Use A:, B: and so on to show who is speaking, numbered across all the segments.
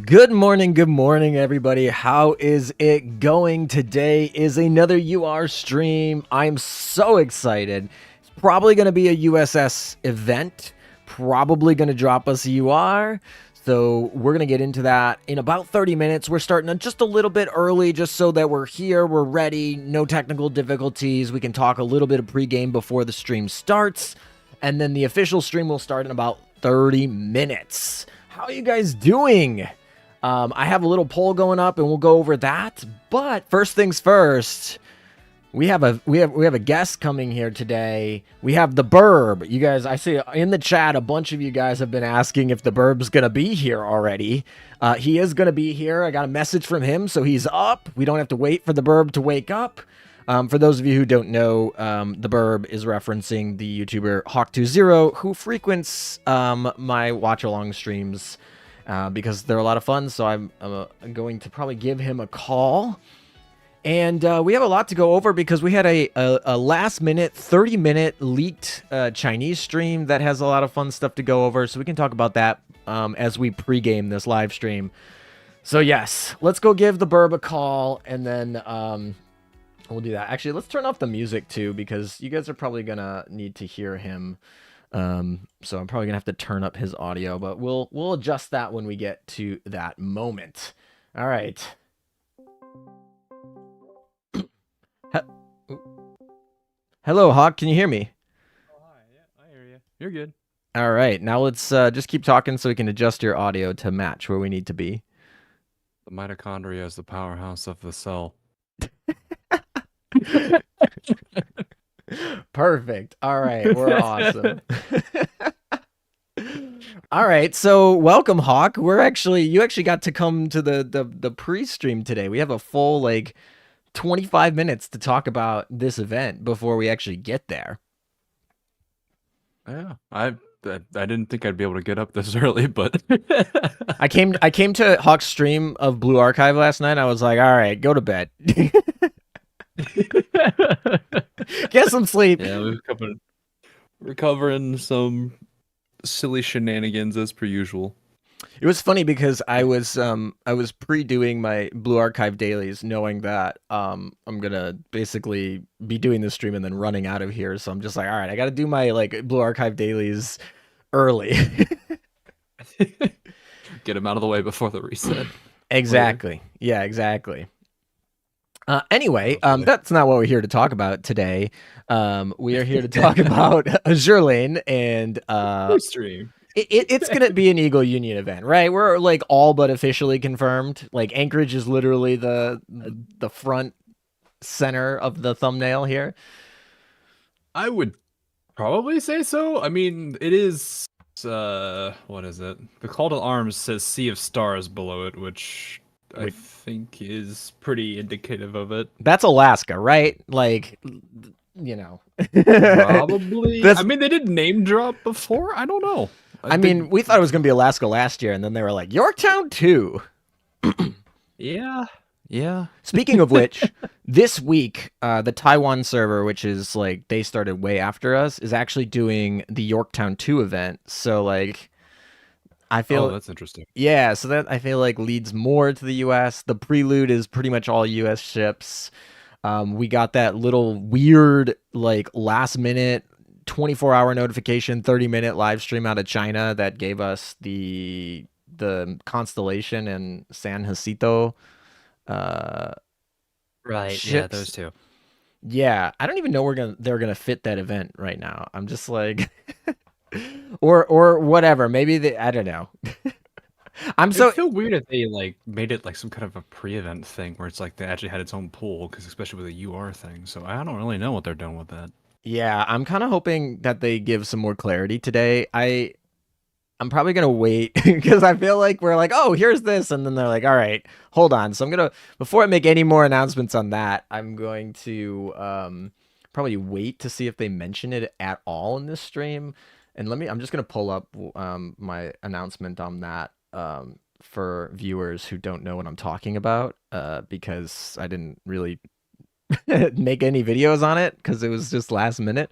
A: Good morning, everybody. How is it going? Today is another UR stream. I'm so excited. It's probably going to be a USS event, probably going to drop us a UR. So we're going to get into that in about 30 minutes. We're starting just a little bit early just so that we're here, we're ready, no technical difficulties. We can talk a little bit of pregame before the stream starts. And then the official stream will start in about 30 minutes. How are you guys doing? I have a little poll going up, and we'll go over that. But first things first, we have a guest coming here today. We have the Burb. You guys, I see in the chat a bunch of you guys have been asking if the Burb's gonna be here already. He is gonna be here. I got a message from him, so he's up. We don't have to wait for the Burb to wake up. For those of you who don't know, the Burb is referencing the YouTuber Hawk20, who frequents my watch-along streams because they're a lot of fun, so I'm going to probably give him a call. And we have a lot to go over because we had a last-minute, 30-minute leaked Chinese stream that has a lot of fun stuff to go over, so we can talk about that as we pregame this live stream. So yes, let's go give the Burb a call, and then we'll do that. Actually, let's turn off the music too, because you guys are probably gonna need to hear him. So I'm probably gonna have to turn up his audio, but we'll adjust that when we get to that moment. All right. Hello, Hawk. Can you hear me?
B: Oh, hi. Yeah, I hear you. You're good.
A: All right. Now let's just keep talking so we can adjust your audio to match where we need to be.
B: The mitochondria is the powerhouse of the cell.
A: Perfect. All right, we're awesome. All right, so welcome, Hawk. You actually got to come to the pre-stream today. We have a full 25 minutes to talk about this event before we actually get there.
B: Yeah, I didn't think I'd be able to get up this early, but
A: I came to Hawk's stream of Blue Archive last night. I was like, all right, go to bed. Get some sleep.
B: Yeah, we're covering some silly shenanigans as per usual.
A: It was funny because I was pre-doing my Blue Archive dailies, knowing that I'm gonna basically be doing this stream and then running out of here. So I'm just like, all right, I got to do my Blue Archive dailies early.
B: Get them out of the way before the reset.
A: Exactly. Later. Yeah, exactly. Anyway, that's not what we're here to talk about today. We are here to talk about Azur Lane and
B: stream.
A: It's gonna be an Eagle Union event, right? We're all but officially confirmed. Anchorage is literally the front center of the thumbnail here.
B: I would probably say so. I mean, it is what is it? The call to arms says Sea of Stars below it, which I think is pretty indicative of it.
A: That's Alaska, right?
B: Probably. I mean, they did name drop before. I don't know.
A: I mean, we thought it was going to be Alaska last year, and then they were like, Yorktown too.
B: Yeah.
A: Speaking of which, this week, the Taiwan server, which is they started way after us, is actually doing the Yorktown 2 event. So I feel
B: that's interesting.
A: Yeah, so that I feel leads more to the US. The prelude is pretty much all US ships. We got that little weird last minute 24-hour notification, 30-minute live stream out of China that gave us the Constellation and San Jacinto
C: right
A: ships.
C: Yeah, those two.
A: Yeah, I don't even know they're gonna fit that event right now. I'm just or whatever. Maybe I don't know.
B: I feel weird if they made it some kind of a pre-event thing where it's they actually had its own pool, because especially with the UR thing. So I don't really know what they're doing with that.
A: Yeah, I'm kind of hoping that they give some more clarity today. I'm probably gonna wait because I feel we're oh, here's this, and then they're all right, hold on. So I'm gonna, before I make any more announcements on that, I'm going to probably wait to see if they mention it at all in this stream. And I'm just gonna pull up my announcement on that for viewers who don't know what I'm talking about, because I didn't really make any videos on it because it was just last minute.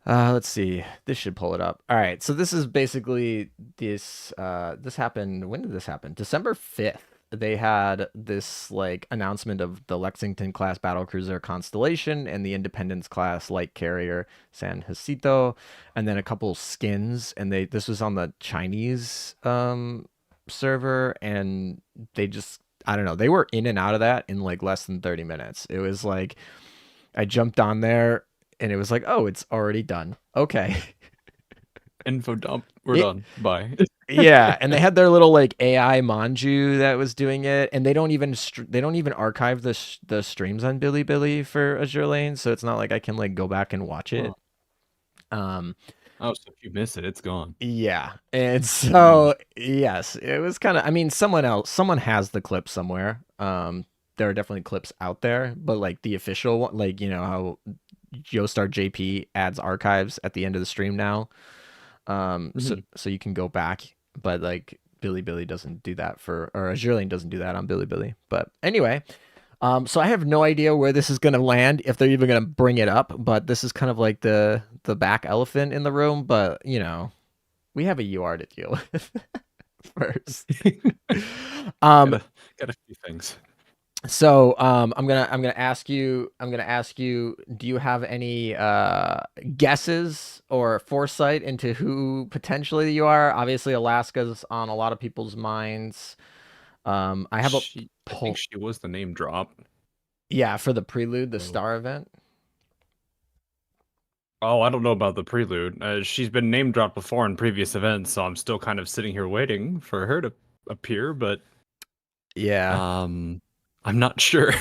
A: Let's see. This should pull it up. All right. So this is basically this. This happened. When did this happen? December 5th. They had this like announcement of the Lexington class battlecruiser Constellation and the Independence class light carrier San Jacinto, and then a couple skins. And this was on the Chinese server, and they just, I don't know, they were in and out of that in like less than 30 minutes. It was like I jumped on there and it was like, oh, it's already done. Okay.
B: Info dump. We're
A: It,
B: done. Bye.
A: yeah, and they had their little like AI Manju that was doing it, and they don't even archive the streams on Bilibili for Azur Lane, so it's not like I can like go back and watch it.
B: Oh.
A: Um,
B: Oh, so if you miss it, it's gone.
A: yeah, and
B: Mm.
A: so yes, it was kind of. I mean, someone has the clip somewhere. There are definitely clips out there, but like the official one, like you know how Yostar JP adds archives at the end of the stream now. So
B: Mhm.
A: so you can go back, but like Bilibili doesn't do that or Azur Lane doesn't do that on Bilibili. But anyway, so I have no idea where this is gonna land, if they're even gonna bring it up. But this is kind of like the back elephant in the room. But you know, we have a UR to deal with first. um,
B: Got a few things.
A: so I'm gonna ask you, do you have any guesses or foresight into who potentially you are? Obviously Alaska's on a lot of people's minds. I have a
B: I think
A: poll,
B: she was the name drop.
A: yeah, for the prelude, the
B: So.
A: star event.
B: Oh, I don't know about the prelude. She's been name dropped before in previous events, so I'm still kind of sitting here waiting for her to appear, but
A: Yeah.
B: um I'm not sure.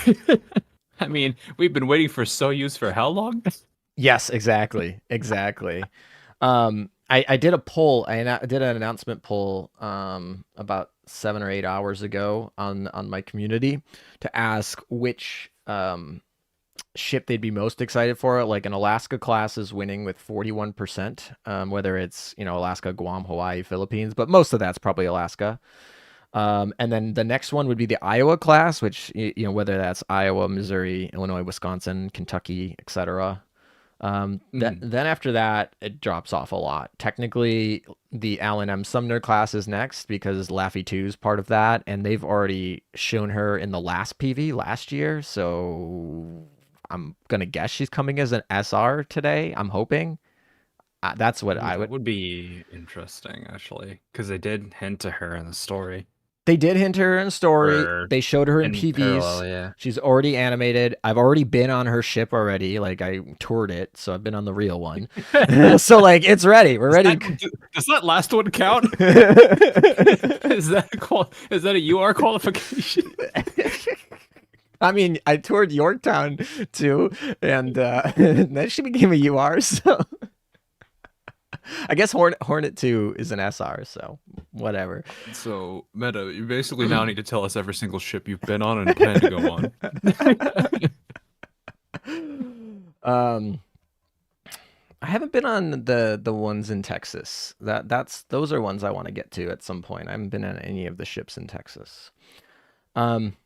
B: I mean, we've been waiting for Soyuz for how long?
A: Yes, exactly. Exactly. I did a poll. I did an announcement poll about 7 or 8 hours ago on my community to ask which ship they'd be most excited for. Like an Alaska class is winning with 41%, whether it's, you know, Alaska, Guam, Hawaii, Philippines, but most of that's probably Alaska. And then the next one would be the Iowa class, which, you know, whether that's Iowa, Missouri, Illinois, Wisconsin, Kentucky, etc.
B: Mhm.
A: Then after that, it drops off a lot. Technically, the Alan M. Sumner class is next because Laffy 2 is part of that, and they've already shown her in the last PV last year. So I'm gonna guess she's coming as an SR today. I'm hoping. That's what
B: Ooh,
A: I
B: that
A: would.
B: would be interesting, actually, because they did hint to her in the story.
A: They did hint her in story.
B: Or
A: They showed her in
B: in
A: PVs.
B: parallel, yeah.
A: She's already animated. I've already been on her ship already. Like I toured it, so I've been on the real one. So like it's ready. We're ready to.
B: Does that last one count? Is that a UR qualification?
A: I mean, I toured Yorktown too, and then she became a UR. So I guess Hornet 2 is an SR. So whatever.
B: So, Meta, you basically now need to tell us every single ship you've been on and plan to go on.
A: um, I haven't been on the ones in Texas. Those are ones I want to get to at some point. I haven't been on any of the ships in Texas. Um,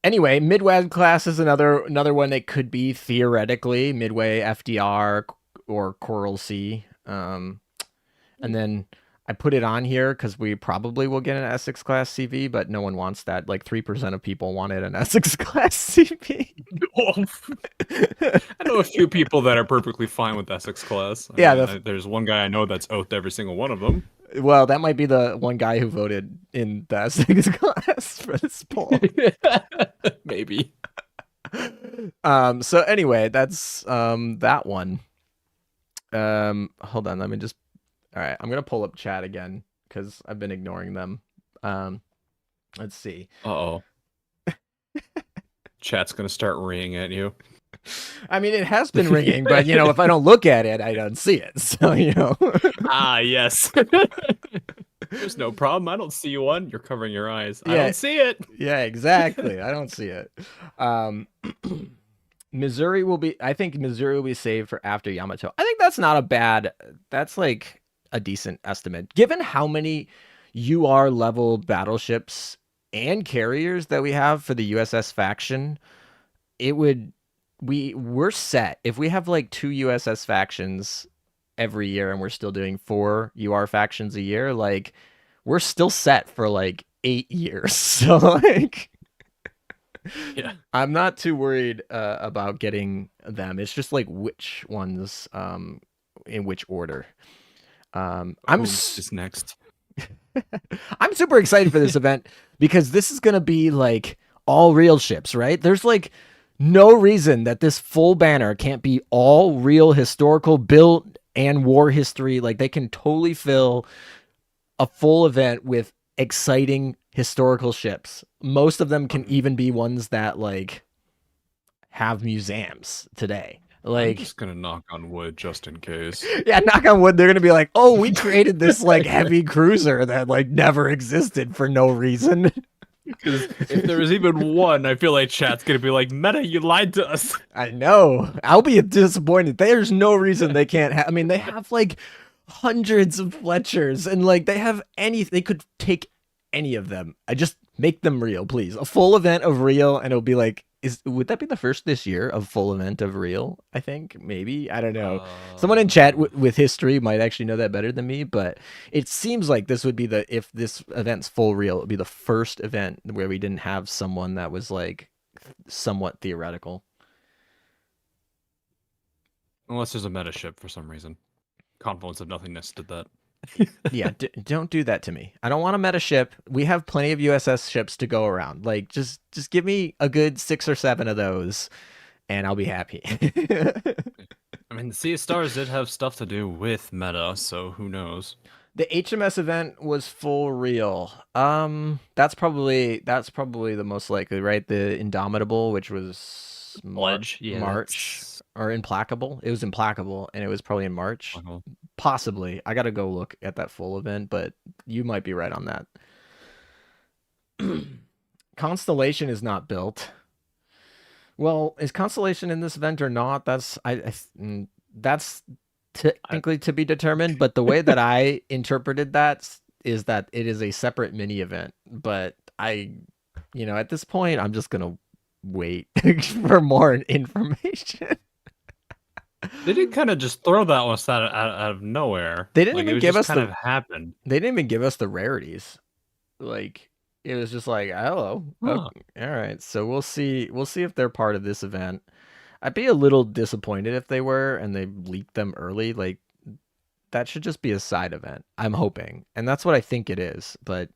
A: anyway, Midway class is another one that could be theoretically Midway FDR or Coral Sea. And then I put it on here because we probably will get an Essex class CV, but no one wants that. Like 3% of people wanted an Essex class CV.
B: I know a few people that are perfectly fine with Essex class. I
A: Yeah,
B: mean, there's one guy I know that's oathed every single one of them.
A: well, that might be the one guy who voted in the Essex class for this poll.
B: Maybe.
A: So anyway, that's that one. Hold on, let me just. All right, I'm gonna pull up chat again because I've been ignoring them. Let's see.
B: Uh-oh. Chat's gonna start ringing at you.
A: I mean, it has been ringing, but you know, if I don't look at it, I don't see it. So you know.
B: Ah, yes. There's no problem. I don't see one. You're covering your eyes. I
A: Yeah,
B: don't see it.
A: yeah, exactly. I don't see it. Um, Missouri will be. I think Missouri will be saved for after Yamato. I think that's not a bad. That's like a decent estimate, given how many UR level battleships and carriers that we have for the USS faction. It would we're set if we have like two USS factions. every year and we're still doing 4 UR factions a year, like we're still set for like 8 years. So like
B: Yeah.
A: I'm not too worried about getting them. It's just like which ones in which order.
B: Who's next?
A: I'm super excited for this event because this is going to be like all real ships, right? There's like no reason that this full banner can't be all real historical build and war history. Like they can totally fill a full event with exciting historical ships. Most of them can even be ones that like have museums today.
B: I'm
A: Like,
B: just gonna knock on wood just in case.
A: yeah, knock on wood, they're gonna be like, oh, we created this like heavy cruiser that like never existed for no reason.
B: Because if there was even one, I feel like chat's gonna be like, Meta, you lied to us.
A: I know. I'll be disappointed. There's no reason they can't have. I mean, they have like hundreds of Fletchers, and like they have any. They could take any of them. I just make them real, please. A full event of real, and it'll be like, would that be the first this year of full event of real? I think maybe. I don't know. Someone in chat with history might actually know that better than me, but it seems like this would be if this event's full real, it would be the first event where we didn't have someone that was like somewhat theoretical.
B: Unless there's a meta ship for some reason. Confluence of Nothingness did that.
A: Yeah, don't do that to me. I don't want a meta ship. We have plenty of USS ships to go around. Like, just give me a good 6 or 7 of those, and I'll be happy.
B: I mean, the Sea of Stars did have stuff to do with meta, so who knows?
A: The HMS event was full real. That's probably the most likely, right? The Indomitable, which was March, or Implacable. It was Implacable, and it was probably in March. Possibly. I gotta go look at that full event, but you might be right on that. Constellation is not built. Well, is Constellation in this event or not? That's technically to be determined, but the way that I interpreted that is that it is a separate mini event. But at this point, I'm just gonna wait for more information.
B: They did kind of just throw that one out of nowhere.
A: They didn't even give us
B: kind of happened.
A: They didn't even give us the rarities. Like it was just like, hello, okay. All right. So we'll see if they're part of this event. I'd be a little disappointed if they were and they leaked them early. Like that should just be a side event. I'm hoping, and that's what I think it is. But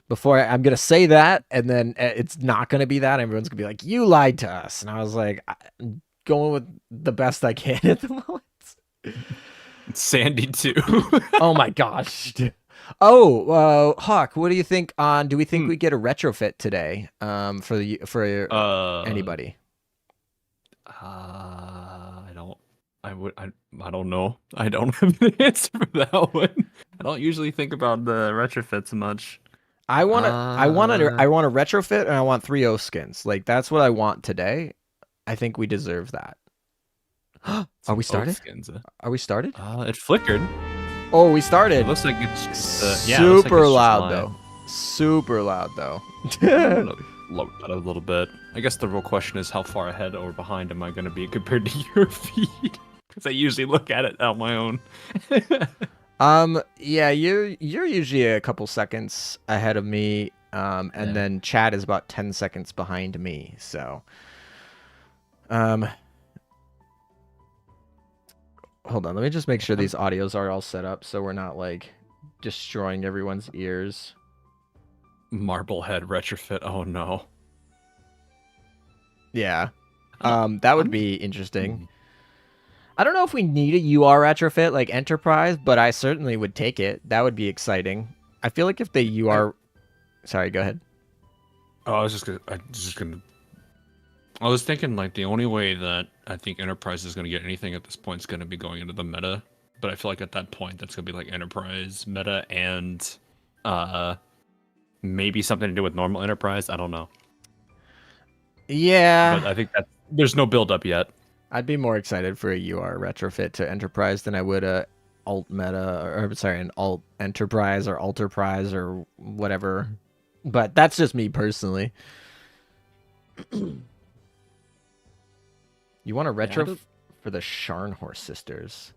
A: before I'm gonna say that, and then it's not gonna be that. Everyone's gonna be like, "You lied to us," and I was like, going with the best I can at the moment.
B: Sandy too.
A: Oh my gosh. Oh, Hawk, what do you think on? Do we think we get a retrofit today? For anybody?
B: I don't know. I don't have an answer for that one. I don't usually think about the retrofits much.
A: I want a retrofit, and I want 3 skins. Like that's what I want today. I think we deserve that. Are we started? Are we started?
B: It flickered.
A: Oh, we started.
B: It looks like it's
A: super loud though. Super loud though.
B: Lower that a little bit. I guess the real question is how far ahead or behind am I going to be compared to your feed? Because I usually look at it on my own.
A: Yeah, you're usually a couple seconds ahead of me, and then Chad is about 10 seconds behind me. So, hold on, let me just make sure these audios are all set up so we're not like destroying everyone's ears.
B: Marblehead retrofit. Oh no.
A: Yeah, that would be interesting. I don't know if we need a UR retrofit like Enterprise, but I certainly would take it. That would be exciting. I feel like if the UR... Sorry, go ahead.
B: Oh, I was thinking like the only way that I think Enterprise is going to get anything at this point is going to be going into the meta. But I feel like at that point that's going to be like Enterprise, meta, and maybe something to do with normal Enterprise. I don't know.
A: Yeah.
B: But I think that there's no build up yet.
A: I'd be more excited for a UR retrofit to Enterprise than I would a alt meta, an alt Enterprise or Alterprise or whatever. But that's just me personally. You want a retro for the Scharnhorst sisters?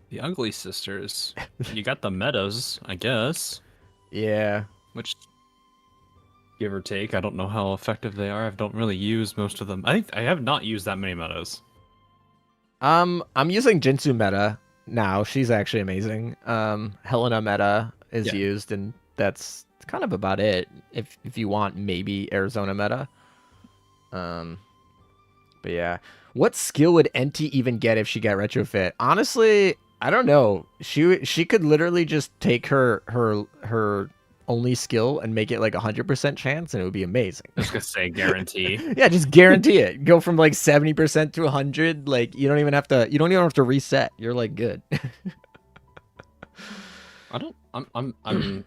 B: The Ugly Sisters. You got the metas, I guess.
A: Yeah.
B: Which, give or take, I don't know how effective they are. I don't really use most of them. I think I have not used that many metas.
A: I'm using Jinsu meta now. She's actually amazing. Helena meta is
B: Yeah.
A: used, and that's kind of about it. If you want maybe Arizona meta. But yeah, what skill would Enti even get if she got retrofit? Honestly, I don't know. She could literally just take her only skill and make it like 100% chance, and it would be amazing.
B: I was gonna say guarantee.
A: Yeah, just guarantee it. Go from like 70% to 100. Like you don't even have to. You don't even have to reset. You're like good.
B: I don't. I'm.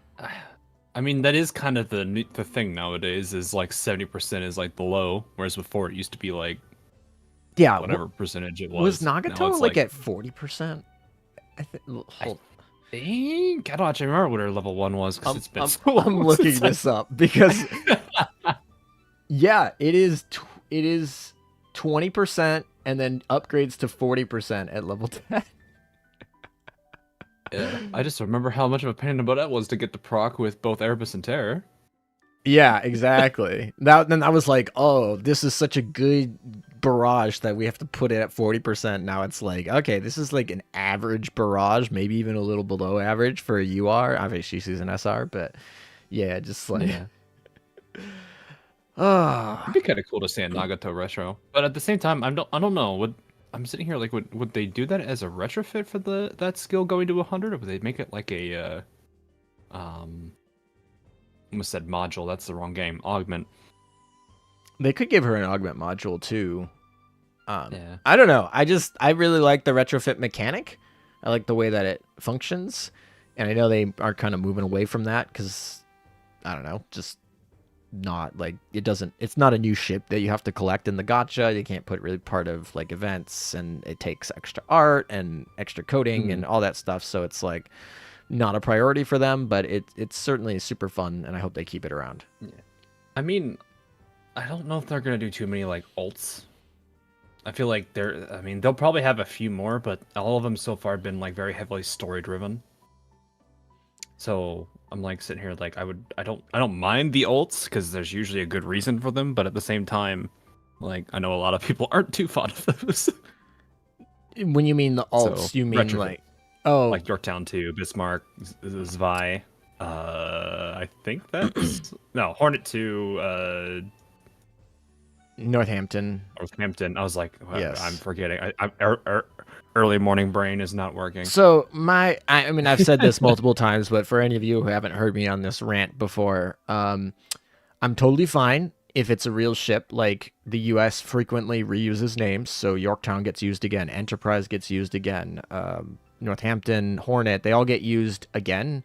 B: I mean, that is kind of the thing nowadays. Is like 70% is like the low, whereas before it used to be like
A: Yeah.
B: whatever percentage it
A: Was
B: was. Now
A: Nagato
B: it's
A: like at 40%? I think.
B: I think I don't actually remember what her level 1 was because it's been so long
A: I'm looking
B: since I-
A: this up because yeah, it is 20% and then upgrades to 40% at level 10.
B: Yeah, I just remember how much of a pain in the butt that was to get the proc with both Erebus and Terror.
A: Yeah, exactly. Then I was like, oh, this is such a good barrage that we have to put it at 40%. Now it's like, okay, this is like an average barrage, maybe even a little below average for a UR. Obviously, she's an SR, but yeah, just like,
B: Yeah.
A: oh,
B: It'd be kind of cool to see a Nagato retro, but at the same time, I don't know. I'm sitting here like, would they do that as a retrofit for that skill going to 100, or would they make it like a almost said module? That's the wrong game. Augment.
A: they could give her an augment module too.
B: Yeah.
A: I don't know. I really like the retrofit mechanic. I like the way that it functions, and I know they are kind of moving away from that because I don't know, just not like it's not a new ship that you have to collect in the gacha. You can't put really part of like events, and it takes extra art and extra coding and all that stuff. So it's like not a priority for them, but it's certainly super fun, and I hope they keep it around.
B: Yeah. I mean, I don't know if they're gonna do too many like ults. I feel like they'll probably have a few more, but all of them so far have been like very heavily story driven. So I'm like sitting here like I don't mind the ults because there's usually a good reason for them, but at the same time, like I know a lot of people aren't too fond of those.
A: When you mean the alts,
B: So,
A: you mean
B: retrofit.
A: like
B: Like Yorktown 2, Bismarck, Zwei. I think that's no Hornet 2.
A: Northampton.
B: Northampton. I was like, well,
A: Yes.
B: I'm forgetting. Early morning brain is not working.
A: So I mean, I've said this multiple times, but for any of you who haven't heard me on this rant before, I'm totally fine if it's a real ship. Like the U.S. frequently reuses names, so Yorktown gets used again, Enterprise gets used again, Northampton, Hornet, they all get used again.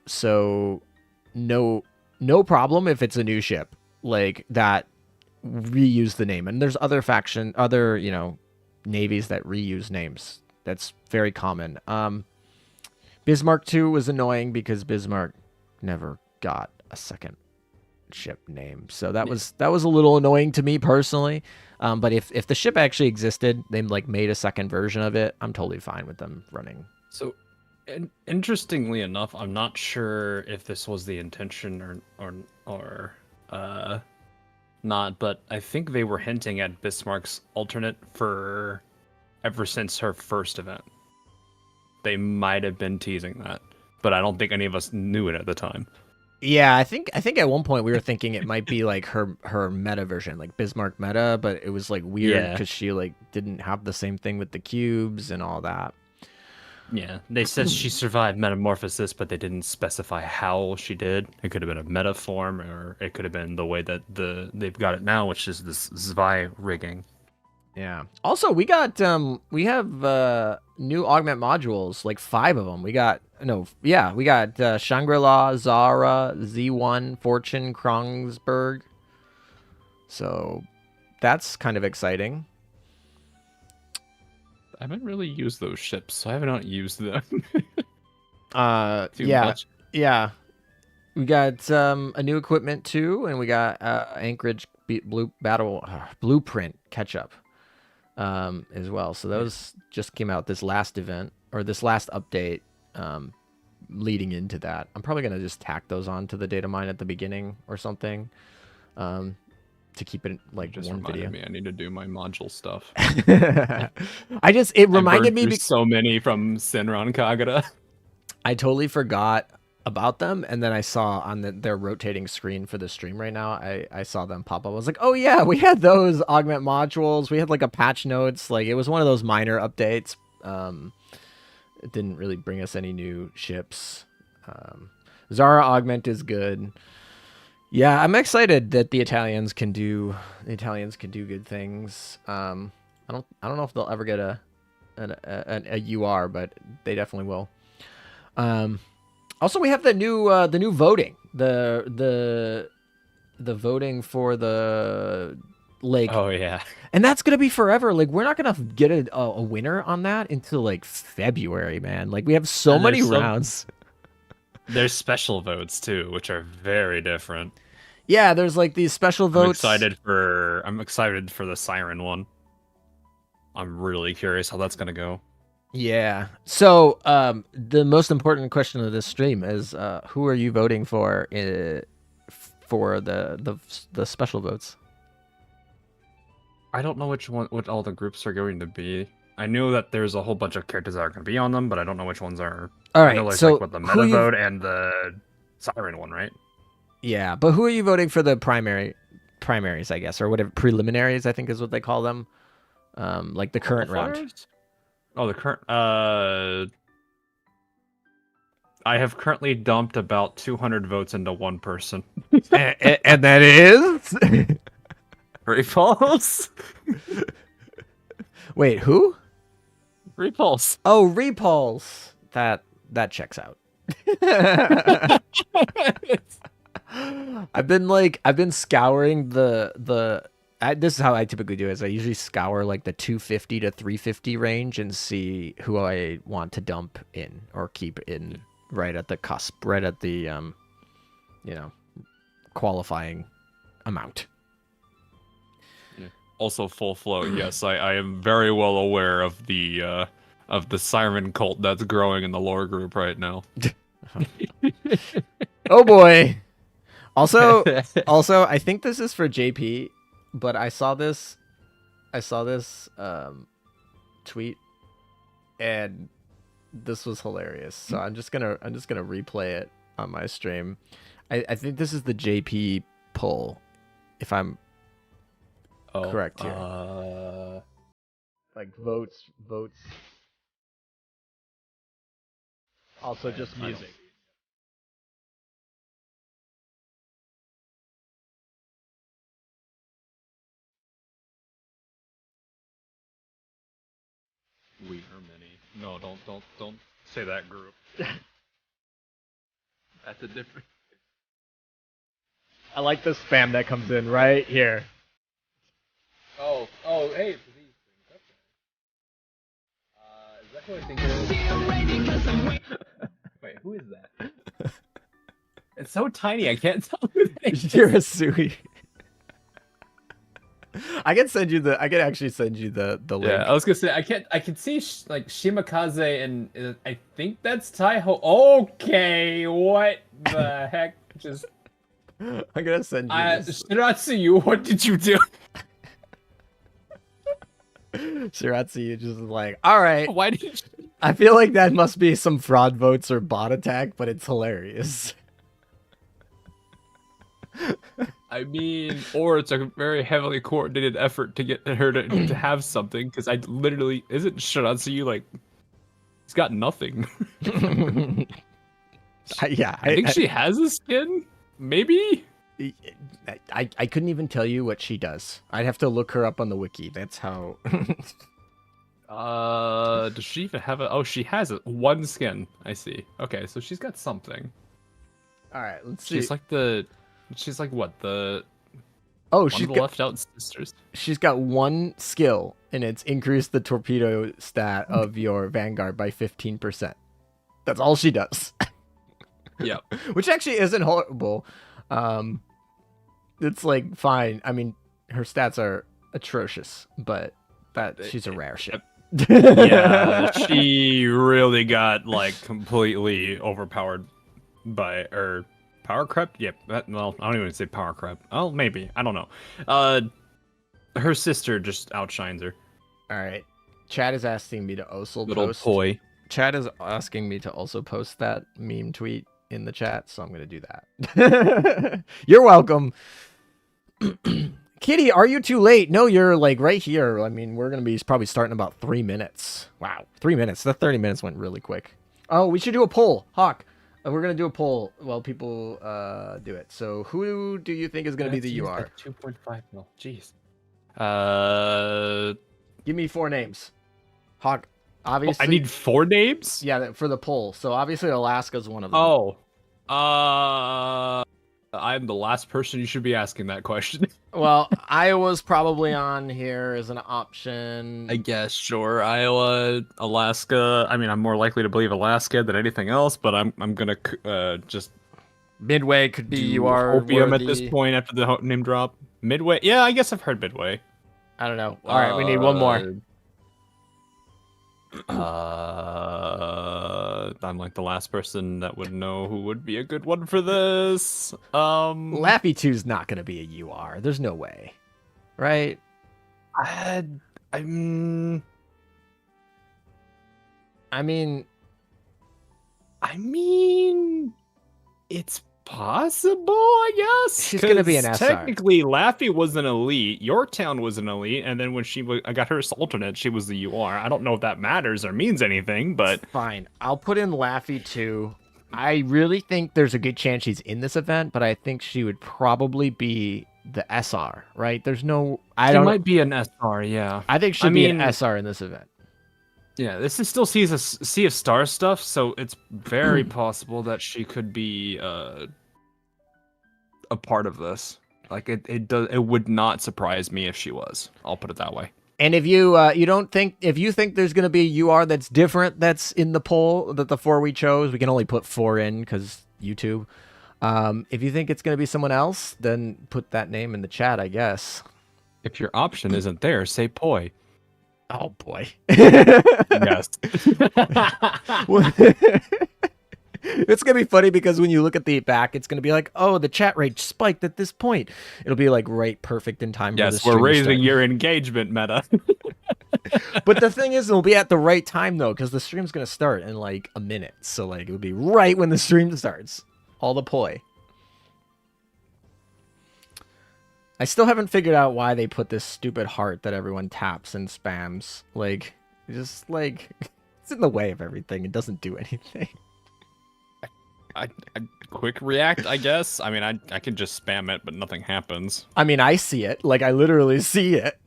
A: So no problem if it's a new ship like that reuse the name. And there's other navies that reuse names. That's very common. Bismarck 2 was annoying because Bismarck never got a second ship name. So that was a little annoying to me personally. But if the ship actually existed, they like made a second version of it, I'm totally fine with them running.
B: So, interestingly enough, I'm not sure if this was the intention or not, but I think they were hinting at Bismarck's alternate for ever since her first event. They might have been teasing that, but I don't think any of us knew it at the time.
A: Yeah, I think at one point we were thinking it might be like her meta version, like Bismarck meta, but it was like weird because she like didn't have the same thing with the cubes and all that.
B: Yeah, they said she survived metamorphosis, but they didn't specify how she did. It could have been a meta form, or it could have been the way that they've got it now, which is this Zwei rigging.
A: Yeah. Also, we have new augment modules, like 5 of them. We got Shangri-La, Zara, Z1, Fortune, Krongsberg. So that's kind of exciting.
B: I haven't really used those ships, so I have not used them. Too
A: yeah,
B: much.
A: yeah. We got a new equipment too, and we got Anchorage Blueprint catch up. as well. So those just came out this last event or this last update. Leading into that, I'm probably gonna just tack those on to the data mine at the beginning or something, to keep it like
B: Just
A: one video.
B: reminded me I need to do my module stuff.
A: It reminded me
B: so many from Senran Kagura.
A: I totally forgot about them, and then I saw on their rotating screen for the stream right now, I saw them pop up. I was like, oh yeah, we had those augment modules. We had like a patch notes. Like it was one of those minor updates. It didn't really bring us any new ships. Zara augment is good. Yeah, I'm excited that the Italians can do good things. I don't know if they'll ever get a UR, but they definitely will. Also, we have the new voting, the voting for the lake.
B: Oh yeah,
A: and that's gonna be forever. Like we're not gonna get a winner on that until like February, man. Like we have so many rounds.
B: There's special votes too, which are very different.
A: Yeah, there's like these special votes.
B: I'm excited for the Siren one. I'm really curious how that's gonna go.
A: Yeah. So, the most important question of this stream is, who are you voting for the special votes?
B: I don't know what all the groups are going to be. I knew that there's a whole bunch of characters that are going to be on them, but I don't know which ones are.
A: All right.
B: I know, like,
A: so
B: what the meta vote and the Siren one, right?
A: Yeah, but who are you voting for the primaries, I guess, or whatever, preliminaries, I think is what they call them. Like the current round.
B: Oh, the current. I have currently dumped about 200 votes into one person,
A: and that is
B: Repulse.
A: Wait, who?
B: Repulse.
A: Oh, Repulse. That checks out. I've been scouring this is how I typically do it, is I usually scour like the 250 to 350 range and see who I want to dump in or keep in right at the cusp, right at the qualifying amount.
B: Yeah. Also full flow. Yes, I am very well aware of the Siren cult that's growing in the lore group right now.
A: Oh boy. Also, I think this is for JP. But I saw this tweet, and this was hilarious. So I'm just gonna replay it on my stream. I think this is the JP poll, if I'm correct here. Like votes. Also, just music.
B: We are many. No, don't say that group. That's a different.
A: I like the spam that comes in right here.
B: Oh, hey, please. Okay. Is that who I think it is? Wait, who is that? It's so tiny, I can't tell who that is.
A: Shirasui. I can actually send you the link.
B: Yeah, I was gonna say I can see like Shimakaze and I think that's Taiho. Okay, what the heck? Just
A: I'm gonna send you.
B: Shiratsu, what did you do?
A: Shiratsu just like, all right.
B: Why did you...
A: I feel like that must be some fraud votes or bot attack, but it's hilarious.
B: I mean, or it's a very heavily coordinated effort to get her to have something, because I literally isn't Shiratsu like he's got nothing.
A: Yeah,
B: I think she has a skin, maybe.
A: I couldn't even tell you what she does. I'd have to look her up on the wiki. That's how.
B: Does she even have a? Oh, she has one skin. I see. Okay, so she's got something.
A: All right, let's see.
B: She's like what the?
A: Oh, she's
B: got left out sisters.
A: She's got one skill, and it's increase the torpedo stat of your Vanguard by 15%. That's all she does.
B: Yeah,
A: which actually isn't horrible. It's like fine. I mean, her stats are atrocious, but That she's a rare ship.
B: Yeah, she really got like completely overpowered by power crept. Yep. Well, I don't even say power crept. Oh, maybe I don't know. Her sister just outshines her.
A: All right. Chad is asking me to also
B: Little
A: post.
B: toy.
A: Chad is asking me to also post that meme tweet in the chat, so I'm gonna do that. You're welcome. Kitty, are you too late? No, you're like right here. I mean, we're gonna be probably starting in about 3 minutes. Wow, 3 minutes. The 30 minutes went really quick. Oh, we should do a poll, Hawk. We're gonna do a poll while people do it. So, who do you think is gonna be the UR?
B: 2.5 mil. Jeez.
A: Give me 4 names. Hawk. Obviously,
B: I need 4 names.
A: Yeah, for the poll. So obviously Alaska's one of them.
B: Oh. I'm the last person you should be asking that question.
A: Well, Iowa's probably on here as an option.
B: I guess, sure. Iowa, Alaska. I mean, I'm more likely to believe Alaska than anything else, but I'm gonna just
A: Midway could be
B: do Hopium at this point after the name drop. Midway, yeah, I guess I've heard Midway.
A: I don't know. All right, we need one more.
B: I'm like the last person that would know who would be a good one for this.
A: Laffy 2's not gonna be a UR. There's no way, right?
B: I mean, it's possible, I guess.
A: She's gonna be an SR.
B: Technically, Laffy was an elite. Yorktown was an elite, and then when I got her alternate, she was the UR. I don't know if that matters or means anything, but
A: fine. I'll put in Laffy 2. I really think there's a good chance she's in this event, but I think she would probably be the SR, right? There's no.
B: She might be an SR, yeah.
A: I think she'd be an SR in this event.
B: Yeah, this is still Sea of Stars stuff, so it's very possible that she could be a part of this. Like it would not surprise me if she was. I'll put it that way.
A: And if you if you think there's going to be a UR that's different that's in the poll that the 4 we chose, we can only put 4 in because YouTube. If you think it's going to be someone else, then put that name in the chat, I guess.
B: If your option isn't there, say poi.
A: Oh boy.
B: Yes.
A: It's gonna be funny because when you look at the back, it's gonna be like, oh, the chat rate spiked at this point. It'll be like right perfect in time.
B: Yes,
A: for the
B: we're raising your engagement meta.
A: But the thing is, it'll be at the right time though, because the stream's gonna start in like a minute. So like it'll be right when the stream starts. All the poi. I still haven't figured out why they put this stupid heart that everyone taps and spams. Like, just like it's in the way of everything. It doesn't do anything.
B: I quick react, I guess. I mean, I can just spam it, but nothing happens.
A: I mean, I see it. Like, I literally see it.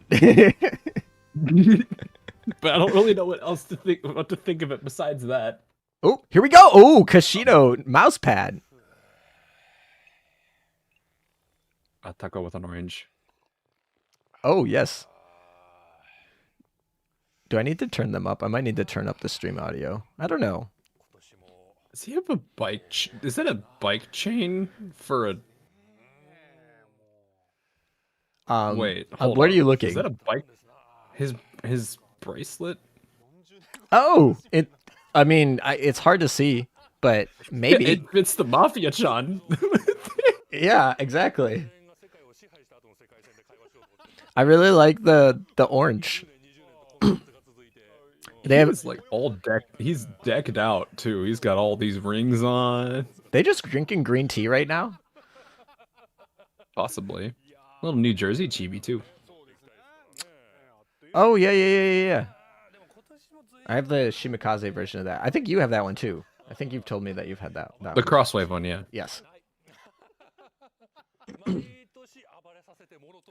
B: But I don't really know what else to think. What to think of it besides that.
A: Oh, here we go. Oh, Kashido mouse pad.
B: A taco with an orange.
A: Oh yes. Do I need to turn them up? I might need to turn up the stream audio. I don't know.
B: Does he have a bike? Is that a bike chain for a? Wait,
A: where are you looking?
B: Is that a bike? His bracelet?
A: Oh, it. I mean, it's hard to see, but maybe
B: it fits the mafia, John.
A: Yeah, exactly. I really like the orange. They have
B: like all decked. He's decked out too. He's got all these rings on.
A: They just drinking green tea right now?
B: Possibly. A little New Jersey chibi too.
A: Oh yeah. I have the Shimikaze version of that. I think you have that one too. I think you've told me that you've had that
B: the Crosswave one, yeah.
A: Yes.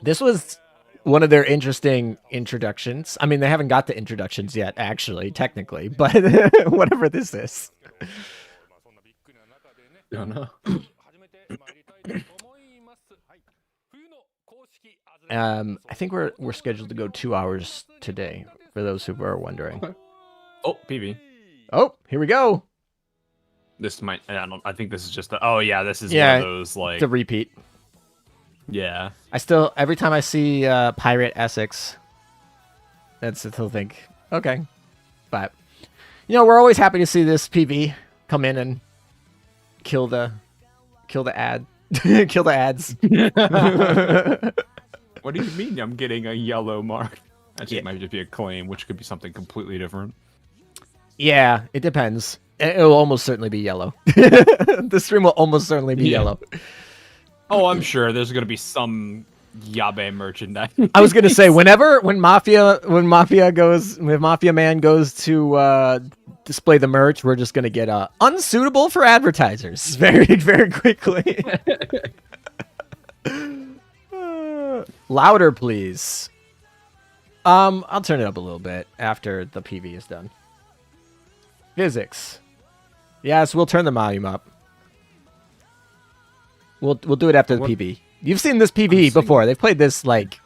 A: This was one of their interesting introductions. I mean, they haven't got the introductions yet, actually, technically, but whatever this is.
B: Don't know.
A: I think we're scheduled to go 2 hours today, for those who are wondering.
B: Okay. Oh, PB.
A: Oh, here we go.
B: This might. I think this is just. Oh yeah, this is one of those like
A: the repeat.
B: Yeah.
A: Every time I see Pirate Essex, That's what he'll think. Okay. But, you know, we're always happy to see this PV come in and kill the ad. Kill the ads.
B: What do you mean I'm getting a yellow mark? Actually,
A: Yeah.
B: it might just be a claim, which could be something completely different.
A: Yeah, it depends. It will almost certainly be yellow. The stream will almost certainly be yellow.
B: Oh, I'm sure there's gonna be some Yabe merchandise.
A: I was gonna say when Mafia Man goes to display the merch, we're just gonna get unsuitable for advertisers very very quickly. Louder, please. I'll turn it up a little bit after the PV is done. Physics. Yes, we'll turn the volume up. We'll do it after the PV. You've seen this PV before. They've played this like,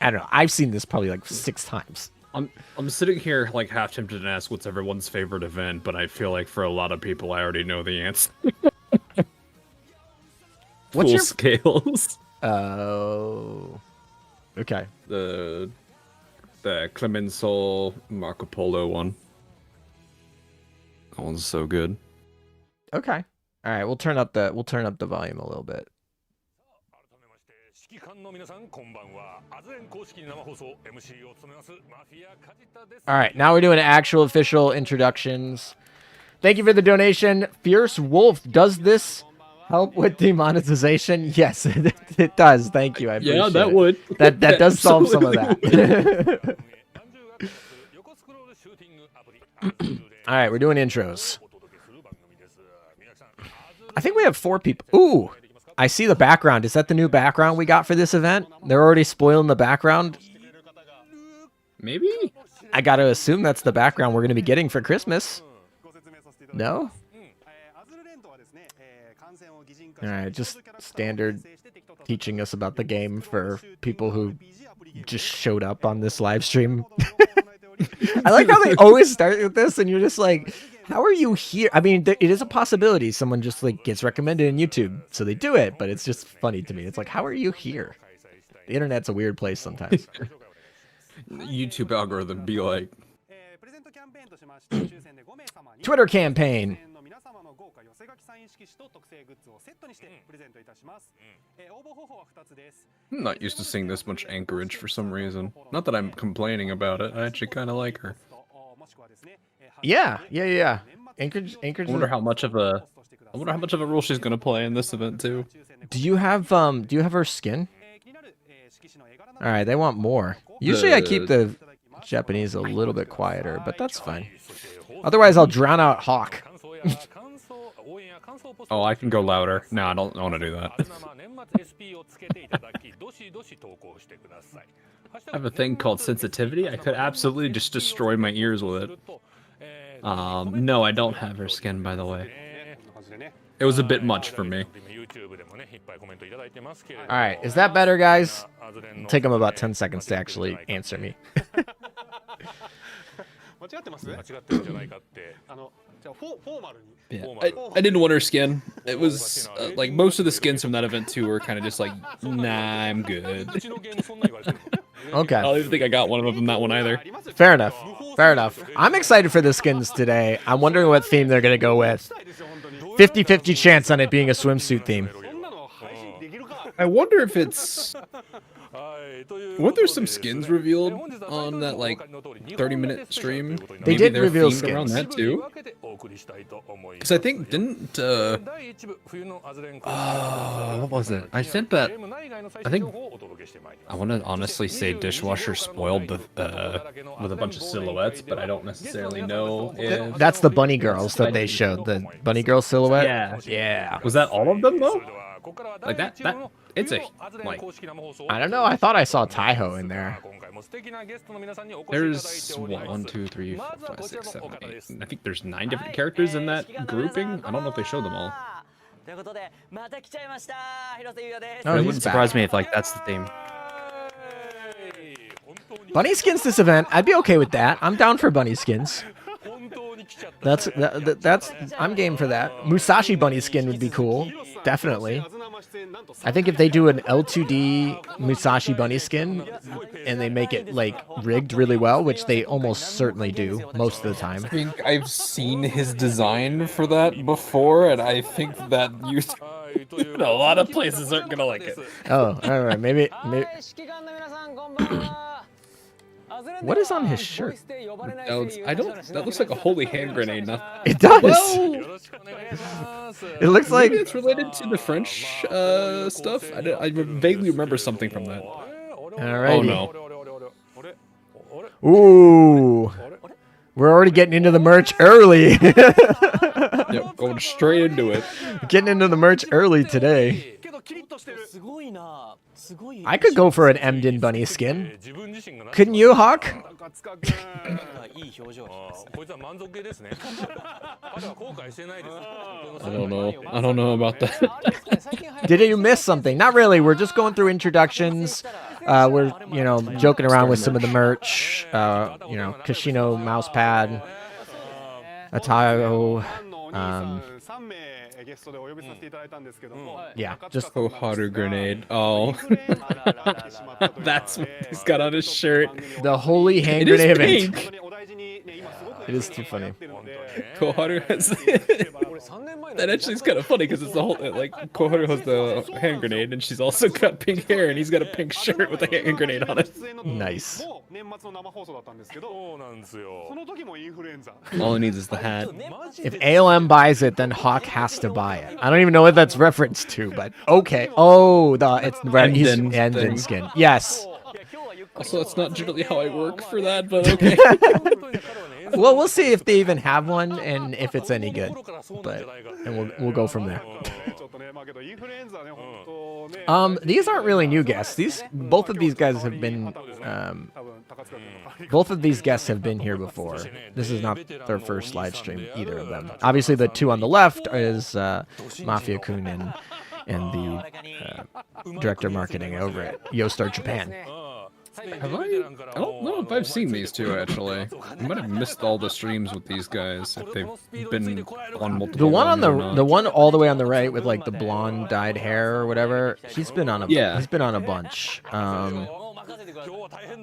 A: I don't know. I've seen this probably like 6 times.
B: I'm sitting here like half tempted to ask what's everyone's favorite event, but I feel like for a lot of people I already know the answer.
A: What's
B: Full
A: your
B: scales?
A: Oh. Okay.
B: The Clemenceau Marco Polo one. That one's so good.
A: Okay. All right, we'll turn up the volume a little bit. All right, now we're doing actual official introductions. Thank you for the donation. Fierce Wolf, does this help with demonetization? Yes, it does. Thank you. I appreciate
B: Yeah, that
A: it.
B: would.
A: That does solve some of that. All right, we're doing intros. I think we have 4 people. Ooh, I see the background. Is that the new background we got for this event? They're already spoiling the background.
B: Maybe?
A: I got to assume that's the background we're going to be getting for Christmas. No? All right, just standard teaching us about the game for people who just showed up on this live stream. I like how they always start with this and you're just like, how are you here? I mean, it is a possibility someone just like gets recommended in YouTube, so they do it, but it's just funny to me. It's like, how are you here? The internet's a weird place sometimes.
B: YouTube algorithm be like.
A: Twitter campaign.
B: I'm not used to seeing this much Anchorage for some reason. Not that I'm complaining about it. I actually kind of like her.
A: Yeah. Anchorage.
B: I wonder how much of a role she's gonna play in this event too.
A: Do you have her skin? All right, they want more. Usually I keep the Japanese a little bit quieter, but that's fine. Otherwise, I'll drown out Hawk.
B: Oh, I can go louder. No, I don't want to do that. I have a thing called sensitivity. I could absolutely just destroy my ears with it. No, I don't have her skin, by the way. It was a bit much for me.
A: Alright, is that better, guys? It'll take them about 10 seconds to actually answer me.
B: Yeah, I didn't want her skin. It was like most of the skins from that event too were kind of just like, nah, I'm good.
A: Okay.
B: I don't even think I got one of them from that one either.
A: Fair enough. Fair enough. I'm excited for the skins today. I'm wondering what theme they're going to go with. 50-50 chance on it being a swimsuit theme.
B: I wonder if it's... Weren't there some skins revealed on that, like, 30-minute stream?
A: They did reveal skins.
B: Around that, too? Because I think, didn't, what was it? I sent that... I think... I want to honestly say Dishwasher spoiled with a bunch of silhouettes, but I don't necessarily know if...
A: That's the bunny girls that they showed. The bunny girl silhouette?
B: Yeah.
A: Yeah.
B: Was that all of them, though? Like, that... It's a, like...
A: I don't know. I thought I saw Taiho in there.
B: There's 1, 2, 3, 4, 5, 6, 7, 8. I think there's 9 different characters in that grouping. I don't know if they showed them all.
A: Oh,
B: it wouldn't surprise me if, like, that's the theme.
A: Bunny skins this event. I'd be okay with that. I'm down for bunny skins. That's I'm game for that. Musashi bunny skin would be cool. Definitely. I think if they do an L2D Musashi bunny skin and they make it like rigged really well, which they almost certainly do most of the time.
B: I think I've seen his design for that before, and I think that a lot of places aren't gonna like it.
A: Oh, all right. Maybe. What is on his shirt?
B: That looks like a holy hand grenade. Not.
A: It does.
B: Well,
A: it looks like
B: maybe it's related to the French stuff. I vaguely remember something from that.
A: Alrighty.
B: Oh no.
A: Ooh. We're already getting into the merch early.
B: Yep, going straight into it.
A: Getting into the merch early today. I could go for an Emden bunny skin. Couldn't you, Hawk?
B: I don't know about that.
A: Did you miss something? Not really. We're just going through introductions. We're, joking around with some of the merch. Kashino mouse pad, Atayo. Yeah, just
B: Koharu grenade. Oh, that's what he's got on his shirt.
A: The holy hand
B: It is
A: grenade
B: pink.
A: event. It is too funny.
B: Koharu has that actually is kind of funny because it's the whole like Koharu has the hand grenade and she's also got pink hair and he's got a pink shirt with a hand grenade on it.
A: Nice.
B: All he needs is the hat.
A: If ALM buys it, then Hawk has to buy it. I don't even know what that's referenced to, but okay. Oh, it's red. He's Emden skin. Yes.
B: Also, it's not generally how I work for that, but okay.
A: Well, we'll see if they even have one and if it's any good. And we'll go from there. These aren't really new guests. Both of these guys have been both of these guests have been here before. This is not their first live stream, either of them. Obviously, the two on the left is Mafia Kun and the director of marketing over at Yostar Japan.
B: Have I don't know if I've seen these two actually. I might have missed all the streams with these guys if they've been on multiple.
A: The one all the way on the right with like the blonde dyed hair or whatever. He's been on a bunch.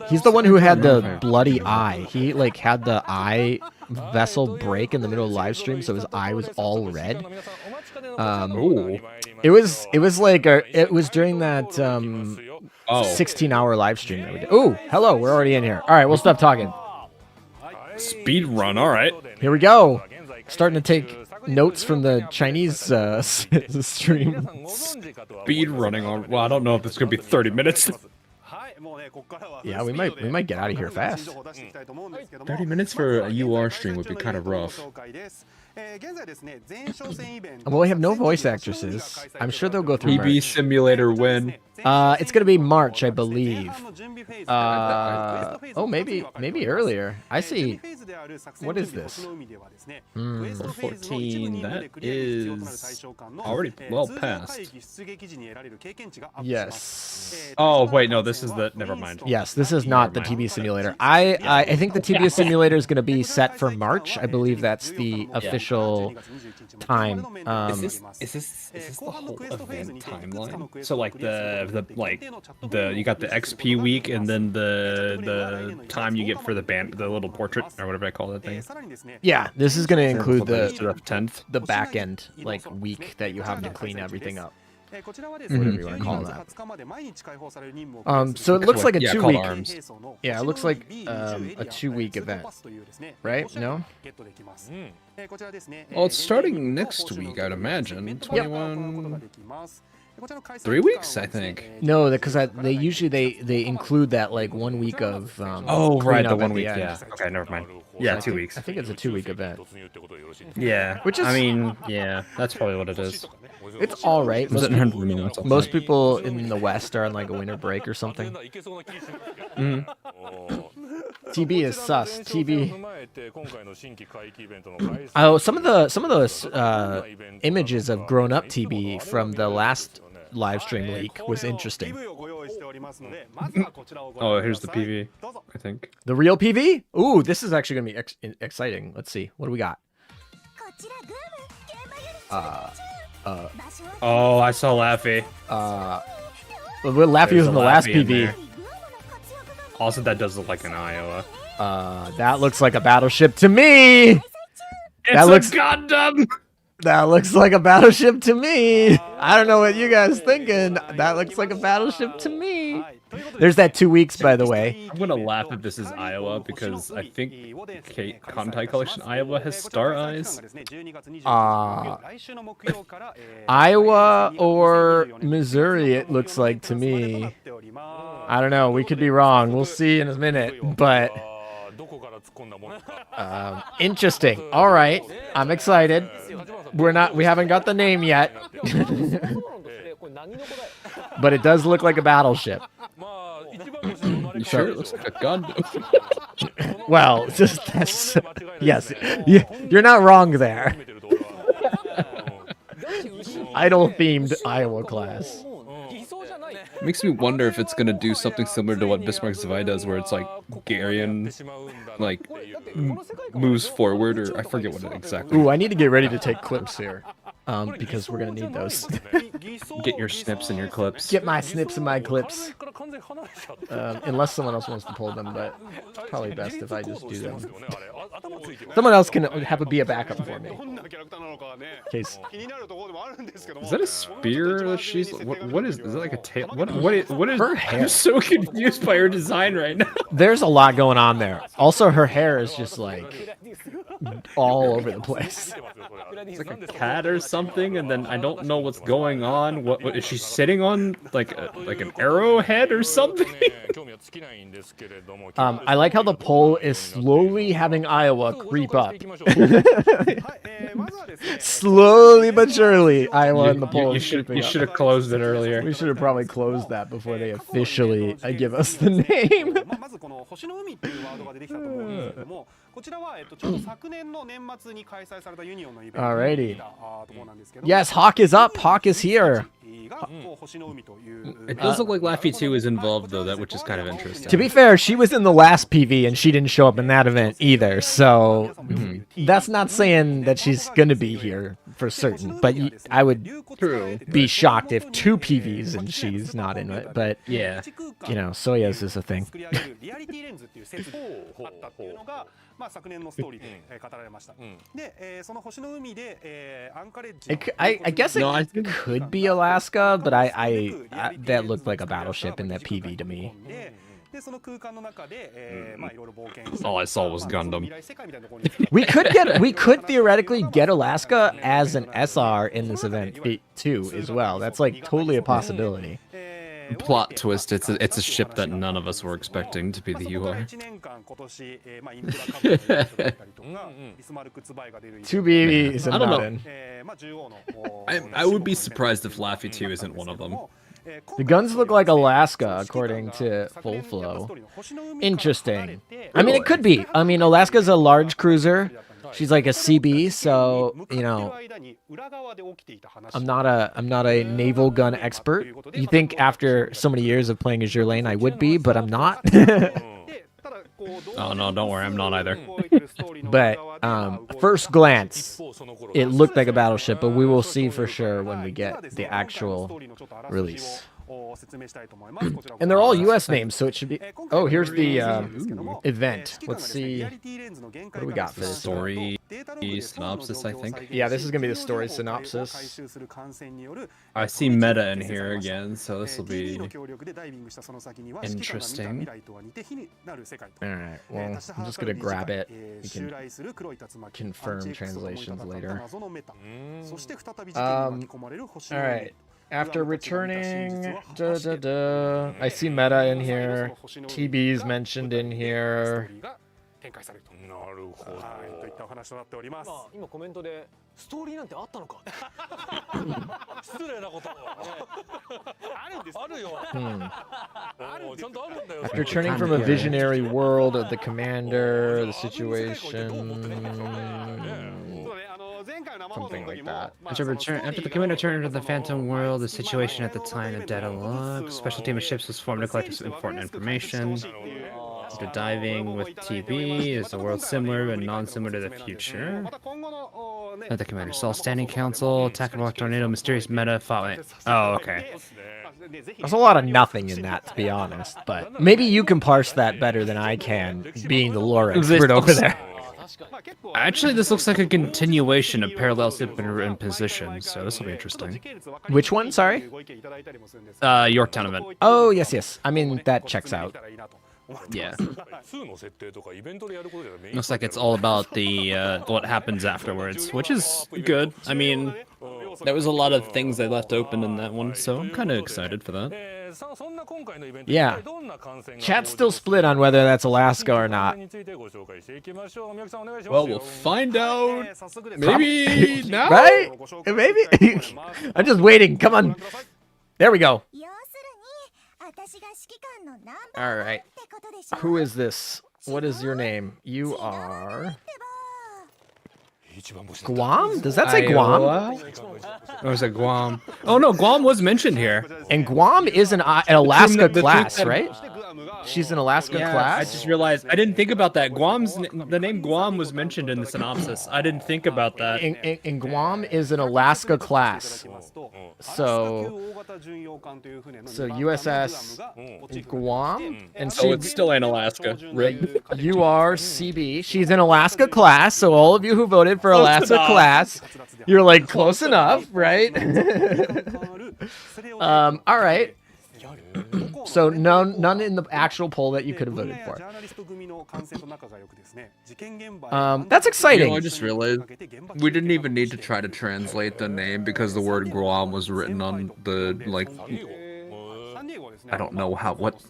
A: He's the one who had the bloody eye. He like had the eye vessel break in the middle of the live stream, so his eye was all red. It was during that 16-hour live stream that we did. Ooh, hello, we're already in here. All right, we'll stop talking.
B: Speed run, all right.
A: Here we go. Starting to take notes from the Chinese stream.
B: Speed running on. Well, I don't know if it's gonna be 30 minutes.
A: Yeah, we might get out of here fast.
B: 30 minutes for a UR stream would be kind of rough.
A: Well, we have no voice actresses. I'm sure they'll go through
B: TB
A: merch.
B: Simulator when?
A: It's gonna be March, I believe. Maybe earlier. I see. What is this?
B: 14. That is already well past.
A: Yes.
B: Oh wait, no, this is the. Never mind.
A: Yes, this is not the TB simulator. I think the TB simulator is gonna be set for March. I believe that's the official time.
B: Is this the whole event timeline? So like you got the XP week and then the time you get for the little portrait or whatever I call that thing.
A: Yeah, this is gonna include the
B: 10th,
A: the back end like week that you have to clean everything up.
B: Mm-hmm.
A: Whatever you want to call that. So it looks like a 2-week. Yeah, it looks like a 2-week event, right? No.
B: Well, it's starting next week, I'd imagine. 21. 3 weeks, I think.
A: No, because they usually they include that like 1 week of.
B: Right, the 1 week.
A: End.
B: Yeah. Okay, never mind. Yeah, 2 weeks.
A: I think it's a 2-week event.
B: Yeah,
A: which is.
B: I mean, yeah, that's probably what it is.
A: It's all right. Most people in the West are on like a winter break or something. TB is sus. TB. Oh, some of those images of grown-up TB from the last live stream leak was interesting.
B: Oh, here's the PV, I think.
A: The real PV? Ooh, this is actually gonna be exciting. Let's see. What do we got?
B: Oh, I saw Laffy.
A: Laffy was in the last
B: Laffy in
A: PV.
B: there. Also, that does look like an Iowa.
A: That looks like a battleship to me.
B: It's
A: looks-
B: a Gundam.
A: That looks like a battleship to me. I don't know what you guys thinking. That looks like a battleship to me. There's that 2 weeks, by the way.
B: I'm gonna laugh if this is Iowa because I think Kantai Collection Iowa has star eyes.
A: Iowa or Missouri, it looks like to me. I don't know. We could be wrong. We'll see in a minute. But interesting. All right. I'm excited. We haven't got the name yet. But it does look like a battleship.
B: You sure it looks like a Gundam?
A: Well, that's yes. You're not wrong there. Idol themed Iowa class.
B: Makes me wonder if it's gonna do something similar to what Bismarck Zwei does, where it's like Garion, like moves forward, or I forget what it exactly.
A: Ooh, I need to get ready to take clips here, because we're gonna need those.
B: Get your snips and your clips.
A: Get my snips and my clips. Unless someone else wants to pull them, but probably best if I just do them. Someone else can be a backup for me. In case.
B: Is that a spear that she's? What is? Is that like a tail? What is?
A: Her hair.
B: I'm so confused by her design right now.
A: There's a lot going on there. Also, her hair is just like all over the place.
B: It's like a cat or something, and then I don't know what's going on. What is she sitting on? Like an arrowhead or something?
A: I like how the poll is slowly having Iowa creep up. Slowly but surely, Iowa in the poll.
B: You should have closed it earlier.
A: We should have probably closed that before they officially give us the name. Alrighty. Yes, Hawk is up. Hawk is here.
B: It does look like Laffy 2 is involved though, which is kind of interesting.
A: To be fair, she was in the last PV and she didn't show up in that event either, so that's not saying that she's gonna be here for certain. But I would be shocked if 2 PVs and she's not in it. But
B: yeah,
A: you know, Soya's is a thing. I guess it could be Alaska, but that looked like a battleship in that PV to me.
B: All I saw was Gundam.
A: We could theoretically get Alaska as an SR in this event too, as well. That's like totally a possibility.
B: Plot twist: it's a ship that none of us were expecting to be the UR.
A: 2 BBs and
B: I don't
A: not
B: know.
A: in.
B: I would be surprised if Laffy 2 isn't one of them.
A: The guns look like Alaska, according to Full Flow. Interesting. I mean, it could be. I mean, Alaska's a large cruiser. She's like a CB, so you know, I'm not a naval gun expert. You think after so many years of playing Azur Lane, I would be, but I'm not.
B: Oh no, don't worry, I'm not either.
A: But first glance, it looked like a battleship, but we will see for sure when we get the actual release. And they're all US names, so it should be... Oh, here's the event. Let's see. What do we got for this?
B: Story synopsis, I think.
A: Yeah, this is going to be the story synopsis.
B: I see meta in here again, so this will be interesting.
A: Alright, well, I'm just going to grab it. We can confirm translations later. Alright. After returning, I see meta in here. TB's mentioned in here.
C: 今コメントでストーリーなんてあったのか失礼なことあるんですあるよちゃんとあるんだよ
A: After turning from a visionary world of the commander, the situation... something like that.
D: After the commander returned to the Phantom World, the situation at the time of data log, special team of ships was formed to collect important information. After diving with TB, is the world similar but non-similar to the future? At the commander saw standing council, attack of a tornado, mysterious meta, fought. Oh, okay.
A: There's a lot of nothing in that, to be honest. But maybe you can parse that better than I can, being the lore expert over there.
D: Actually, this looks like a continuation of Parallel Ship in position, so this will be interesting.
A: Which one? Sorry.
D: Yorktown event.
A: Oh yes, yes. I mean that checks out.
D: Yeah. Looks like it's all about the what happens afterwards, which is good. I mean, there was a lot of things they left open in that one, so I'm kind of excited for that.
A: Yeah. Chat's still split on whether that's Alaska or not.
B: Well, we'll find out. Maybe now.
A: Right? Maybe. I'm just waiting. Come on. There we go. All right. Who is this? What is your name? You are Guam? Does that say Guam?
D: Or is it Guam? Oh no, Guam was mentioned here.
A: And Guam is an Alaska class, right? She's an Alaska class?
D: I just realized I didn't think about that. The name Guam was mentioned in the synopsis. I didn't think about that.
A: And Guam is an Alaska class. So USS Guam, and
D: So it's still in Alaska.
A: You are CB. She's an Alaska class. So all of you who voted for Alaska class, you're like close enough, right? All right. So none in the actual poll that you could have voted for. That's exciting.
E: You know, I just realized we didn't even need to try to translate the name because the word Guam was written on the, like, I don't know what,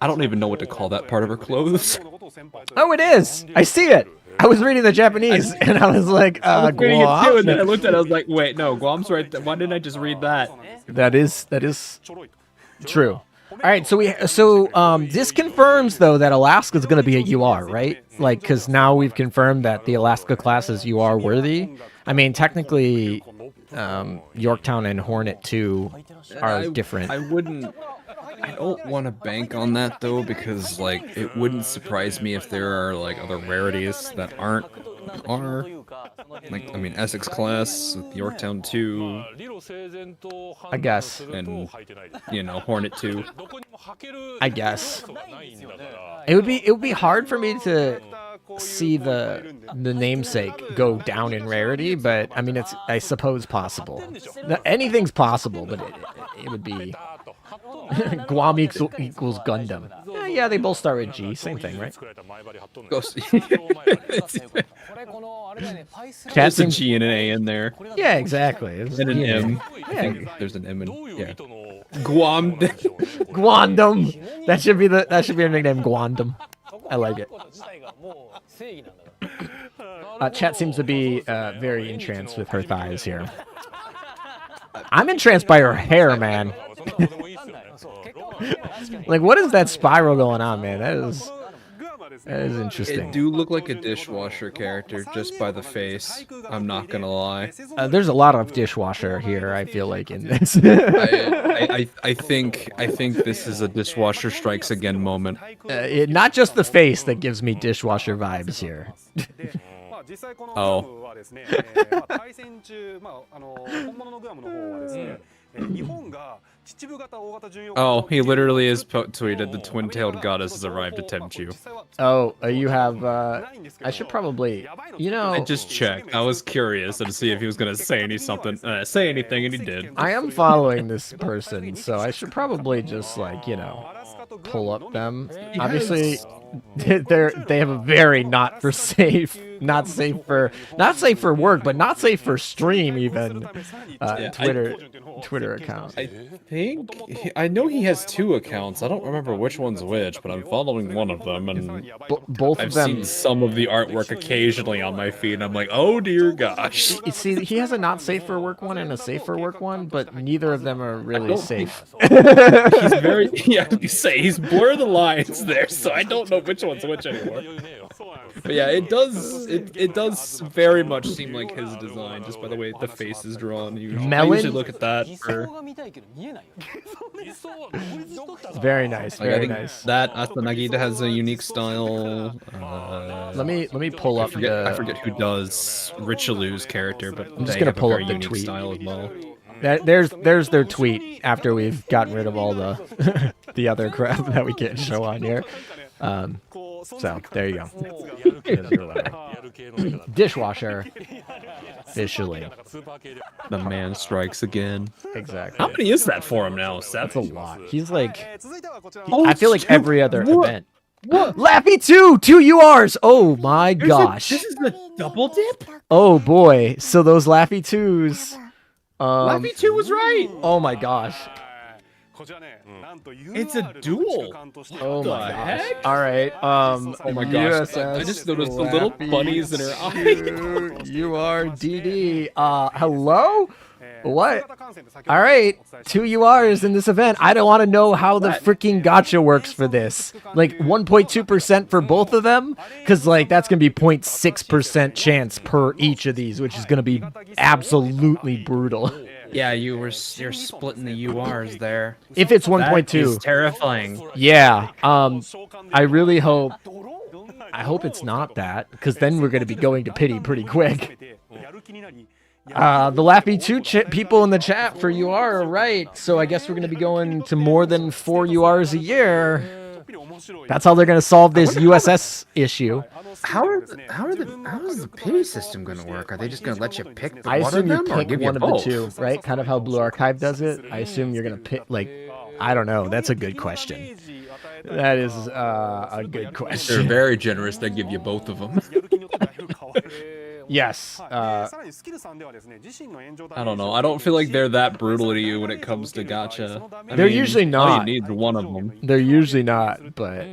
E: I don't even know what to call that part of her clothes.
A: Oh, it is. I see it. I was reading the Japanese and I was like,
D: Guam.
A: Guam.
D: And then I looked at it, I was like, wait, no, Guam's right there. Why didn't I just read that?
A: That is true. All right, so this confirms though that Alaska is going to be a UR, right? Like, because now we've confirmed that the Alaska class is UR worthy. I mean, technically, Yorktown and Hornet 2 are different.
E: I don't want to bank on that though, because like it wouldn't surprise me if there are like other rarities that are like, I mean, Essex class, Yorktown 2,
A: I guess.
E: and you know, Hornet 2.
A: I guess. It would be hard for me to see the namesake go down in rarity, but I mean it's, I suppose, possible. Anything's possible, but it would be Guam equals Gundam. Yeah, they both start with G, same thing, right?
E: There's a G and an A in there.
A: Yeah, exactly.
E: And an M. I
A: Yeah.
E: think there's an M in, yeah.
D: Guam.
A: Guandam. That should be a nickname, Guandam. I like it. Chat seems to be very entranced with her thighs here. I'm entranced by her hair, man. Like, what is that spiral going on, man? That is interesting.
E: It do look like a dishwasher character just by the face. I'm not gonna lie.
A: There's a lot of dishwasher here, I feel like, in this.
E: I think this is a dishwasher strikes again moment.
A: Not just the face that gives me dishwasher vibes here.
E: Oh. Oh, he literally is tweeted the twin-tailed goddess has arrived to tempt you.
A: Oh, you have, I should probably, you know...
E: I just checked. I was curious to see if he was gonna say anything, and he did.
A: I am following this person, so I should probably just, like, you know, pull up them. Obviously, they have a very not safe for work, but not safe for stream even. Twitter account.
E: I know he has 2 accounts. I don't remember which one's which, but I'm following one of them, and
A: both
E: I've
A: of them.
E: seen some of the artwork occasionally on my feed, and I'm like, oh dear gosh.
A: You see, he has a not safe for work one and a safe for work one, but neither of them are really safe.
E: He's very, yeah, you say he's blurred the lines there, so I don't know which one's which anymore. But yeah, it does. It does very much seem like his design, just by the way the face is drawn. I
A: Melon?
E: usually look at that for.
A: Very nice.
E: Like, I
A: Very
E: think
A: nice.
E: that Astanagita has a unique style.
A: Let me pull up
E: I forget who does Richalu's character, but
A: I'm just
E: they
A: gonna
E: have a
A: pull up
E: very
A: the
E: unique
A: tweet.
E: style as well.
A: There's their tweet after we've gotten rid of all the the other crap that we can't show on here. So there you go. Dishwasher. Officially.
E: The man strikes again.
A: Exactly.
E: How many is that for him now, Seth?
A: That's a lot. He's like,
E: Oh,
A: I feel like every other
E: what?
A: event. What? Laffy 2 URs. Oh my gosh.
E: This is the double dip?
A: Oh boy. So those Laffy 2s.
E: Laffy 2 was right.
A: Oh my gosh.
E: It's a duel.
A: Oh
E: The
A: my gosh.
E: heck?
A: All right.
E: Oh my gosh.
A: USS
E: I just noticed the little
A: Laffy
E: bunnies in her eyes.
A: URDD. Hello? What? All right, 2 URs in this event. I don't want to know how the freaking gotcha works for this. Like 1.2% for both of them, because like that's gonna be 0.6% chance per each of these, which is gonna be absolutely brutal.
D: Yeah, you're splitting the URs there.
A: If it's
D: That
A: 1.2,
D: is terrifying.
A: yeah. I really hope. I hope it's not that, because then we're gonna be going to pity pretty quick. The Laffy 2 people in the chat for UR are right, so I guess we're going to be going to more than 4 URs a year. That's how they're going to solve this USS issue.
D: How is the pity system going to work? Are they just going to let you pick the
A: I
D: one
A: assume
D: of
A: you
D: them, or
A: pick
D: give you
A: one of the
D: both?
A: two, right? Kind of how Blue Archive does it. I assume you're going to pick, like, I don't know. That's a good question. That is a good
E: They're
A: question.
E: very generous. They give you both of them.
A: Yes.
E: I don't know. I don't feel like they're that brutal to you when it comes to gotcha. I
A: They're
E: mean,
A: usually
E: All
A: not.
E: you need is one of them.
A: They're usually not, but...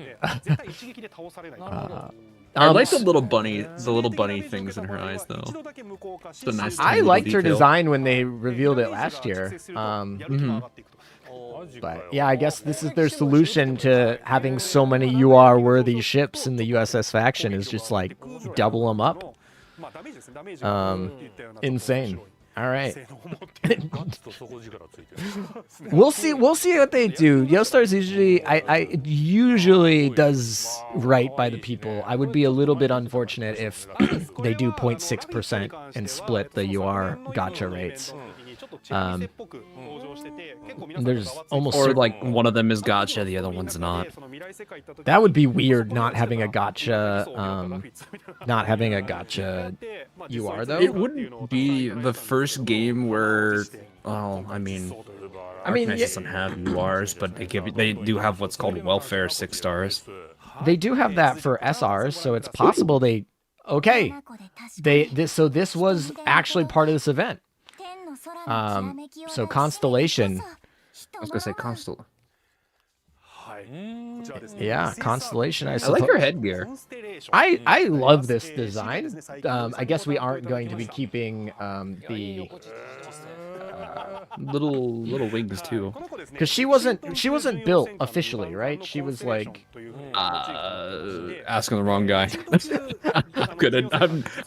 E: I like the little bunny things in her eyes, though. It's a nice.
A: I
E: tiny little
A: liked her
E: detail.
A: design when they revealed it last year. But yeah, I guess this is their solution to having so many UR-worthy ships in the USS faction is just like double them up. Insane. All right. We'll see what they do. Yostar's usually does right by the people. I would be a little bit unfortunate if they do 0.6% and split the UR gotcha rates. There's almost
D: Or like one of them is gotcha, the other one's not.
A: that would be weird not having a gotcha UR though.
E: It wouldn't be the first game where, well, I mean,
A: yeah,
D: doesn't have URs, but they do have what's called welfare 6 stars.
A: they do have that for SRs, so it's possible so this was actually part of this event. So Constellation,
D: I was gonna say Constel.
A: yeah, Constellation. I
E: I
A: suppose.
E: like her headgear.
A: I love this design. I guess we aren't going to be keeping the
E: Little wings too.
A: because she wasn't built officially, right? She was like
E: Asking the wrong guy.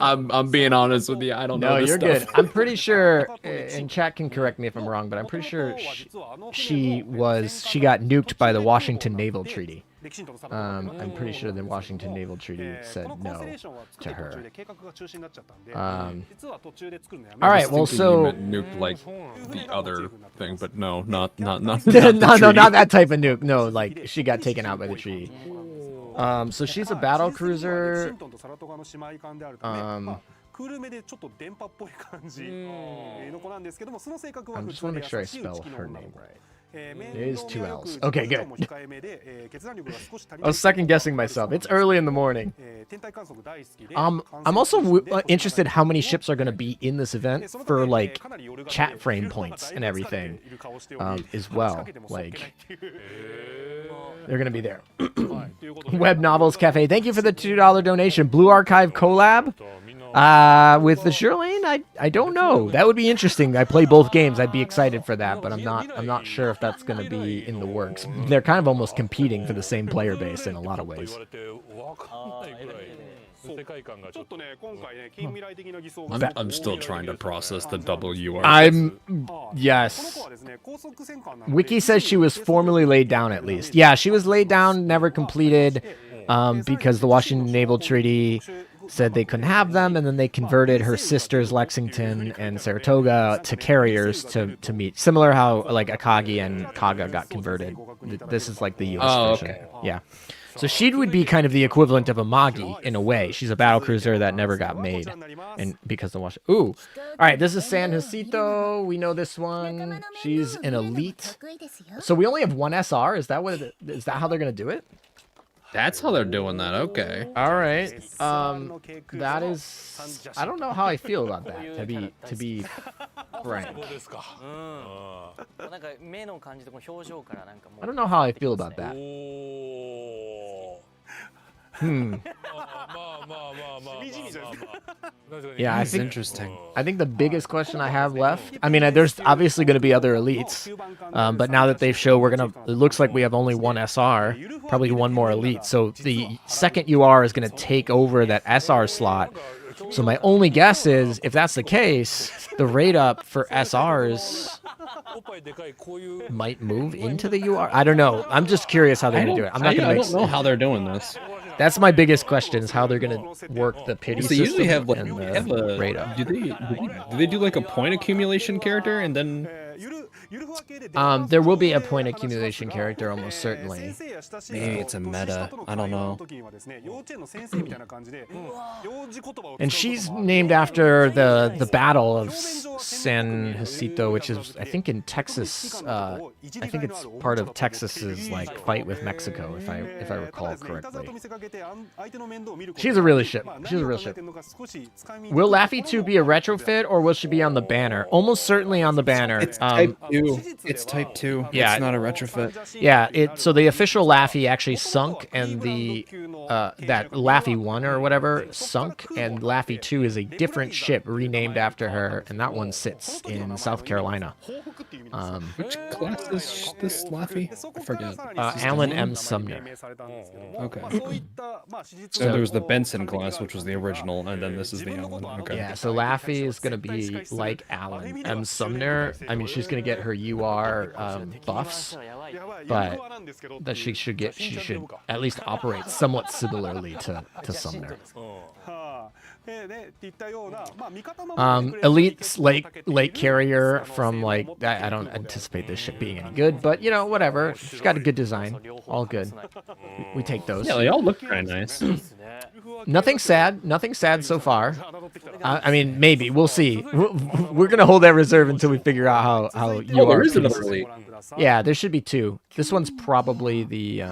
E: I'm being honest with you. I don't know
A: no,
E: this
A: you're
E: stuff.
A: good. I'm pretty sure, and chat can correct me if I'm wrong, but I'm pretty sure she got nuked by the Washington Naval Treaty. I'm pretty sure the Washington Naval Treaty said no to her. All right, well,
E: Thinking you
A: so
E: meant nuked like the other thing, but no, not
A: no,
E: the
A: no,
E: treaty.
A: not that type of nuke. No, like she got taken out by the treaty. So she's a battle cruiser. I just want to make sure I spell her name right. It is 2 L's. Okay, good. I was second guessing myself. It's early in the morning. I'm also interested how many ships are going to be in this event for like chat frame points and everything as well. Like they're going to be there. Web Novels Cafe. Thank you for the $2 donation. Blue Archive collab. With the Azur Lane, I don't know. That would be interesting. I play both games. I'd be excited for that, but I'm not sure if that's going to be in the works. They're kind of almost competing for the same player base in a lot of ways.
E: I'm still trying to process the WR.
A: Yes. Wiki says she was formally laid down at least. Yeah, she was laid down, never completed, because the Washington Naval Treaty said they couldn't have them, and then they converted her sisters Lexington and Saratoga to carriers to meet. Similar how like Akagi and Kaga got converted. This is like the U.S. version.
E: Okay.
A: Yeah. So she would be kind of the equivalent of a Magi in a way. She's a battle cruiser that never got made, and because the Washington. Ooh, all right. This is San Jacinto. We know this one. She's an elite. So we only have one SR. Is that is that how they're gonna do it?
E: That's how they're doing that. Okay.
A: All right. That is. I don't know how I feel about that. To be frank. I don't know how I feel about that. Yeah,
D: That's interesting.
A: I think the biggest question I have left. I mean, there's obviously going to be other elites, but now that they show it looks like we have only one SR, probably one more elite. So the second UR is going to take over that SR slot. So my only guess is, if that's the case, the rate up for SRs might move into the UR. I don't know. I'm just curious how they're going to do it. I'm not going to.
E: I don't know how they're doing this.
A: That's my biggest question: is how they're going to work the pity
E: They
A: system
E: usually have like
A: and
E: have a,
A: rate up.
E: do they do like a point accumulation character and then
A: There will be a point accumulation character, almost certainly.
D: Maybe it's a meta. I don't know.
A: And she's named after the Battle of San Jacinto, which is, I think, in Texas. I think it's part of Texas's like fight with Mexico, if I recall correctly. She's a really ship. She's a real ship. Will Laffy 2 be a retrofit, or will she be on the banner? Almost certainly on the banner.
D: It's type 2. It's type 2.
A: Yeah.
D: It's not a retrofit.
A: Yeah, so the official Laffy actually sunk, and the that Laffy 1 or whatever sunk, and Laffy 2 is a different ship renamed after her, and that one sits in South Carolina.
E: which class is this Laffy? I forget.
A: Alan M. Sumner.
E: Okay. So there was the Benson class, which was the original, and then this is the Allen. Okay.
A: Yeah, so Laffy is going to be like Alan M. Sumner. I mean, she's going to get her UR buffs, but that she should at least operate somewhat similarly to Sumner. Elite lake carrier from like I don't anticipate this ship being any good, but you know, whatever. She's got a good design. All good. We take those.
E: Yeah, they all look kind of nice.
A: Nothing sad. Nothing sad so far. I mean, maybe we'll see. We're gonna hold that reserve until we figure out how you
E: Oh, there
A: are.
E: is another elite.
A: Yeah, there should be two. This one's probably the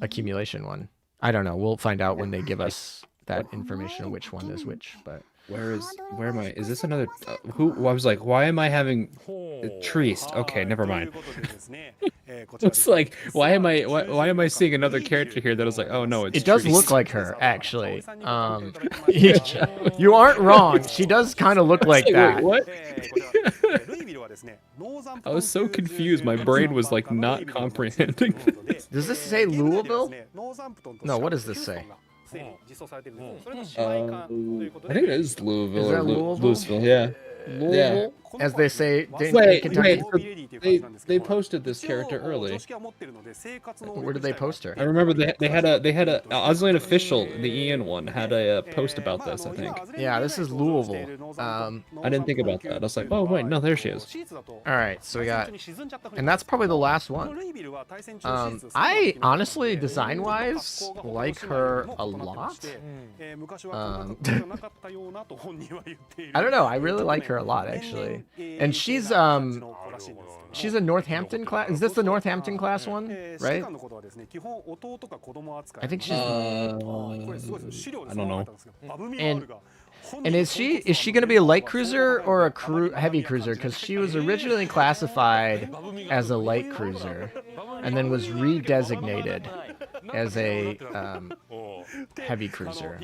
A: accumulation one. I don't know. We'll find out when they give us that information of which one is which. But
D: Where am I? Is this another? Who? I was like, why am I having Trieste? Okay, never mind.
E: It's like, why am I seeing another character here that I was like, oh no, it's
A: it does
E: Trieste.
A: look like her, actually. You aren't wrong. She does kind of look like
E: Wait,
A: that.
E: what? I was so confused. My brain was like not comprehending this.
A: Does this say Louisville? No, what does this say?
E: I think it is Louisville.
A: Is that
E: or
A: Louisville?
E: Louisville, yeah.
A: Louisville, as they say in
E: Wait,
A: Kentucky.
E: they posted this character early.
A: Where did they post her?
E: I remember they had a Azur Lane official, the Ian one, had a post about this. I think.
A: Yeah, this is Louisville.
E: I didn't think about that. I was like, oh wait, no, there she is.
A: All right, so we got, and that's probably the last one. I honestly, design-wise, like her a lot. I don't know. I really like her a lot, actually. And she's a Northampton class. Is this the Northampton class one, right? I think she's.
E: I don't know.
A: And is she going to be a light cruiser or a heavy cruiser? Because she was originally classified as a light cruiser, and then was redesignated as a heavy cruiser.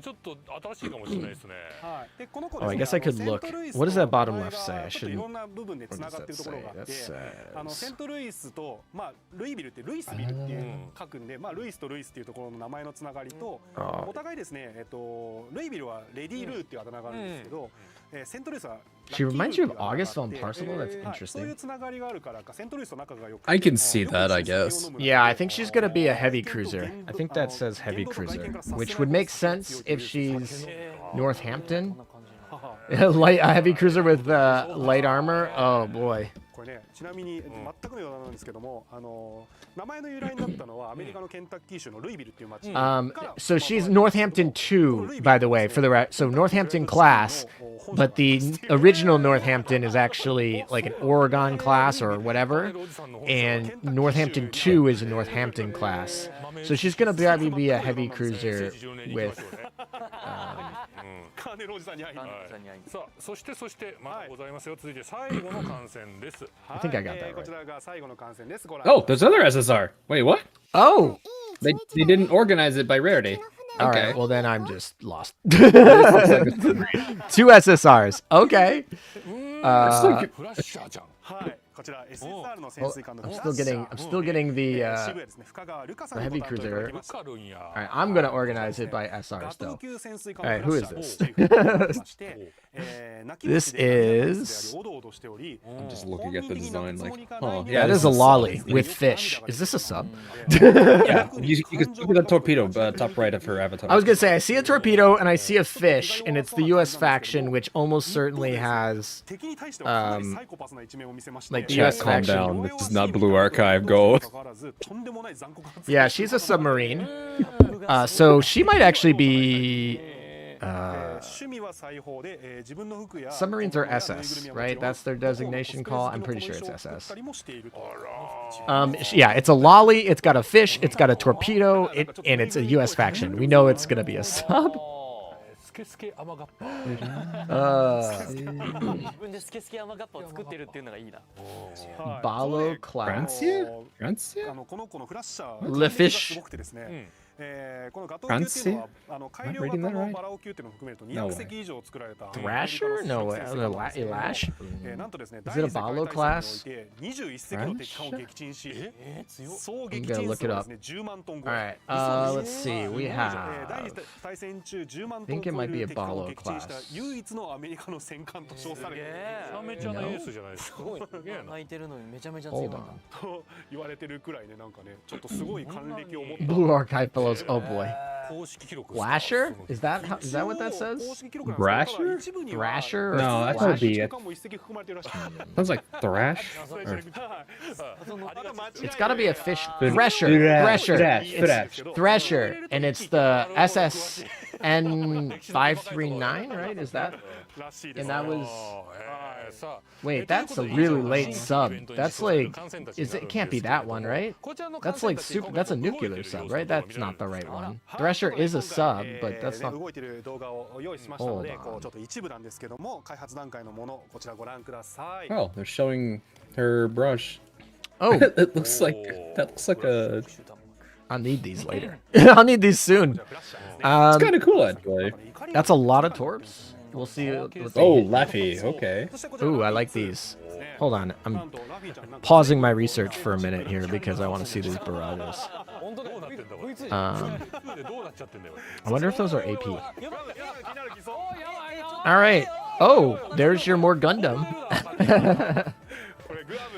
C: ちょっと新しいかもしれないですね。
F: はいでこの子
A: Oh,
F: です
A: I
F: ね
A: guess I could
F: セン
A: look.
F: トルイス
A: What does
F: と
A: that bottom
F: 名前
A: left say? I
F: がちょっとい
A: shouldn't.
F: ろんな部分で
A: What
F: つな
A: does
F: がって
A: that
F: るところ
A: say?
F: があっ
A: That
F: てセ
A: says.
F: ントルイスと、まあ、ルイビルってルイスビルっていう書くんで、まあ、ルイスとルイスっていうところの名前のつながりと、
A: Oh.
F: お互いですね、ルイビルはレディー・ルーっていうあだ名があるんですけど、セントルイスは
A: She reminds you of
F: ラッキールーっていうあだ名があって
A: August on Parsival. That's
F: はいそういう
A: interesting.
F: つながりがあるからかセントルイスと仲が良くて
E: I can see that, I guess.
A: Yeah, I think she's gonna be a heavy cruiser. I think that says heavy cruiser, which would make sense if she's Northampton. Light, a heavy cruiser with light armor. Oh boy.
F: これね、ちなみに全くのようなんですけども、名前の由来になったのはアメリカのケンタッキー州のルイビルっていう町。
A: So she's Northampton 2, by the way, for the so Northampton class, but the original Northampton is actually like an Oregon class or whatever, and Northampton 2 is a Northampton class. So she's gonna probably be a heavy cruiser with.
F: カーネルおじさんに会いに。
C: さあそしてまだございますよ。続いて最後の観戦です。
A: I think I got that
F: こ
A: right.
F: ちらが最後の観戦です。
E: Oh, there's other SSR. Wait, what?
A: Oh,
E: They didn't organize it by rarity.
A: all
E: Okay.
A: right. Well, then I'm just lost.
E: This looks like a-
A: Two SSRs. Okay.
C: フラッシャーじゃん。
F: はい、こちら SSR の潜水艦の
A: I'm still getting the
F: 渋谷ですね。深川ルカさん
A: the
F: の
A: heavy
F: ご担当いただき
A: cruiser.
F: ました。
C: わかるんや。
A: All right, I'm gonna organize it by SR
F: ガト
A: still.
F: 級潜水艦
A: All
F: の
A: right,
F: フ
A: who
F: ラッ
A: is
F: シャー
A: this?
F: をチェックいただきまして
A: This is-
F: おどおどしており
E: I'm just looking at the design like, huh.
A: That
E: Yeah,
A: is
E: this
A: a
E: is
A: lolly
E: something.
A: with fish. Is this a sub?
E: Yeah, you can look at the torpedo, top right of her avatar.
A: I was gonna say I see a torpedo and I see a fish, and it's the U.S. faction, which almost certainly has
F: 敵に対してはかなりサイコパスな一面を見せまして
A: like
E: Chat,
A: US
E: calm
A: faction.
E: down. This is not Blue Archive. Go.
F: とんでもない残酷な
A: Yeah, she's a submarine. So she might actually be.
F: 趣味は裁縫で自分の服や
A: Submarines are SS, right? That's their designation call. I'm pretty sure it's SS. Yeah, it's a lolly. It's got a fish. It's got a torpedo, and it's a U.S. faction. We know it's gonna be a sub.
C: スケスケ甘がっぱ。
G: 自分でスケスケ甘がっぱを作ってるっていうのがいいな。
A: Balo class.
E: Francia? Francia?
F: この子のフラッシャー
A: Le fish.
F: すごくてですね、このガトー級っていうのは改良型のバラオ級っていうのを含めると200隻以上作られた
A: Thrasher? No, Elash?
F: なんとですね
A: Is it a Balo class?
F: 21隻の敵艦を撃沈し総撃
A: I'm
F: 沈
A: gonna
F: 数
A: look it
F: は
A: up.
F: ですね10万トン超
A: All
F: え
A: right. Let's see. We
F: 第
A: have.
F: 二次大戦中10万
A: I
F: トン
A: think it
F: 超
A: might
F: え
A: be a
F: る敵艦
A: Balo
F: を撃沈した
A: class.
F: 唯一のアメリカの戦艦と称されている
C: めちゃめちゃなエースじゃないですか。すごいな。
G: 泣いてるのにめちゃめちゃ強い
A: Hold
G: な。
A: on.
F: と言われてるくらいねなんかねちょっとすごい還暦を持った
A: Blue Archive fellows. Oh boy.
C: 公式記録。
A: Lasher? Is that what that says?
E: Brasher?
A: Thrasher? Or
E: No, that would be. Sounds like Thrash.
A: It's got to be a fish.
E: Thrash.
A: Thresher.
E: Thrash.
A: It's Thresher, and it's the SSN 539, right? Is that? And that was. Wait, that's a really late sub. That's like, it can't be that one, right? That's like super. That's a nuclear sub, right? That's not the right one. Thresher is a sub, but that's not.
F: 動いてる動画を用意しましたので
A: Hold on.
F: こうちょっと一部なんですけども開発段階のものこちらご覧ください
E: Oh, they're showing her brush.
A: Oh,
E: It looks like a.
A: I'll need these later. I'll need these soon.
E: It's kind of cool actually.
A: That's a lot of torps. We'll see. What they
E: Oh,
A: hit.
E: Laffy. Okay.
A: Ooh, I like these. Hold on, I'm pausing my research for a minute here because I want to see these barrages.
C: 本当だ。どうなってんだこれ。 どうなっちゃってんだよ。
A: I wonder if those are AP. All right. Oh, there's your more Gundam.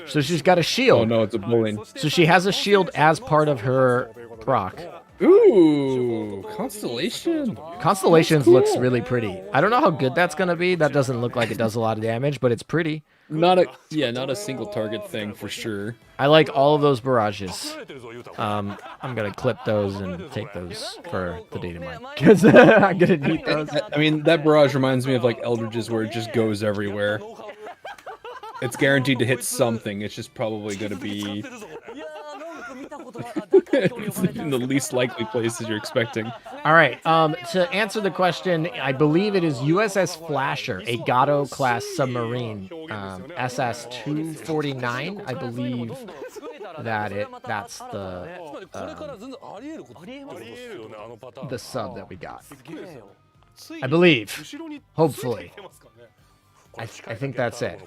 A: So she's got a
E: Oh
A: shield.
E: no, it's a bowling.
A: So she has a shield as part of her proc.
E: Ooh, Constellation.
A: Constellations looks really pretty. I don't know how good that's gonna be. That doesn't look like it does a lot of damage, but it's pretty.
E: Not a single target thing for sure.
A: I like all of those barrages. I'm gonna clip those and take those for the data mine because I'm gonna need those.
E: I mean, that barrage reminds me of like Eldridge's where it just goes everywhere. It's guaranteed to hit something. It's just probably gonna be. It's in the least likely places you're expecting.
A: All right. To answer the question, I believe it is USS Flasher, a Gato class submarine, SS 249. I believe that's the sub that we got. I believe. Hopefully. I think that's it.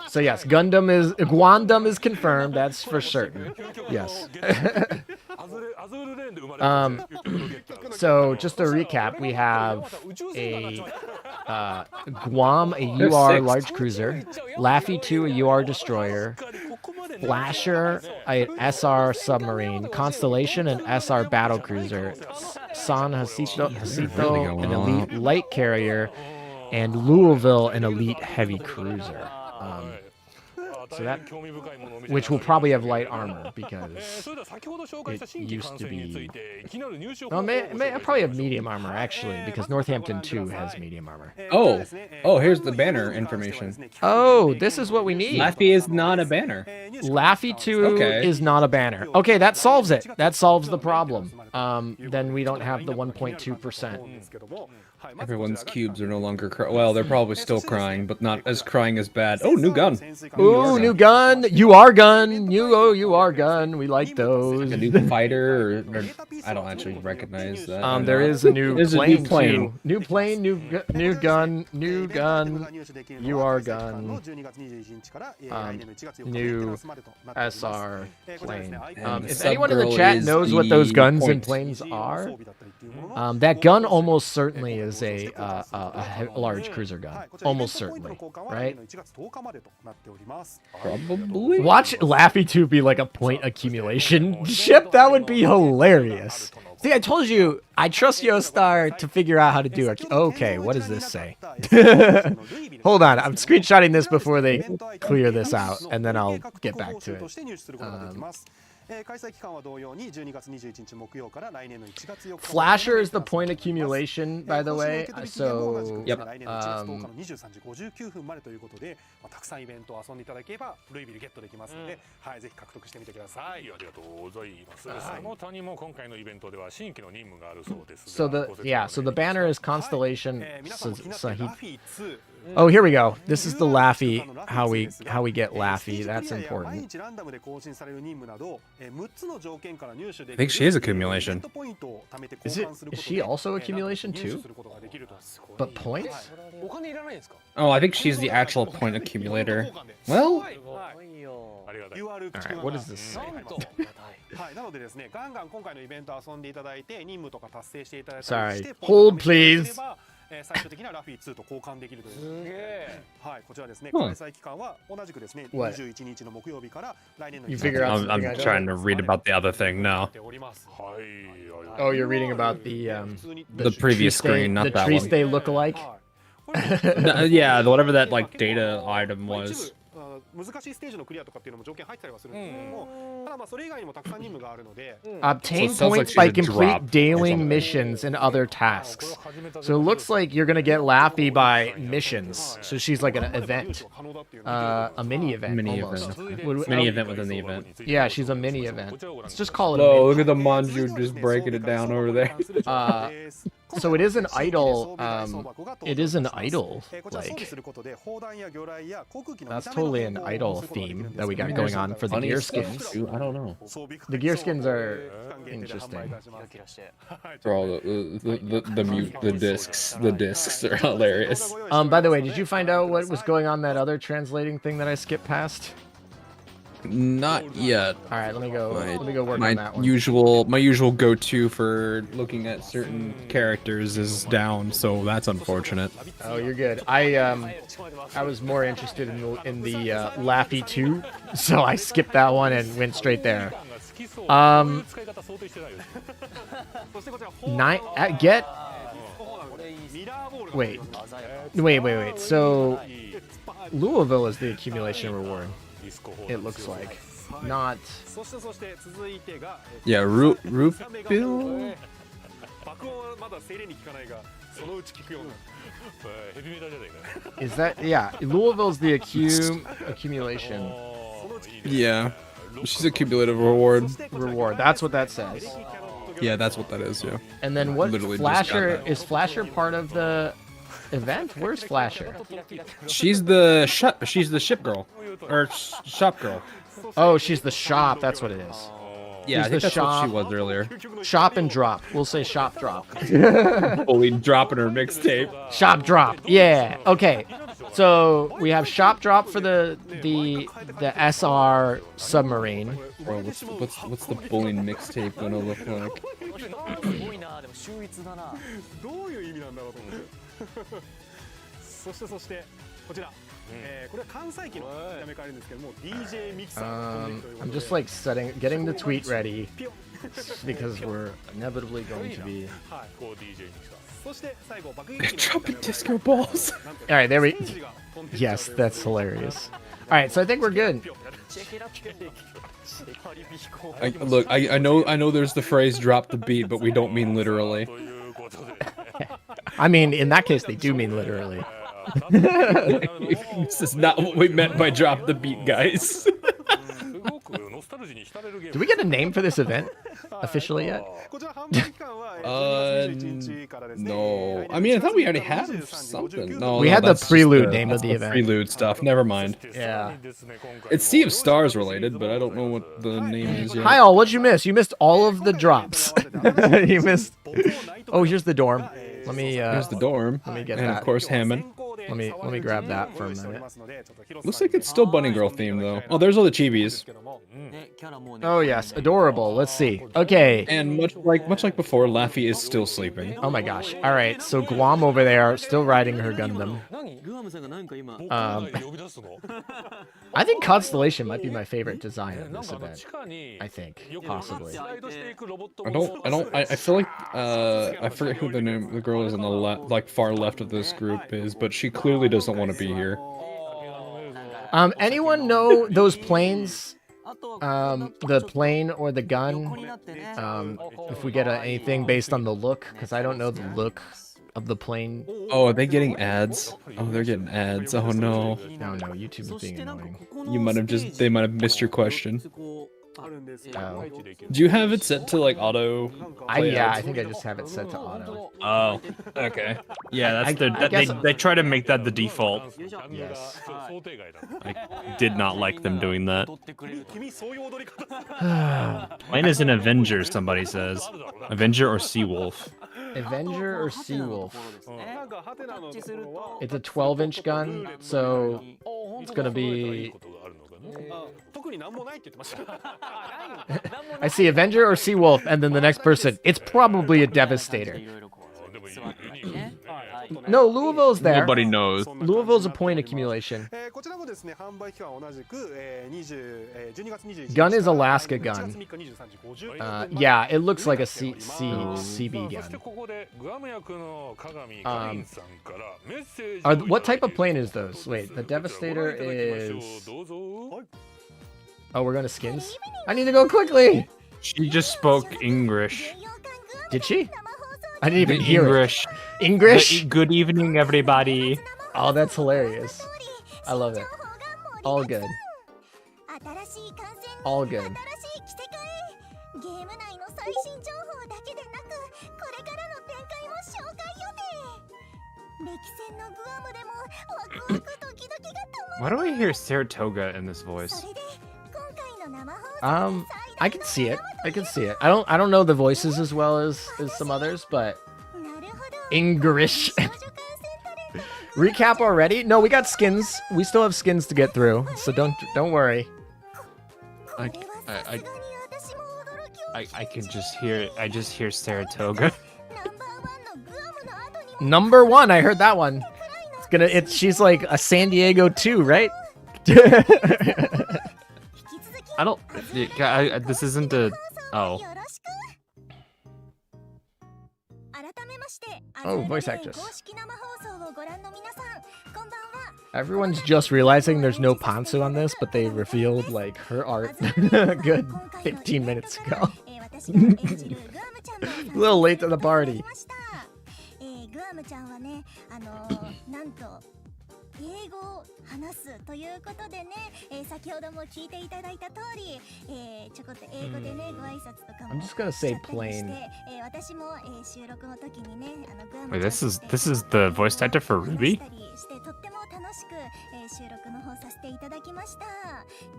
A: So yes, Guandum is confirmed. That's for certain. Yes. So just to recap, we have a Guam, a UR large cruiser, Laffy 2, a UR destroyer, Flasher, an SR submarine, Constellation, an SR battle cruiser, San Jacinto, an elite light carrier, and Louisville, an elite heavy cruiser. So that, which will probably have light armor because it used to be. Well, may probably have medium armor actually because Northampton 2 has medium armor.
E: Oh, here's the banner information.
A: Oh, this is what we need.
E: Laffy is not a banner.
A: Laffy 2 is not a banner. Okay, that solves it. That solves the problem. Then we don't have the 1.2%.
E: Everyone's cubes are no longer well, they're probably still crying, but not as crying as bad. Oh, new gun.
A: Ooh, new gun. You are gun. You are gun. We like those.
E: A new fighter, or I don't actually recognize that.
A: There is a new plane.
E: Plane.
A: New plane. New gun. New gun. You are gun. New SR plane. If anyone in the chat knows what those guns and planes are, that gun almost certainly is a large cruiser gun. Almost certainly, right?
E: Probably.
A: Watch Laffy 2 be like a point accumulation ship. That would be hilarious. See, I told you, I trust Yostar to figure out how to do it. Okay, what does this say? Hold on, I'm screenshotting this before they clear this out, and then I'll get back to it. Flasher is the point accumulation, by the way. So,
E: yep.
A: So the banner is Constellation. Oh, here we go. This is the Laffy. How we get Laffy. That's important.
E: I think she is accumulation.
A: Is she also accumulation too? But points?
E: Oh, I think she's the actual point accumulator. Well,
A: alright, what does this say? Sorry. Hold, please. You figure out
E: I'm trying to read about the other thing now.
A: Oh, you're reading about the
E: previous screen, not that one.
A: The tree stay lookalike?
E: Yeah, whatever that like data item was.
A: Obtain
E: So
A: points
E: like
A: by
E: she's a
A: complete
E: drop
A: daily
E: or something.
A: missions and other tasks. So it looks like you're gonna get Laffy by missions. So she's like an event, a mini event.
E: Mini
A: almost.
E: event. Mini event within the event.
A: Yeah, she's a mini event. Let's just call it.
E: Whoa, look at the Manju just breaking it down over there.
A: So it is an idol. It is an idol. Like that's totally an idol theme that we got going on for the gear skins.
E: I don't know.
A: The gear skins are interesting.
E: For all the discs. The discs are hilarious.
A: By the way, did you find out what was going on that other translating thing that I skipped past?
E: Not yet.
A: All right, let me go work
E: my
A: on that one.
E: My usual go-to for looking at certain characters is down, so that's unfortunate.
A: Oh, you're good. I was more interested in the Laffy 2, so I skipped that one and went straight there. Wait. So Louisville is the accumulation reward. It looks like. Not.
E: Yeah, Rupil?
A: Is that, yeah, Louisville's the accumulation.
E: Yeah. She's a cumulative reward.
A: Reward. That's what that says.
E: Yeah, that's what that is. Yeah.
A: And then what?
E: Literally just got
A: Flasher
E: that.
A: is Flasher part of the event? Where's Flasher?
E: She's the ship girl, or shop girl.
A: Oh, she's the shop. That's what it is.
E: Yeah, I
A: She's
E: think
A: the
E: that's what she
A: shop.
E: was earlier.
A: Shop and drop. We'll say shop drop.
E: Fully dropping her mixtape.
A: Shop drop. Yeah. Okay. So we have shop drop for the SR submarine.
E: Bro, what's the bullying mixtape gonna look like?
G: すごいなでも秀逸だな
F: どういう意味なんだろうと思ってそしてこちら、これは関西機の見た目変わるんですけども DJ ミキサーが飛んでいくということ
A: I'm
F: で
A: just like getting the tweet ready because we're inevitably going to be.
F: はい、こう DJ ミキサーそして最後爆撃機の
E: Dropping disco balls.
A: All right, there we. Yes, that's hilarious. All right, so I think we're good.
E: Look, I know there's the phrase "drop the beat," but we don't mean literally.
A: I mean, in that case, they do mean literally.
E: This is not what we meant by "drop the beat," guys.
A: Do we get a name for this event officially yet?
F: こちら販売期間は21日からですね
E: No, I mean I thought we already had something. No,
A: We
E: no,
A: had the
E: that's just
A: prelude name of
E: that's
A: the event.
E: Prelude stuff. Never mind.
A: Yeah.
E: It's Sea of Stars related, but I don't know what the name is yet.
A: Hi all, what'd you miss? You missed all of the drops. You missed. Oh, here's the dorm. Let me.
E: There's the dorm,
A: Let me get
E: and
A: that.
E: of course Hammond.
A: Let me grab that for a minute.
E: Looks like it's still Bunny Girl themed though. Oh, there's all the chibis.
G: ねキャラもうね
A: Oh yes, adorable. Let's see. Okay.
E: And much like before, Laffy is still sleeping.
A: Oh my gosh. All right. So Guam over there still riding her Gundam.
G: 何グアムさんがなんか今
C: 呼び出すの
A: I think Constellation might be my favorite design of this event. I think possibly.
C: スライドしていくロボット
E: I feel like I forget who the girl is on the left, like far left of this group is, but she clearly doesn't want to be here.
A: Anyone know those planes?
G: あとは
A: The plane or the gun?
G: 横になってね
A: If we get anything based on the look, because I don't know the look of the plane.
E: Oh, are they getting ads? Oh, they're getting ads. Oh no.
A: No, YouTube is
G: そし
A: being
G: てなんか
A: annoying.
G: ここの
E: You might have
G: ステージ
E: they might have missed your question.
G: こう
A: Oh.
E: Do you have it set to like auto?
A: Yeah, I think I just have it set to auto.
B: Oh, okay. Yeah, that's
A: I guess-
B: they try to make that the default.
G: よいしょ
A: Yes.
C: 想定外だ
B: I did not like them doing that.
G: 撮ってくれると
F: 君そういう踊り方
B: Mine is an Avenger, somebody says. Avenger or Seawolf.
A: Avenger or
G: ハテナの
A: Seawolf?
G: ところですね
F: なんかハテナのところは
A: It's a 12-inch gun, so it's gonna
C: いい
A: be.
C: ことがあるのかな
F: あ特になんもないって言ってました
A: I see Avenger or Seawolf, and then the next person. It's probably a Devastator.
G: いろいろこう
C: でもいい
G: 座ってねはい
A: No, Louisville's there.
B: Nobody knows.
A: Louisville's a point accumulation.
F: こちらもですね販売期間は同じく12月21日
A: Gun is Alaska gun.
F: 1月3日23時50
A: Yeah, it looks like a CB
C: そして
A: gun.
C: ここでグアム役の鏡ガインさんからメッセージ
A: What type of plane is those? Wait, the Devastator is.
C: どうぞ
A: Oh, we're going to skins? I need to go quickly!
B: She just spoke English.
A: Did she? I didn't even hear
B: English.
A: it. English?
B: Good evening, everybody.
A: Oh, that's hilarious. I love it. All good. All good.
H: ゲーム内の最新情報だけでなく、これからの展開も紹介予定。歴戦のグアムでもワクワクドキドキが止ま
B: Why do I hear Saratoga in this voice?
H: それで今回の生放送
A: I can see it. I can see it. I don't know the voices as well as some others, but
H: なるほど
A: English.
H: 少女観戦タレント
A: Recap already? No, we got skins. We still have skins to get through, so don't worry.
H: これはさすがに私も驚きを
B: I can just hear it. I just hear Saratoga.
H: ナンバーワンのグアムの後に
A: Number 1, I heard that one. She's like a San Diego too, right?
H: 引き続き
B: I don't. This isn't a. Oh.
H: よろしく改めまして
A: Oh,
H: アズール
A: voice
H: レーン
A: actress.
H: 公式生放送をご覧の皆さんこんばんは
A: Everyone's just realizing there's no Ponsu on this, but they revealed like her art a good 15 minutes ago.
H: 私が演じるグアムちゃんの
A: A little late to the party.
H: ましたグアムちゃんはねなんと英語を話すということでね、先ほども聞いていただいた通り、ちょこっと英語でね、ご挨拶とかも
A: I'm just gonna say
H: しちゃったりして
A: plain.
H: 私も、収録の時にね、グアム
D: Wait,
H: ちゃん
D: this
H: と
D: is
H: して
D: this is the voice actor for
H: 話
D: Ruby?
H: したりしてとっても楽しく、収録の方させていただきました。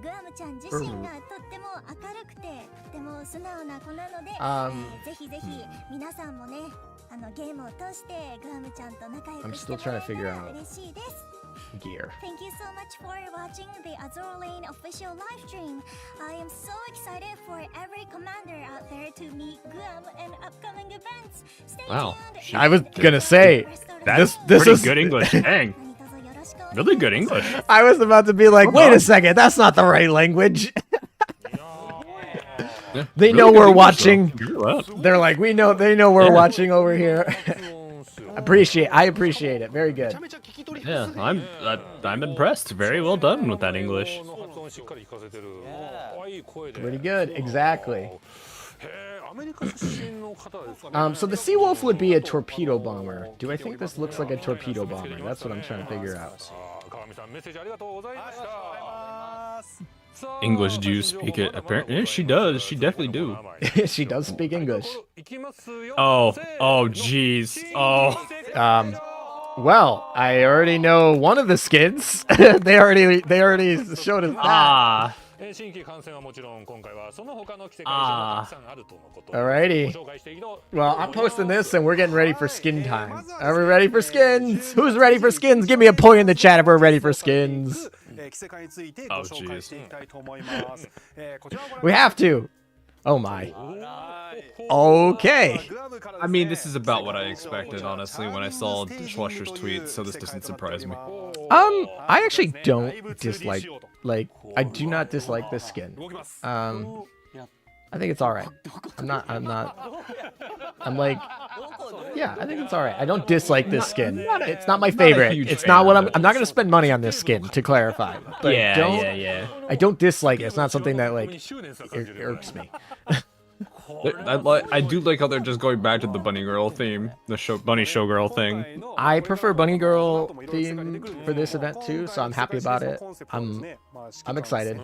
H: グアムちゃん自身がとっても明るくてとても素直な子なので、ぜひぜひ皆さんもね、ゲームを通してグアムちゃんと仲良
A: I'm
H: くして
A: still
H: も
A: trying
H: ら
A: to
H: え
A: figure
H: たら
A: out
H: 嬉しいです。
A: gear.
H: Thank you so much for watching the Azur Lane official live stream. I am so excited for every commander out there to meet Guam and upcoming events. Stay
E: Wow.
H: tuned.
A: I was gonna say,
D: That's
A: this
D: pretty
A: is
D: good English. Dang, really good English.
A: I was about to be like, wait a second, that's not the right language. They know we're watching. They're like, they know we're watching over here. I appreciate it. Very good.
D: Yeah, I'm impressed. Very well done with that English.
C: の発音しっかり聞かせてる。可愛い声で。
A: Pretty good, exactly.
C: へえ、アメリカ出身の方ですかね。
A: So the Seawolf would be a torpedo bomber. Do I think this looks like a torpedo bomber? That's what I'm trying to figure out.
C: 川上さんメッセージありがとうございました。
D: English, do you speak it? Apparently, yeah, she does. She definitely do.
A: She does speak English.
D: Oh, jeez. Oh,
A: Well, I already know one of the skins. they already showed us that.
D: ah.
C: 新規感染はもちろん今回はその他の着せ替え品もたくさんあるとのこと。
A: Alrighty.
C: ご紹介していきの
A: Well, I'm posting this and we're getting ready for skin time. Are we ready for skins? Who's ready for skins? Give me a point in the chat if we're ready for skins.
F: 着せ替えについてご紹介していきたいと思います。こちらをご覧
A: We have to. Oh my. Okay.
E: I mean, this is about what I expected, honestly, when I saw Dishwasher's tweet, so this doesn't surprise me.
A: I actually don't dislike, I do not dislike this skin. I think it's alright. I'm like, yeah, I think it's alright. I don't dislike this skin. It's not my favorite. It's not what I'm not gonna spend money on this skin, to clarify. But
D: Yeah.
A: I don't dislike it. It's not something that, like, irks me.
E: I do like how they're just going back to the bunny girl theme, the bunny showgirl thing.
A: I prefer bunny girl theme for this event too, so I'm happy about it. I'm excited.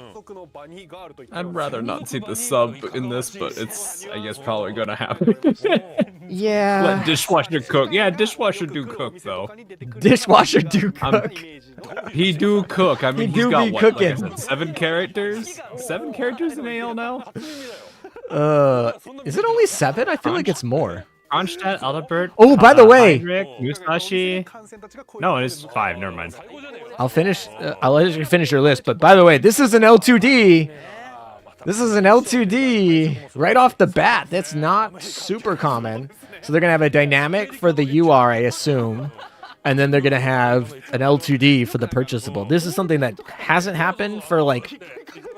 E: I'd rather not see the sub in this, but it's, I guess, probably gonna happen.
A: Yeah.
E: Let Dishwasher cook. Yeah, Dishwasher do cook, though.
A: Dishwasher do cook.
E: He do cook. I mean,
A: He
E: he's
A: do
E: got
A: be
E: what, like I
A: cooking.
E: said, 7 characters? 7 characters in AL now?
A: Is it only 7? I feel like it's more.
D: Kronstadt, Adalbert.
A: Oh, by the way,
D: Heinrich, Musashi. No, it is 5. Never mind.
A: I'll let you finish your list, but by the way, this is an L2D. This is an L2D right off the bat. That's not super common. So they're going to have a dynamic for the UR, I assume. And then they're going to have an L2D for the purchasable. This is something that hasn't happened for like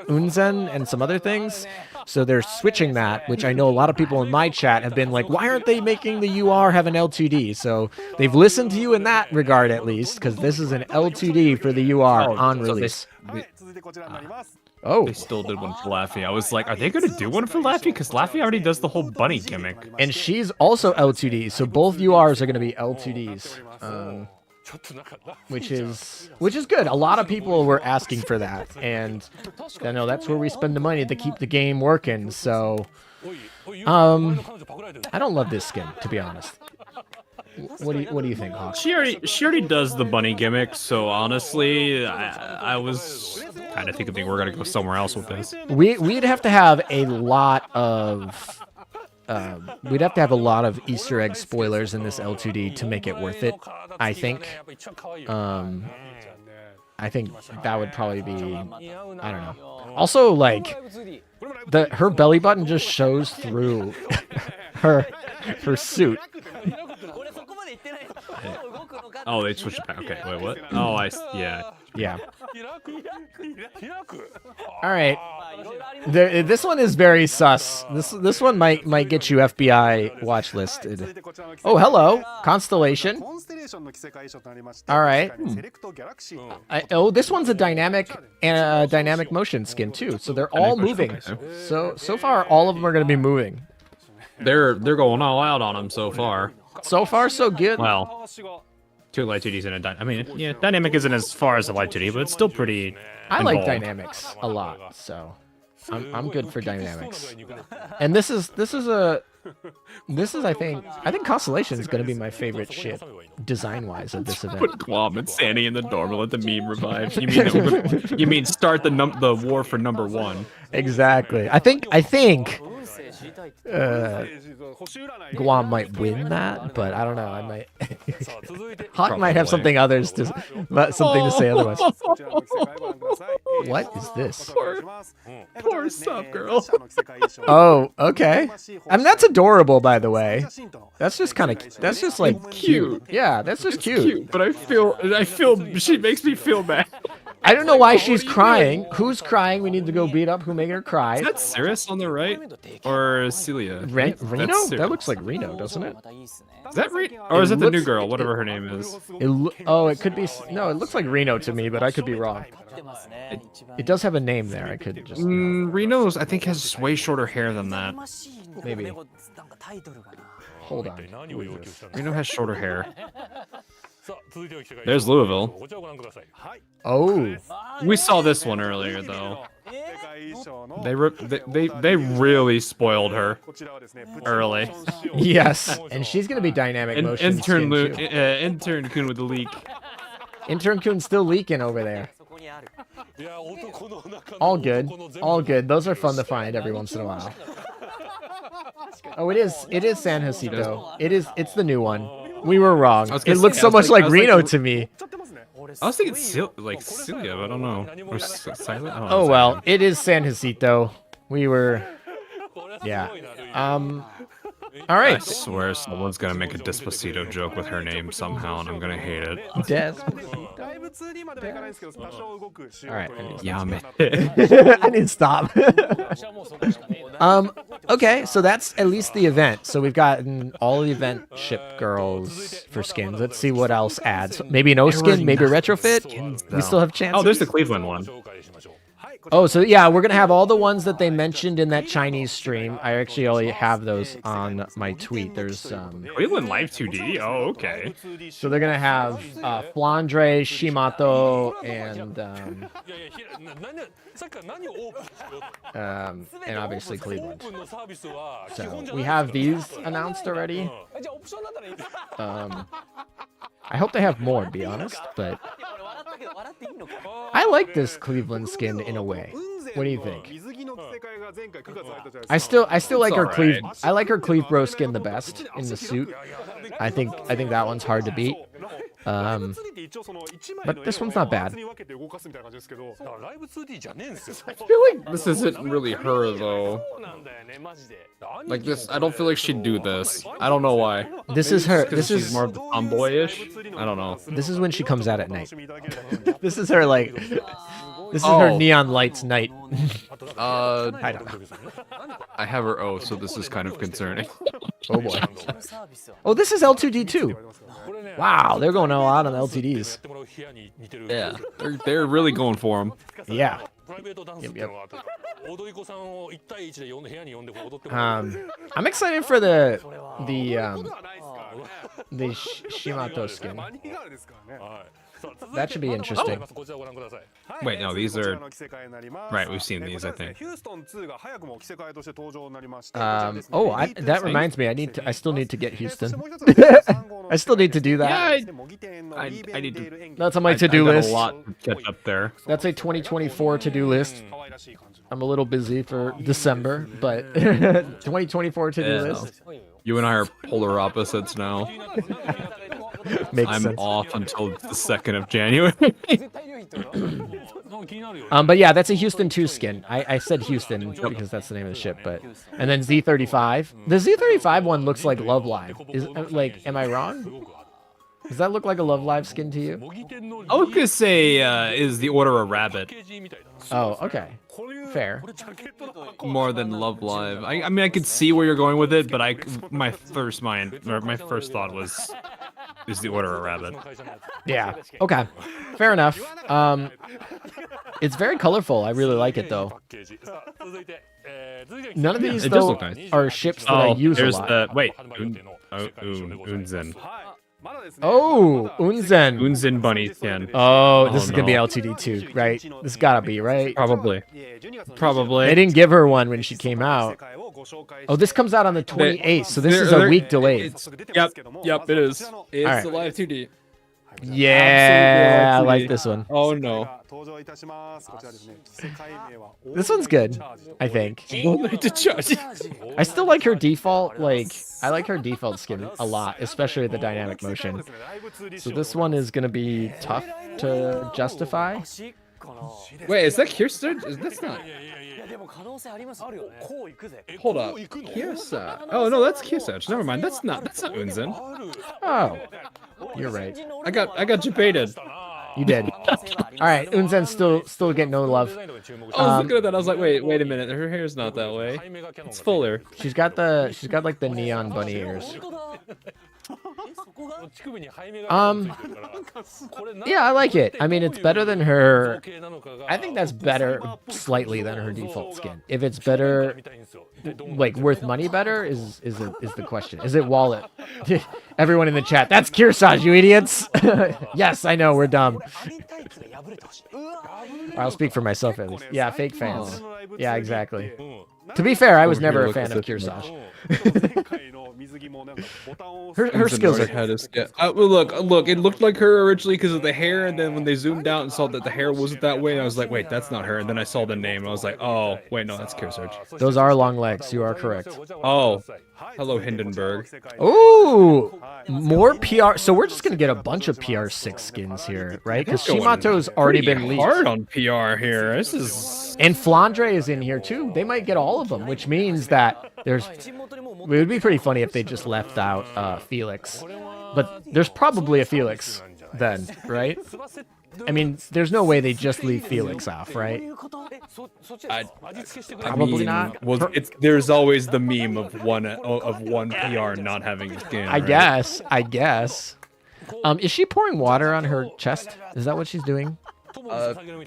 A: Unzen and some other things. So they're switching that, which I know a lot of people in my chat have been like, why aren't they making the UR have an L2D? So they've listened to you in that regard, at least, because this is an L2D for the UR on release.
E: They still did one for Laffy. I was like, are they going to do one for Laffy? Because Laffy already does the whole bunny gimmick.
A: And she's also L2D, so both URs are going to be L2Ds. Which is good. A lot of people were asking for that, and I know that's where we spend the money to keep the game working. So, I don't love this skin, to be honest. What do you think, Hawk?
D: She already does the bunny gimmick, so honestly, I was kind of thinking we're gonna go somewhere else with this.
A: We'd have to have a lot of Easter egg spoilers in this L2D to make it worth it. I think. I think that would probably be, I don't know. Also, like, her belly button just shows through her suit.
D: Oh, they switched it back. Okay, wait, what? Oh, yeah.
A: All right. This one is very sus. This one might get you FBI watch listed. Oh, hello, Constellation. All right. This one's a dynamic motion skin too. So they're all moving. So far, all of them are going to be moving.
E: They're going all out on him so far.
A: So far, so good.
D: Well, 2 light 2Ds and a I mean, yeah, dynamic isn't as far as a light 2D, but it's still pretty.
A: I like
D: involved.
A: dynamics a lot, so I'm good for dynamics. And this is I think Constellation is gonna be my favorite ship design-wise of this event.
E: Put Guam and Sandy in the dorm and let the meme revive. You mean start the war for number 1?
A: Exactly. I think Guam might win that, but I don't know. I might. Hawk might have something to say otherwise. What is this?
E: Poor sub girl.
A: Oh, okay. I mean, that's adorable, by the way. That's just kind of. That's just like
E: Cute.
A: Yeah, that's just cute.
E: But I feel she makes me feel bad.
A: I don't know why she's crying. Who's crying? We need to go beat up. Who made her cry?
E: Is that Cirrus on the right? Or Celia?
A: Reno?
E: That's
A: That looks like Reno, doesn't it?
E: Is that Reno? Or is it the new
A: looks-
E: girl, whatever her name is?
A: It could be. No, it looks like Reno to me, but I could be wrong. It does have a name there. I could just.
E: Reno's, I think, has way shorter hair than that.
A: Maybe. Hold on.
E: Reno has shorter hair. There's Louisville.
A: Oh.
E: We saw this one earlier, though. They really spoiled her early.
A: Yes, and she's gonna be dynamic motion.
E: Intern Kun with the leak.
A: Intern Kun's still leaking over there. All good. All good. Those are fun to find every once in a while. Oh, it is San Jacinto. It's the new one. We were wrong. It looks so much like Reno to me.
E: I was thinking Celia, but I don't know. Or Silent? I don't know.
A: Oh well, it is San Jacinto. We were. Yeah. All
E: I
A: right.
E: swear someone's gonna make a Despacito joke with her name somehow, and I'm gonna hate it.
A: All right.
E: Yeah, man.
A: I need to stop. Okay, so that's at least the event. So we've gotten all the event ship girls for skins. Let's see what else adds. Maybe no skin, maybe a retrofit. We still have chances.
E: Oh, there's the Cleveland one.
A: Oh, so yeah, we're gonna have all the ones that they mentioned in that Chinese stream. I actually already have those on my tweet. There's
E: Cleveland Live 2D. Oh, okay.
A: so they're gonna have Flandre, Shimato, and obviously Cleveland. So we have these announced already. I hope they have more, to be honest, but I like this Cleveland skin in a way. What do you think? I still like her Cleve. I like her Cleve Bro skin the best in the suit. I think that one's hard to beat. But this one's not bad.
E: I feel like this isn't really her though. Like this, I don't feel like she'd do this. I don't know why.
A: This is her.
E: This is more tomboyish. I don't know.
A: This is when she comes out at night. This is her like. This is her neon lights night.
E: I don't know. I have her O, so this is kind of concerning.
A: Oh boy. Oh, this is L2D2. Wow, they're going all out on LTDs.
E: Yeah, they're really going for them.
A: Yeah. Yep. I'm excited for the Shimato skin. That should be interesting.
E: Wait, no, these are right. We've seen these, I think.
A: That reminds me. I still need to get Houston. I still need to do that.
E: Yeah, I need to.
A: That's on my to-do list.
E: A lot to catch up there.
A: That's a 2024 to-do list. I'm a little busy for December, but 2024 to-do list.
E: You and I are polar opposites now.
A: Makes
E: I'm
A: sense.
E: off until the 2nd of January.
A: But yeah, that's a Houston 2 skin. I said Houston because that's the name of the ship, but and then Z35. The Z35 one looks like Love Live. Am I wrong? Does that look like a Love Live skin to you?
E: I was gonna say, is the Order a rabbit?
A: Oh, okay. Fair.
E: More than Love Live. I mean, I could see where you're going with it, but my first thought was, is the Order a rabbit?
A: Yeah. Okay. Fair enough. It's very colorful. I really like it though. None of these
E: it does
A: though
E: look nice.
A: are ships that I use a
E: there's
A: lot.
E: the wait. Unzen.
A: Oh, Unzen.
B: Unzen bunny skin.
A: Oh, this
B: Oh,
A: is gonna be
B: no.
A: LTD too, right? This gotta be, right?
B: Probably.
A: They didn't give her one when she came out. Oh, this comes out on the 28th, so this is a week delayed.
B: Yep, it is. It's
A: Alright.
B: a live 2D.
A: Yeah, I
B: Absolutely
A: like
B: LTD.
A: this one.
B: Oh no.
A: This one's good, I think.
B: To charge.
A: I still like her default, like, I like her default skin a lot, especially with the dynamic motion. So this one is gonna be tough to justify.
B: Wait, is that Kirsten? That's not.
G: でも可能性ありますよ。こう行くぜ。
B: Hold up. Kirsa. Oh no, that's Kirsach. Never mind. That's not Unzen.
A: Oh, you're right.
B: I got debated.
A: You did. All right, Unzen still get no love.
B: I was looking at that. I was like, wait a minute. Her hair's not that way. It's fuller.
A: She's got like the neon bunny ears. Yeah, I like it. I mean, it's better than her. I think that's better slightly than her default skin. If it's better, like worth money better, is the question. Is it wallet? Everyone in the chat, that's Kirsage, you idiots. Yes, I know, we're dumb. I'll speak for myself at least. Yeah, fake fans. Yeah, exactly. To be fair, I was never a fan of Kirsage. her skills are.
B: Well, look. It looked like her originally because of the hair, and then when they zoomed out and saw that the hair wasn't that way, I was like, wait, that's not her. And then I saw the name, and I was like, oh, wait, no, that's Kirsage.
A: Those are long legs. You are correct.
B: Oh, hello, Hindenburg.
A: Ooh, more PR. So we're just gonna get a bunch of PR6 skins here, right? Because Shimato's already been leaked.
B: Hard on PR here. This is.
A: And Flandre is in here too. They might get all of them, which means that there's. It would be pretty funny if they just left out Felix, but there's probably a Felix then, right? I mean, there's no way they just leave Felix off, right? Probably not.
B: Well, there's always the meme of one PR not having a skin.
A: I guess. Is she pouring water on her chest? Is that what she's doing?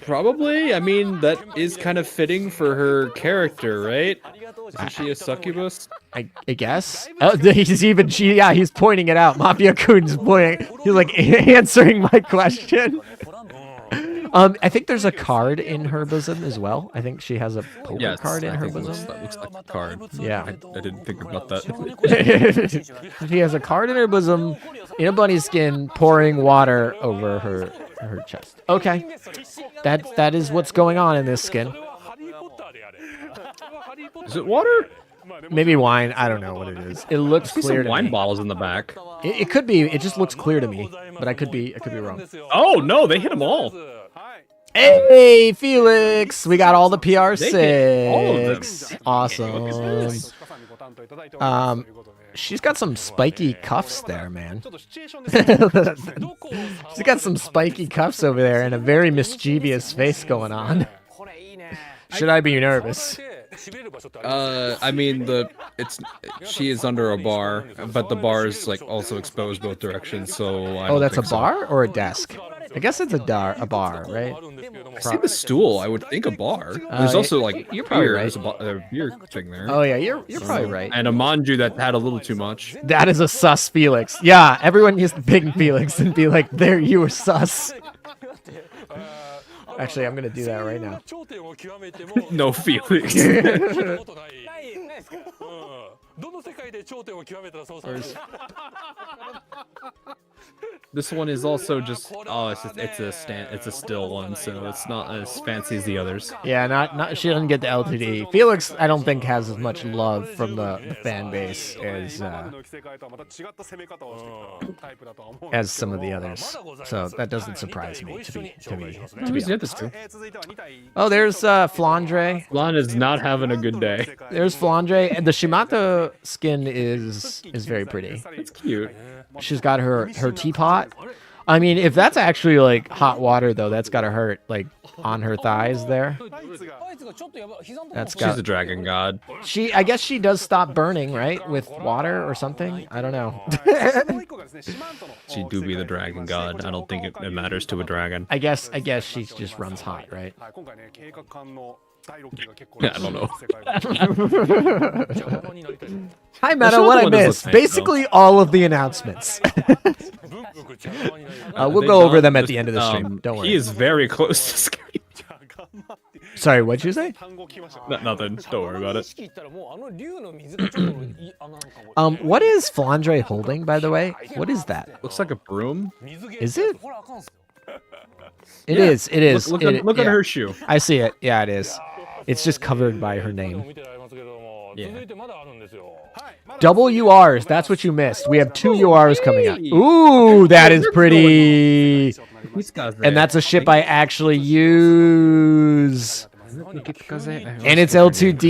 B: Probably. I mean, that is kind of fitting for her character, right? Isn't she a succubus?
A: I guess. Oh, he's pointing it out. Mafia Kun's pointing. He's like answering my question. I think there's a card in her bosom as well. I think she has a poker card in her bosom.
B: That looks like a card.
A: Yeah.
B: I didn't think about that.
A: She has a card in her bosom, in a bunny skin, pouring water over her chest. Okay. That is what's going on in this skin.
B: Is it water?
A: Maybe wine. I don't know what it is. It looks clear to
B: wine
A: me.
B: bottles in the back.
A: It could be. It just looks clear to me, but I could be wrong.
B: Oh no, they hit them all.
A: Hey, Felix! We got all the PR6.
B: All of them.
A: Awesome. She's got some spiky cuffs there, man. She's got some spiky cuffs over there and a very mischievous face going on. Should I be nervous?
B: I mean, she is under a bar, but the bar is like also exposed both directions. So I
A: that's a bar or a desk? I guess it's a bar, right?
B: I see the stool. I would think a bar. There's also like
A: you're probably
B: beer.
A: right.
B: There's a beer thing there.
A: Oh yeah, you're probably right.
B: And a manju that had a little too much.
A: That is a sus Felix. Yeah, everyone used to ping Felix and be like, "There, you were sus." Actually, I'm gonna do that right now.
B: No Felix. This one is also just it's a still one, so it's not as fancy as the others.
A: Yeah, not she doesn't get the LTD. Felix, I don't think has as much love from the fan base as some of the others. So that doesn't surprise me. To be honest. Oh, there's Flandre.
B: Flan is not having a good day.
A: There's Flandre, and the Shimata skin is very pretty.
B: It's cute.
A: She's got her teapot. I mean, if that's actually like hot water though, that's gotta hurt like on her thighs there.
B: She's a dragon god.
A: I guess she does stop burning, right? With water or something? I don't know.
B: She do be the dragon god. I don't think it matters to a dragon.
A: I guess she just runs hot, right?
B: Yeah, I don't know.
A: Hi, Meta. What I missed? Basically, all of the announcements. We'll
B: They
A: go over
B: done
A: them at
B: this-
A: the end of the stream. Don't worry.
B: He is very close to scary.
A: Sorry, what'd you say?
B: Nothing. Don't worry about it.
A: What is Flandre holding, by the way? What is that?
B: Looks like a broom.
A: Is it? It is. It is.
B: Look
A: It-
B: at
A: yeah.
B: her shoe.
A: I see it. Yeah, it is. It's just covered by her name.
B: Yeah.
A: Double URs. That's what you missed. We have 2 URs coming up. Ooh, that is pretty. And that's a ship I actually use. And it's L2D.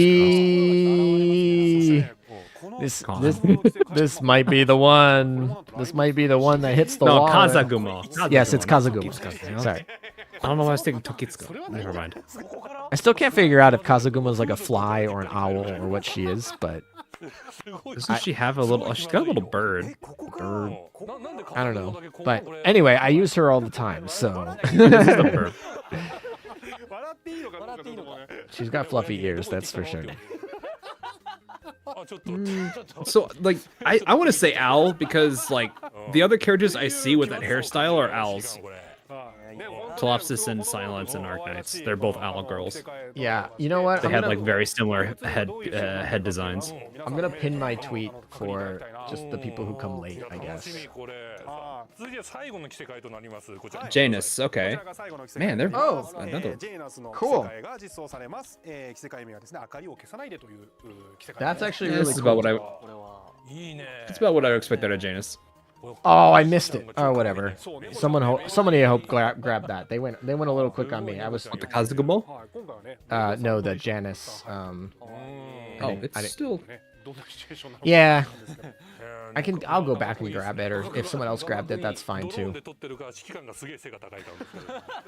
A: This might be the one. This might be the one that hits the
B: No,
A: wall.
B: Kazagumo.
A: Yes, it's Kazagumo. Sorry.
D: I don't know why I was thinking Tokitsuka. Never mind.
A: I still can't figure out if Kazagumo is like a fly or an owl or what she is, but
D: Doesn't she have a little? Oh, she's got a little bird.
A: I don't know. But anyway, I use her all the time, so
D: This is the bird.
A: she's got fluffy ears, that's for sure.
B: So like I want to say owl because like the other characters I see with that hairstyle are owls. Telopsis and Silence and Arknights. They're both owl girls.
A: Yeah, you know what?
B: They had like very similar head designs.
A: I'm gonna pin my tweet for just the people who come late, I guess.
B: Janus, okay. Man, they're another.
A: Cool. That's actually
B: Yeah,
A: really
B: this is
A: cool.
B: about what I. It's about what I would expect out of Janus.
A: Oh, I missed it. Oh, whatever. Somebody I hope grab that. They went a little quick on me. I was
B: What, the Kazugumo?
A: no, the Janus.
B: Oh,
A: I
B: it's
A: didn't-
B: still.
A: Yeah. I'll go back and grab it, or if someone else grabbed it, that's fine too.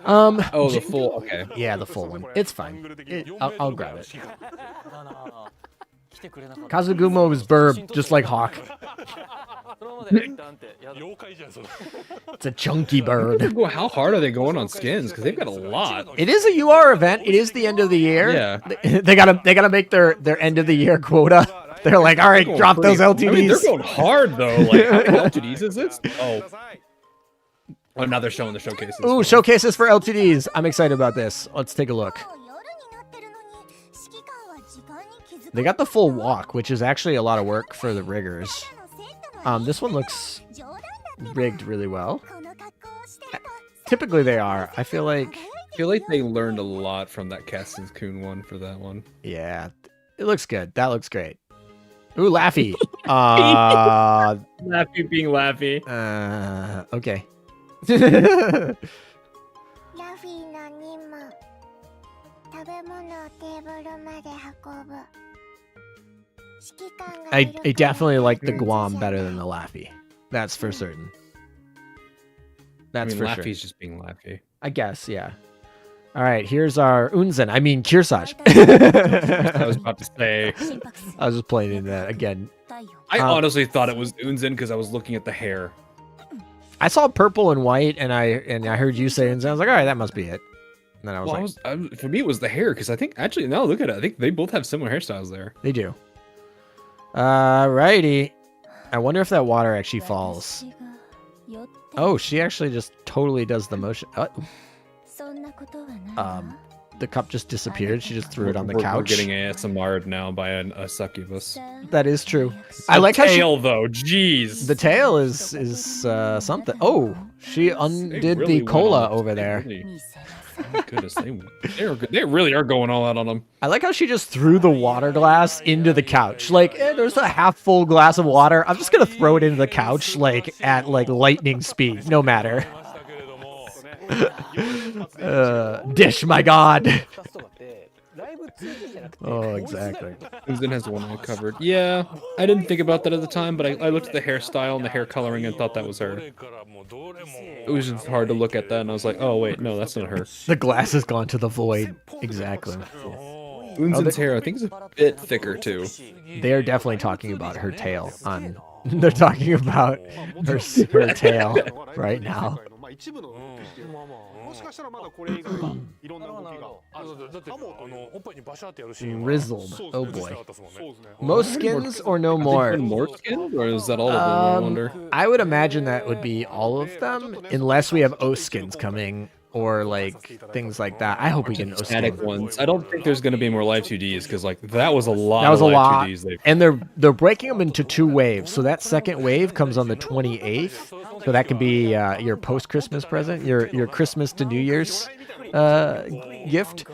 B: Oh, the full. Okay.
A: Yeah, the full one. It's fine. I'll grab it. Kazugumo's burb, just like Hawk. It's a chunky bird.
B: Well, how hard are they going on skins? Because they've got a lot.
A: It is a UR event. It is the end of the year.
B: Yeah.
A: They gotta make their end of the year quota. They're like, all right, drop those LTDs.
B: I mean, they're going hard though. Like, how many LTDs is this? Oh, now they're showing the showcases.
A: Ooh, showcases for LTDs. I'm excited about this. Let's take a look. They got the full walk, which is actually a lot of work for the riggers. This one looks rigged really well. Typically they are. I feel like
B: they learned a lot from that Caston's Coon one for that one.
A: yeah, it looks good. That looks great. Ooh, Laffy.
B: Laffy being Laffy.
A: Okay.
H: ラフィーの任務食べ物をテーブルまで運ぶ
A: I definitely like the Guam better than the Laffy. That's for certain. That's for sure.
B: Laffy's just being Laffy.
A: I guess, yeah. All right, here's our Unzen. I mean, Kirsach.
B: I was about to say.
A: I was just playing in that again.
B: I honestly thought it was Unzen because I was looking at the hair.
A: I saw purple and white, and I heard you say Unzen. I was like, all right, that must be it. And then I was
B: For me, it was the hair because I think actually now look at it. I think they both have similar hairstyles there.
A: They do. Righty. I wonder if that water actually falls. Oh, she actually just totally does the motion. The cup just disappeared. She just threw it on the couch.
B: We're getting ASMR'd now by a succubus.
A: That is true. I like how
B: tail though. Jeez.
A: The tail is something. Oh, she undid
B: really
A: the
B: went
A: cola
B: on-
A: over there.
B: Really, oh my goodness, they really are going all out on them.
A: I like how she just threw the water glass into the couch. Like, there's a half full glass of water. I'm just gonna throw it into the couch, like at like lightning speed, no matter. Dish, my god. Oh, exactly.
B: Unzen has the one I covered. Yeah, I didn't think about that at the time, but I looked at the hairstyle and the hair coloring and thought that was her. It was just hard to look at that, and I was like, oh wait, no, that's not her.
A: The glass has gone to the void. Exactly.
B: Unzen's hair, I think, is a bit thicker too.
A: They are definitely talking about her tail on. They're talking about her tail right now.
F: 一部の動きっていう
C: まあまあ
F: もしかしたらまだこれ以外いろんな動きがある
C: だっておっぱいにバシャってやるシーン
A: Rizzled. Oh
F: そう
A: boy.
F: ですね
A: Most skins or no more?
E: More skins, or is that all of them? I wonder.
A: I would imagine that would be all of them, unless we have O skins coming or like things like that. I hope we get an O
B: Static
A: skin.
B: ones. I don't think there's gonna be more live 2Ds because like that was a lot.
A: That was a
B: of live
A: lot,
B: 2Ds they've-
A: and they're breaking them into 2 waves. So that second wave comes on the 28th. So that can be your post-Christmas present, your Christmas to New Year's gift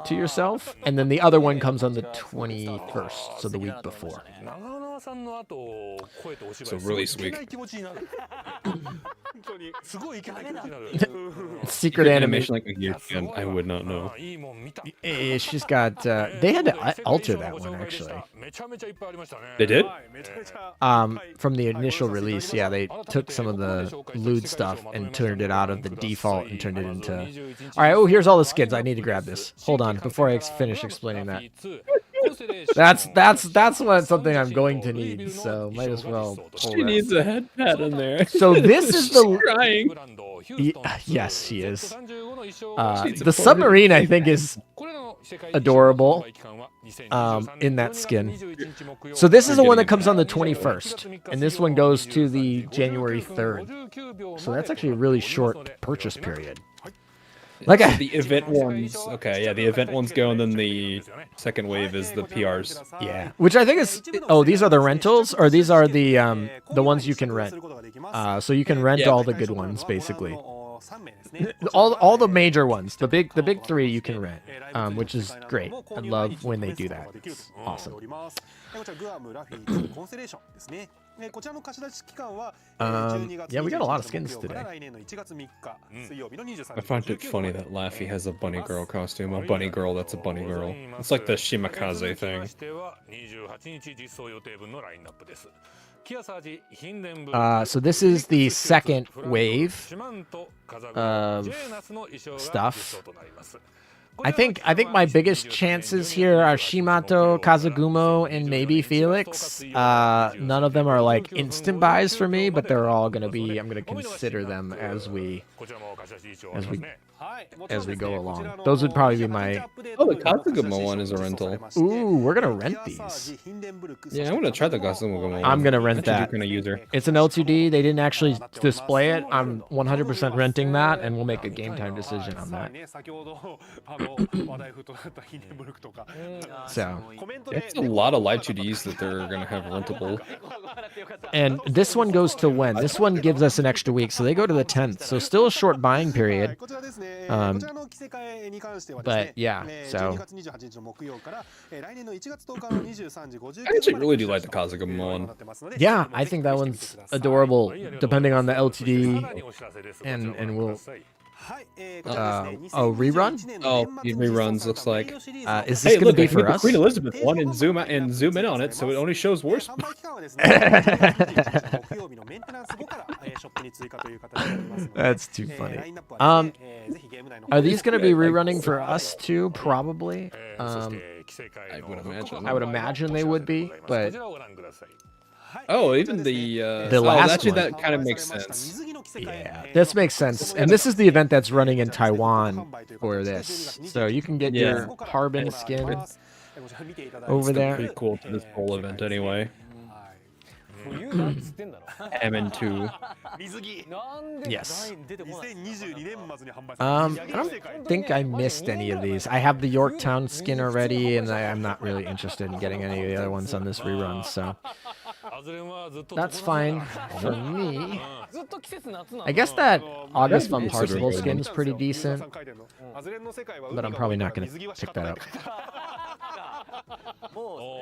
A: to yourself, and then the other one comes on the 21st, so the week before.
B: So release week.
A: Secret animation.
B: Like a year skin, I would not know.
A: She's got. They had to alter that one actually.
B: They did?
A: From the initial release, yeah, they took some of the lewd stuff and turned it out of the default and turned it into. All right. Oh, here's all the skins. I need to grab this. Hold on, before I finish explaining that. That's what something I'm going to need. So might as well. Pull
B: She
A: that.
B: needs a head pad in there.
A: So this is the.
B: Crying.
A: Yes, she is. The submarine, I think, is adorable in that skin. So this is the one that comes on the 21st, and this one goes to the January 3rd. So that's actually a really short purchase period. Like
B: The event ones. Okay, yeah, the event ones go, and then the second wave is the PRs.
A: yeah, which I think is. Oh, these are the rentals, or these are the ones you can rent. So you can rent
B: Yeah.
A: all the good ones, basically. All the major ones, the big 3 you can rent, which is great. I love when they do that. It's awesome. Yeah, we got a lot of skins today.
B: I find it funny that Laffy has a bunny girl costume. A bunny girl that's a bunny girl. It's like the Shimakaze thing.
A: So this is the second wave of stuff. I think my biggest chances here are Shimato, Kazugumo, and maybe Felix. None of them are like instant buys for me, but they're all gonna be. I'm gonna consider them as we go along. Those would probably be my.
B: Oh, the Kazugumo one is a rental.
A: Ooh, we're gonna rent these.
B: Yeah, I'm gonna try the Kazugumo one.
A: I'm gonna rent that.
B: Kind of user.
A: It's an L2D. They didn't actually display it. I'm 100% renting that, and we'll make a game time decision on that. So,
B: It's a lot of live 2Ds that they're gonna have rentable.
A: and this one goes to when? This one gives us an extra week, so they go to the 10th. So still a short buying period. But yeah, so
B: I actually really do like the Kazugumo one.
A: yeah, I think that one's adorable. Depending on the LTD, and we'll. Oh, rerun?
B: Oh, the reruns looks like.
A: Is this
B: Hey,
A: gonna
B: look,
A: be
B: I can get
A: for
B: the
A: us?
B: Queen Elizabeth one and zoom out and zoom in on it, so it only shows worse.
A: That's too funny. Are these gonna be rerunning for us too? Probably.
B: I would imagine.
A: I would imagine they would be, but
B: Oh, even the
A: last
B: actually
A: one.
B: that kind of makes sense.
A: yeah, this makes sense. And this is the event that's running in Taiwan for this, so you can get your Harbin skin over there.
B: Pretty cool to this whole event anyway. MN2.
A: Yes. I don't think I missed any of these. I have the Yorktown skin already, and I'm not really interested in getting any of the other ones on this rerun, so that's fine for me. I guess that August von Parsifal skin's pretty decent, but I'm probably not going to pick that up.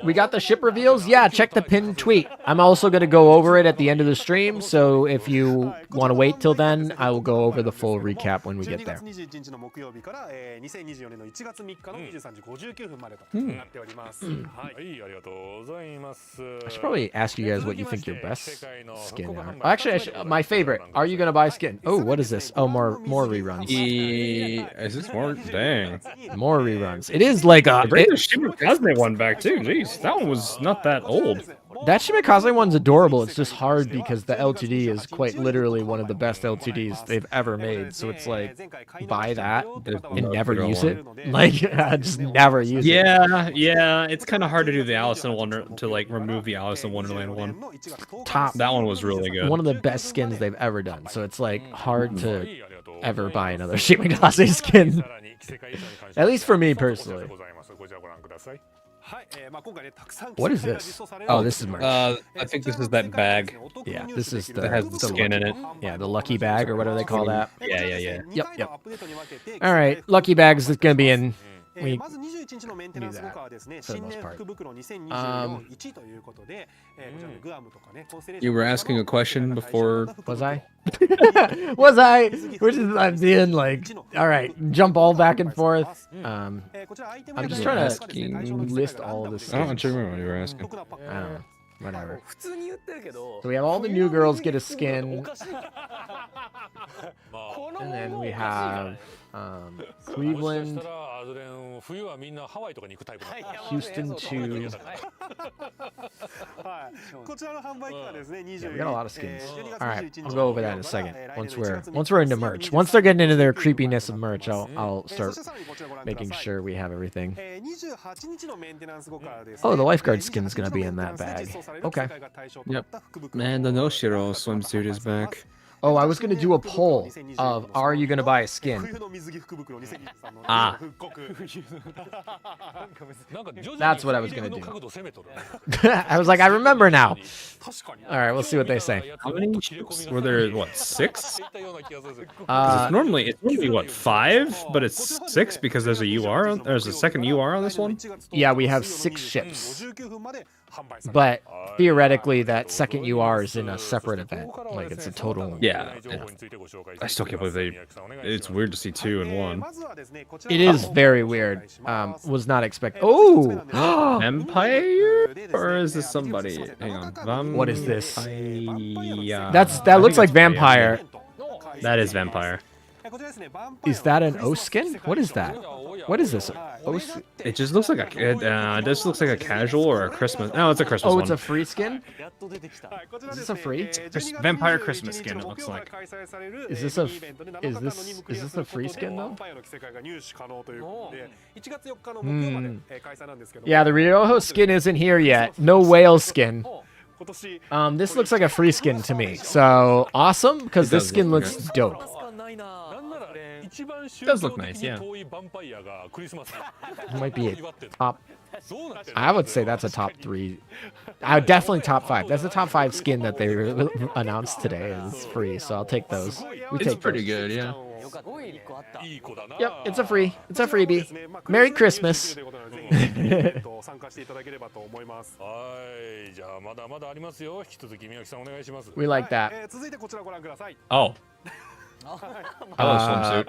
A: We got the ship reveals? Yeah, check the pinned tweet. I'm also going to go over it at the end of the stream, so if you want to wait till then, I will go over the full recap when we get there. I should probably ask you guys what you think your best skin are. Actually, my favorite. Are you going to buy skin? Oh, what is this? Oh, more reruns.
B: Is this more? Dang.
A: More reruns. It is like a...
B: Bring the Shimakaze one back too. Jeez, that one was not that old.
A: That Shimikaze one's adorable. It's just hard because the L2D is quite literally one of the best L2Ds they've ever made. So it's like, buy that and never use it. Like, just never use it.
B: Yeah. It's kind of hard to do the Alice in Wonderland to like remove the Alice in Wonderland one. That one was really good.
A: One of the best skins they've ever done. So it's like hard to ever buy another Shimikaze skin. At least for me personally. What is this? Oh, this is merch.
B: I think this is that bag.
A: Yeah, this is
B: that has the skin in it.
A: Yeah, the lucky bag or whatever they call that.
B: Yeah.
A: Yep. All right, lucky bags is gonna be in. We do that for the most part.
E: You were asking a question before.
A: Was I? Was I? Which is I'm being like, all right, jump all back and forth. I'm just trying to list all of this.
E: I don't actually remember what you were asking.
A: I don't know. Whatever. So we have all the new girls get a skin. And then we have Cleveland, Houston 2. Yeah, we got a lot of skins. All right, I'll go over that in a second. Once we're into merch. Once they're getting into their creepiness of merch, I'll start making sure we have everything. Oh, the lifeguard skin's gonna be in that bag. Okay.
E: Yep. And the Noshiro swimsuit is back.
A: Oh, I was gonna do a poll of are you gonna buy a skin? That's what I was gonna do. I was like, I remember now. All right, we'll see what they say.
B: How many ships were there? What, 6? It's normally what, 5, but it's 6 because there's a UR. There's a second UR on this one.
A: Yeah, we have 6 ships. But theoretically, that second UR is in a separate event. Like it's a total.
B: Yeah. I still can't believe it's weird to see 2 and 1.
A: It is very weird. Was not expecting. Oh,
B: Empire, or is this somebody? Hang on.
A: What is this?
B: Yeah.
A: That looks like Vampire.
B: That is Vampire.
A: Is that an O skin? What is that? What is this?
B: It just looks like this looks like a casual or a Christmas. No, it's a Christmas one.
A: Oh, it's a free skin? Is this a free?
B: Vampire Christmas skin, it looks like.
A: Is this a free skin though? Yeah, the Ryoho skin isn't here yet. No whale skin. This looks like a free skin to me. So awesome, because this skin looks dope.
B: It does look nice, yeah.
A: It might be a top. I would say that's a top 3. I would definitely top 5. That's the top 5 skin that they announced today. It's free, so I'll take those.
E: It's pretty good, yeah.
A: Yep, it's a free. It's a freebie. Merry Christmas. We like that.
B: Oh.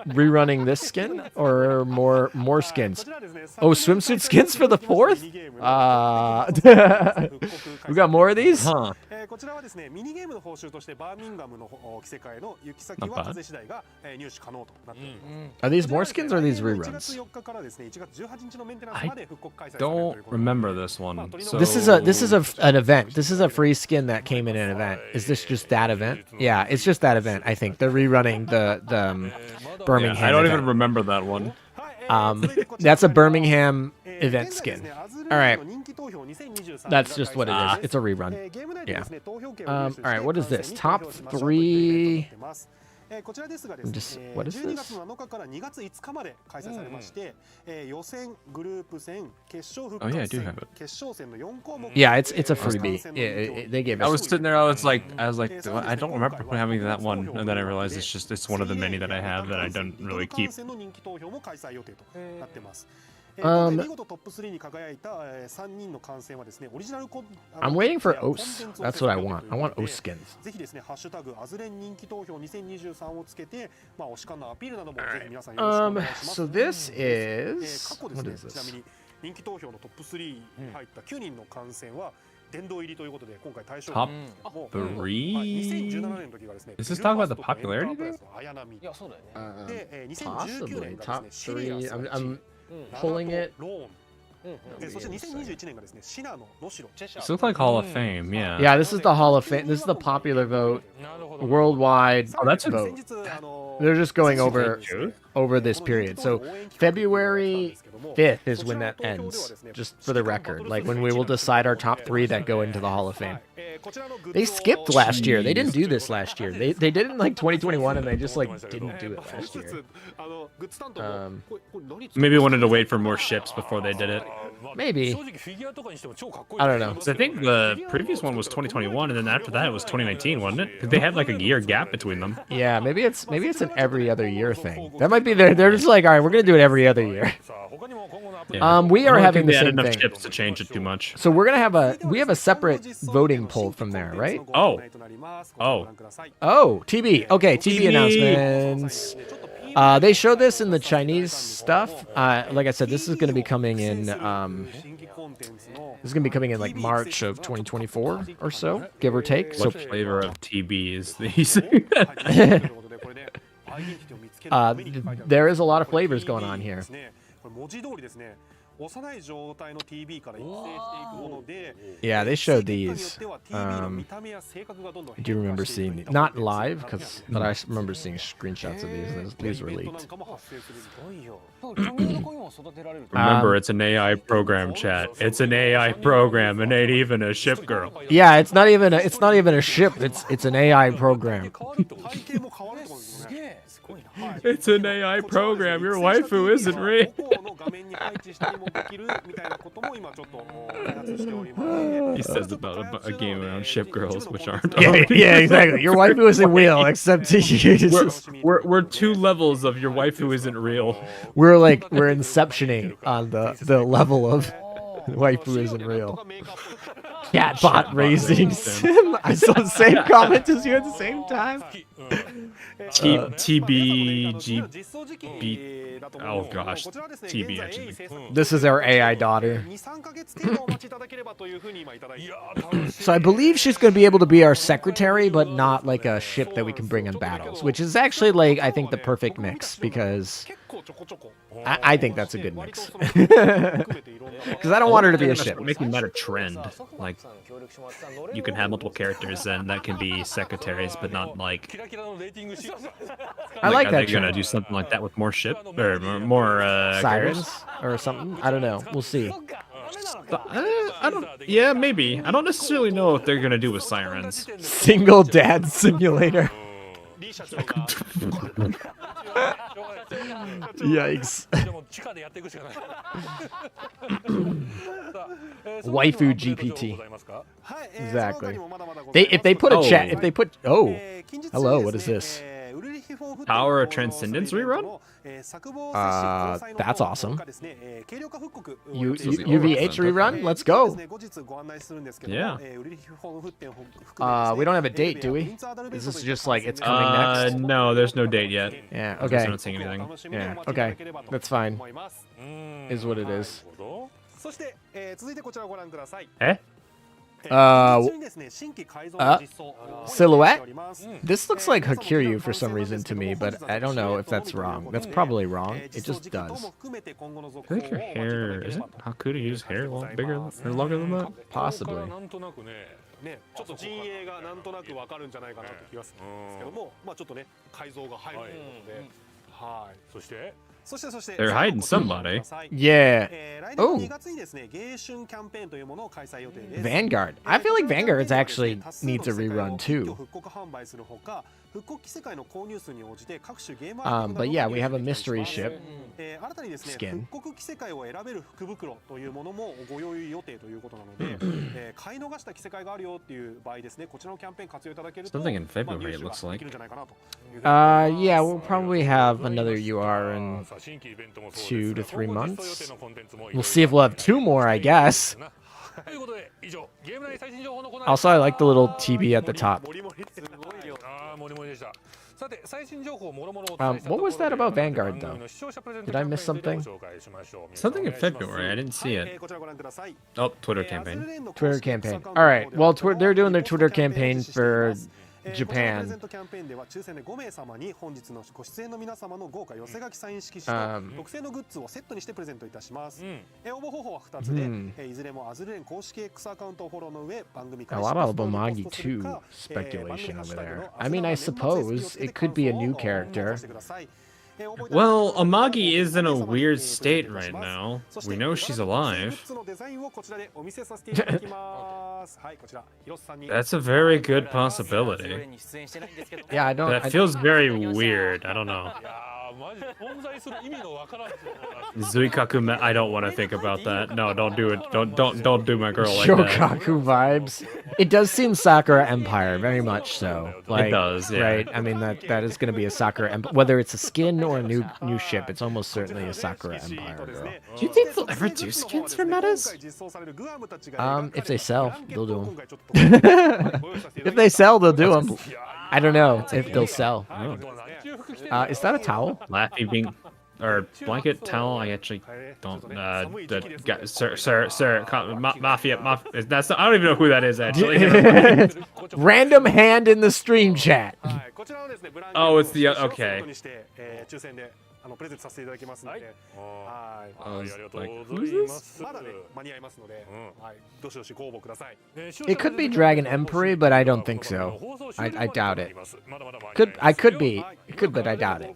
A: Rerunning this skin or more skins? Oh, swimsuit skins for the 4th? We got more of these?
B: Huh.
A: Are these more skins or are these reruns?
B: I don't remember this one. So...
A: This is an event. This is a free skin that came in an event. Is this just that event? Yeah, it's just that event. I think they're rerunning the Birmingham.
B: I don't
A: event.
B: even remember that one.
A: That's a Birmingham event skin. All right, that's just what it is. It's a rerun. Yeah. All right, what is this? Top 3. What is this?
E: Oh yeah, I do have it.
A: Yeah, it's a freebie. Yeah, they gave us.
E: I was sitting there. I was like, I don't remember having that one, and then I realized it's one of the many that I have that I don't really keep.
A: I'm waiting for OS. That's what I want. I want OS skins. So this is... What is this?
F: 人気投票のトップ3に入った9人の観戦は殿堂入りということで今回対象
B: Top
F: も
B: 3?
F: 2017年の時はですね
B: Is this talking about the popularity thing?
G: いやそうだよね。
F: で2019
A: Possibly
F: 年が
A: top
F: ですね
A: 3. I'm pulling it.
F: そして2021年がですね、シナの能代。
B: This looks like Hall of Fame, yeah.
A: Yeah, this is the Hall of Fame. This is the popular vote, worldwide
B: Oh, that's a
A: vote.
F: 先日
A: They're just going over this period. So February 5th is when that ends. Just for the record, like when we will decide our top 3 that go into the Hall of Fame. They skipped last year. They didn't do this last year. They did it in like 2021 and they just like didn't do it last year.
B: Maybe wanted to wait for more ships before they did it.
A: Maybe. I don't know.
B: 'Cause I think the previous one was 2021, and then after that it was 2019, wasn't it? 'Cause they had like a year gap between them.
A: Yeah, maybe it's an every other year thing. That might be they're just like, all right, we're gonna do it every other year.
B: Yeah.
A: We
B: I
A: are
B: don't
A: having
B: think
A: the
B: they had
A: same
B: enough
A: thing.
B: ships to change it too much.
A: So we have a separate voting poll from there, right?
B: Oh.
A: Oh, TB. Okay, TB announcements. They show this in the Chinese stuff. Like I said, this is going to be coming in. This is going to be coming in like March of 2024 or so, give or take. So
B: What flavor of TB is these?
A: there is a lot of flavors going on here.
F: 文字通りですね、幼い状態の TB から育成していくもので、
A: Yeah, they showed these.
F: によっては TB の見た目や性格がどんどん
A: Do you
F: 変
A: remember
F: 化していく
A: seeing
F: といった
A: not
F: もので
A: live? But I remember seeing screenshots of these. These were
F: イベントな
A: leaked.
F: んかも発生するみたいな。
B: Remember, it's an AI program, chat. It's an AI program. It ain't even a ship, girl.
A: Yeah, it's not even a ship. It's an AI program.
F: 背景も変わるってことですね。
B: It's an AI program. Your waifu isn't real.
F: の画面に配置したりもできるみたいなことも今ちょっと開発しております。
B: He says about a game around ship girls, which aren't.
A: Yeah, exactly. Your waifu isn't real, except to you.
B: We're 2 levels of your waifu isn't real.
A: We're inceptioning on the level of waifu isn't real. Catbot raising sim. I saw the same comment as you at the same time.
B: TBGB. Oh gosh, TB actually.
A: This is our AI daughter. So I believe she's going to be able to be our secretary, but not like a ship that we can bring in battles, which is actually like, I think, the perfect mix because I think that's a good mix. Because I don't want her to be a ship.
B: Making that a trend. Like, you can have multiple characters and that can be secretaries, but not like.
A: I like
B: are
A: that
B: they gonna
A: trend.
B: do something like that with more ship or more
A: Sirens or something? I don't know. We'll see.
B: I don't. Yeah, maybe. I don't necessarily know if they're gonna do with sirens.
A: Single dad simulator. Yikes. Waifu GPT. Exactly. If they put a chat, if they put hello, what is this?
B: Power of Transcendence rerun?
A: That's awesome. UVH rerun? Let's go.
B: Yeah.
A: We don't have a date, do we? Is this just like it's coming next?
B: No, there's no date yet.
A: Yeah,
B: I
A: okay.
B: don't see anything.
A: Yeah, okay. That's fine. Is what it is.
F: そして続いてこちらをご覧ください。
A: Silhouette? This looks like Hakiryu for some reason to me, but I don't know if that's wrong. That's probably wrong. It just does.
B: I think your hair isn't Hakuryu's hair bigger or longer than that?
A: Possibly.
F: ね、ちょっと陣営がなんとなくわかるんじゃないかなという気がするんですけども、まあちょっとね改造が入るということで、はい。そして
B: They're hiding somebody.
A: Yeah. Oh.
F: Vanguard.
A: I feel like Vanguard actually needs a rerun too. But yeah, we have a mystery ship skin.
B: Something in February, it looks like.
A: Yeah, we'll probably have another UR in 2 to 3 months. We'll see if we'll have 2 more, I guess. Also, I like the little TB at the top. What was that about Vanguard, though? Did I miss something?
B: Something in February, I didn't see it. Oh, Twitter campaign.
A: Twitter campaign. All right. Well, they're doing their Twitter campaign for Japan.
F: プレゼントキャンペーンでは抽選で5名様に本日のご出演の皆様の豪華寄せ書きサイン色紙と特製のグッズをセットにしてプレゼントいたします。応募方法は2つで、いずれもアズレン公式 X アカウントをフォローの上、番組開
A: A
F: 始
A: lot
F: ポ
A: of
F: ストにポス
A: Omagi
F: トする
A: too
F: か、
A: speculation
F: 番組
A: over
F: ハッシュタグ
A: there.
F: の
A: I mean, I
F: アズレン年末
A: suppose
F: を
A: it could be a new
F: 感想を
A: character.
F: 残してください。
D: Well, Amagi is in a weird state right now. We know she's alive. That's a very good possibility.
A: Yeah, I don't.
D: That feels very weird. I don't know.
C: いやーマジ存在する意味のわからん
D: Zuikaku, I don't want to think about that. No, don't do it. Don't do my girl like that.
A: Shokaku vibes. It does seem Sakura Empire, very much so. Like,
D: does, yeah.
A: Right? I mean, that is going to be a Sakura Empire. Whether it's a skin or a new ship, it's almost certainly a Sakura Empire girl.
D: Do you think they'll ever do skins for metas?
A: If they sell, they'll do them. If they sell, they'll do them. I don't know if they'll sell. Is that a towel?
D: Laffy being or blanket towel. I actually don't. Sir, mafia. That's I don't even know who that is actually.
A: Random hand in the stream chat.
D: Oh, it's the okay.
F: プレゼントさせていただきますので、はい。
C: ありがとうございます。
F: まだね間に合いますので、はい。どしどしご応募ください。
A: It could be Dragon Emperor, but I don't think so. I doubt it. I could be. It could, but I doubt it.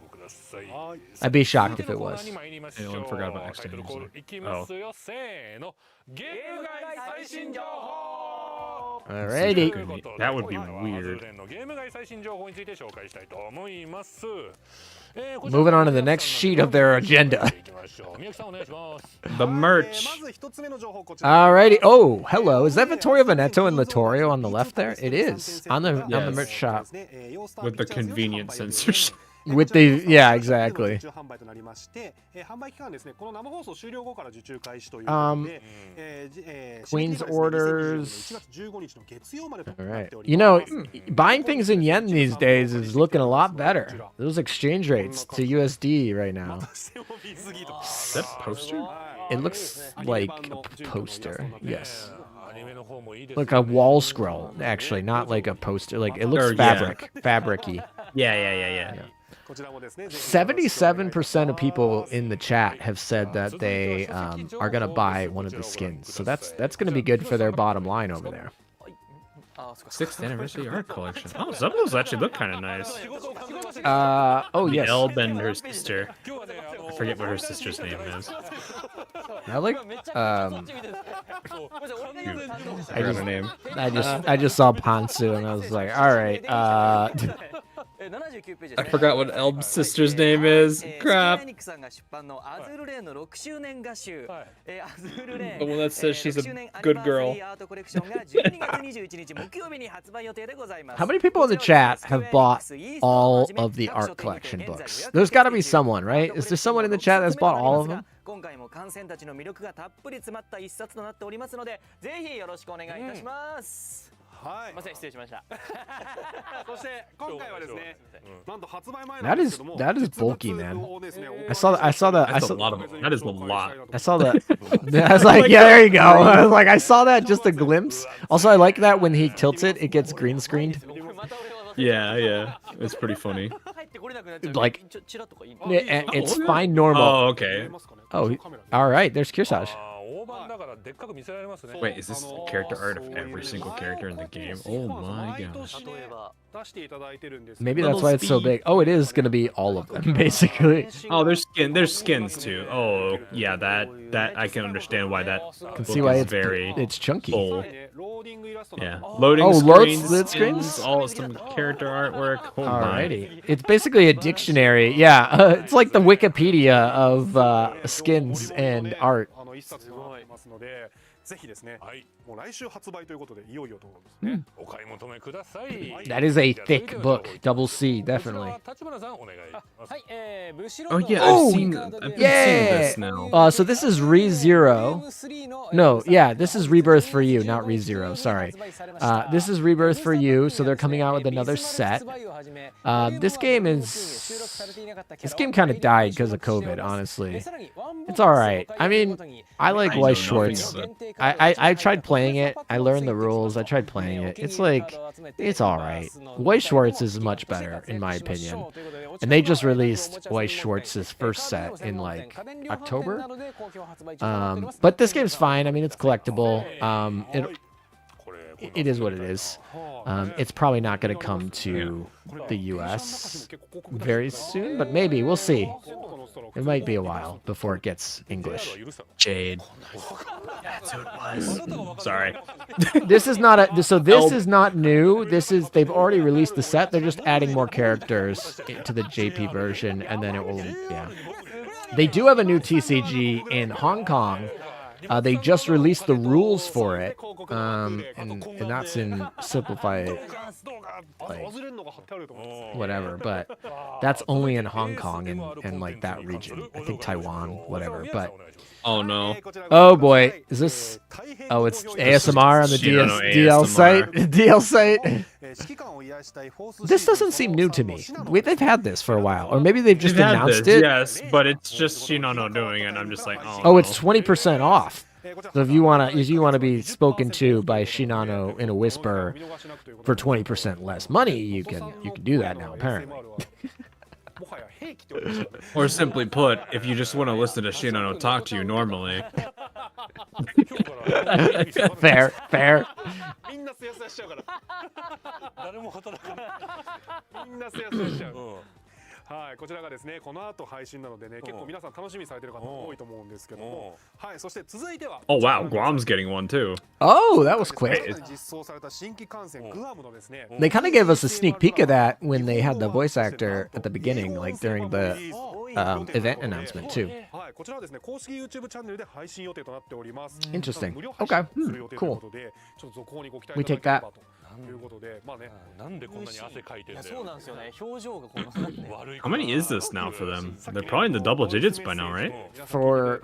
A: I'd be shocked if it was.
D: Anyone forgot about X Games?
C: いきますよ、せーの。ゲーム外最新情報。
A: Alrighty.
D: That would be weird.
C: ゲーム外最新情報について紹介したいと思います。
A: Moving on to the next sheet of their agenda.
D: The merch.
A: Alrighty. Oh, hello. Is that Vittorio Veneto and Littorio on the left there? It is. On the merch shop.
D: With the convenient censorship.
A: With the exactly. Queen's orders. Alright. You know, buying things in yen these days is looking a lot better. Those exchange rates to USD right now.
D: Is that a poster?
A: It looks like a poster. Yes. Like a wall scroll, actually, not like a poster. Like it looks fabric-y.
D: Yeah.
A: 77% of people in the chat have said that they are gonna buy one of the skins, so that's gonna be good for their bottom line over there.
D: 6th anniversary art collection. Oh, some of those actually look kind of nice.
A: Oh yes.
D: Elb and her sister. I forget what her sister's name is.
A: I like
D: I forgot her name.
A: I just saw Pansu and I was like, all right.
D: I forgot what Elb's sister's name is. Crap. The one that says she's a good girl.
A: How many people in the chat have bought all of the art collection books? There's got to be someone, right? Is there someone in the chat that's bought all of them?
G: 今回も観戦たちの魅力がたっぷり詰まった一冊となっておりますので、ぜひよろしくお願いいたします。はい。すいません、失礼しました。
F: そして今回はですね、なんと発売前
A: That is bulky, man. I saw that.
D: That's a lot of it. That is a lot.
A: I saw that. I was like, yeah, there you go. I was like, I saw that, just a glimpse. Also, I like that when he tilts it, it gets green screened.
D: Yeah. It's pretty funny.
A: Like, it's fine normal.
D: Oh, okay.
A: Oh, all right. There's Kirsage.
D: Wait, is this character art of every single character in the game? Oh my gosh.
A: Maybe that's why it's so big. Oh, it is gonna be all of them, basically.
D: Oh, there's skins too. Oh, yeah, that I can understand why that
A: Can see why
D: it's
A: chunky.
D: Full. Yeah, loading
A: load
D: screens, all some character artwork. Oh
A: Alrighty, it's basically a dictionary. Yeah, it's like the Wikipedia of skins and art.
F: ぜひですね、もう来週発売ということでいよいよとですね。お買い求めください。
A: That is a thick book, double C, definitely.
D: Oh yeah, I've seen this now.
A: So this is ReZero. No, yeah, this is Rebirth for You, not ReZero. Sorry. This is Rebirth for You. So they're coming out with another set. This game kind of died because of COVID. Honestly, it's all right. I mean, I like
E: I know
A: Weiss
E: nothing
A: Schwartz.
E: of it.
A: I tried playing it. I learned the rules. I tried playing it. It's like, it's all right. Weiss Schwartz is much better, in my opinion. And they just released Weiss Schwartz's first set in like October. But this game's fine. I mean, it's collectible. It is what it is. It's probably not going to come to the US very soon, but maybe. We'll see. It might be a while before it gets English.
E: Jade.
B: Sorry.
A: This is not a so this is not new. This is they've already released the set. They're just adding more characters to the JP version, and then it will They do have a new TCG in Hong Kong. They just released the rules for it, and that's in simplified, like, whatever. But that's only in Hong Kong and like that region. I think Taiwan, whatever. But
E: Oh no.
A: oh boy, is this? Oh, it's ASMR on the DL site. DL site. This doesn't seem new to me. They've had this for a while, or maybe they've just announced it.
B: Yes, but it's just Shinano doing it. And I'm just like, oh.
A: Oh, it's 20% off. So if you wanna be spoken to by Shinano in a whisper for 20% less money, you can do that now apparently.
B: Or simply put, if you just want to listen to Shinano talk to you normally.
A: Fair.
F: みんなすやすやしちゃうから誰も働かないみんなすやすやしちゃうはい、こちらがですね、この後配信なのでね、結構皆さん楽しみにされてる方も多いと思うんですけども、はい、そして続いては
B: Oh wow, Guam's getting one too.
A: Oh, that was quick.
F: 実装された新規観戦グアムのですね
A: They kind of gave us a sneak peek of that when they had the voice actor at the beginning, like during the event announcement too.
F: はい、こちらはですね、公式 YouTube チャンネルで配信予定となっております。
A: Interesting.
F: 無料配信
A: Okay.
F: する予定ということで、ちょっと続報にご期待
A: We
F: いた
A: take
F: だけれ
A: that.
F: ばということで、まあね、
C: なんでこんなに汗かいてんだよ。
G: そうなんですよね。表情がこの
C: 悪い
B: How many is this now for them? They're probably in the double digits by now, right?
A: For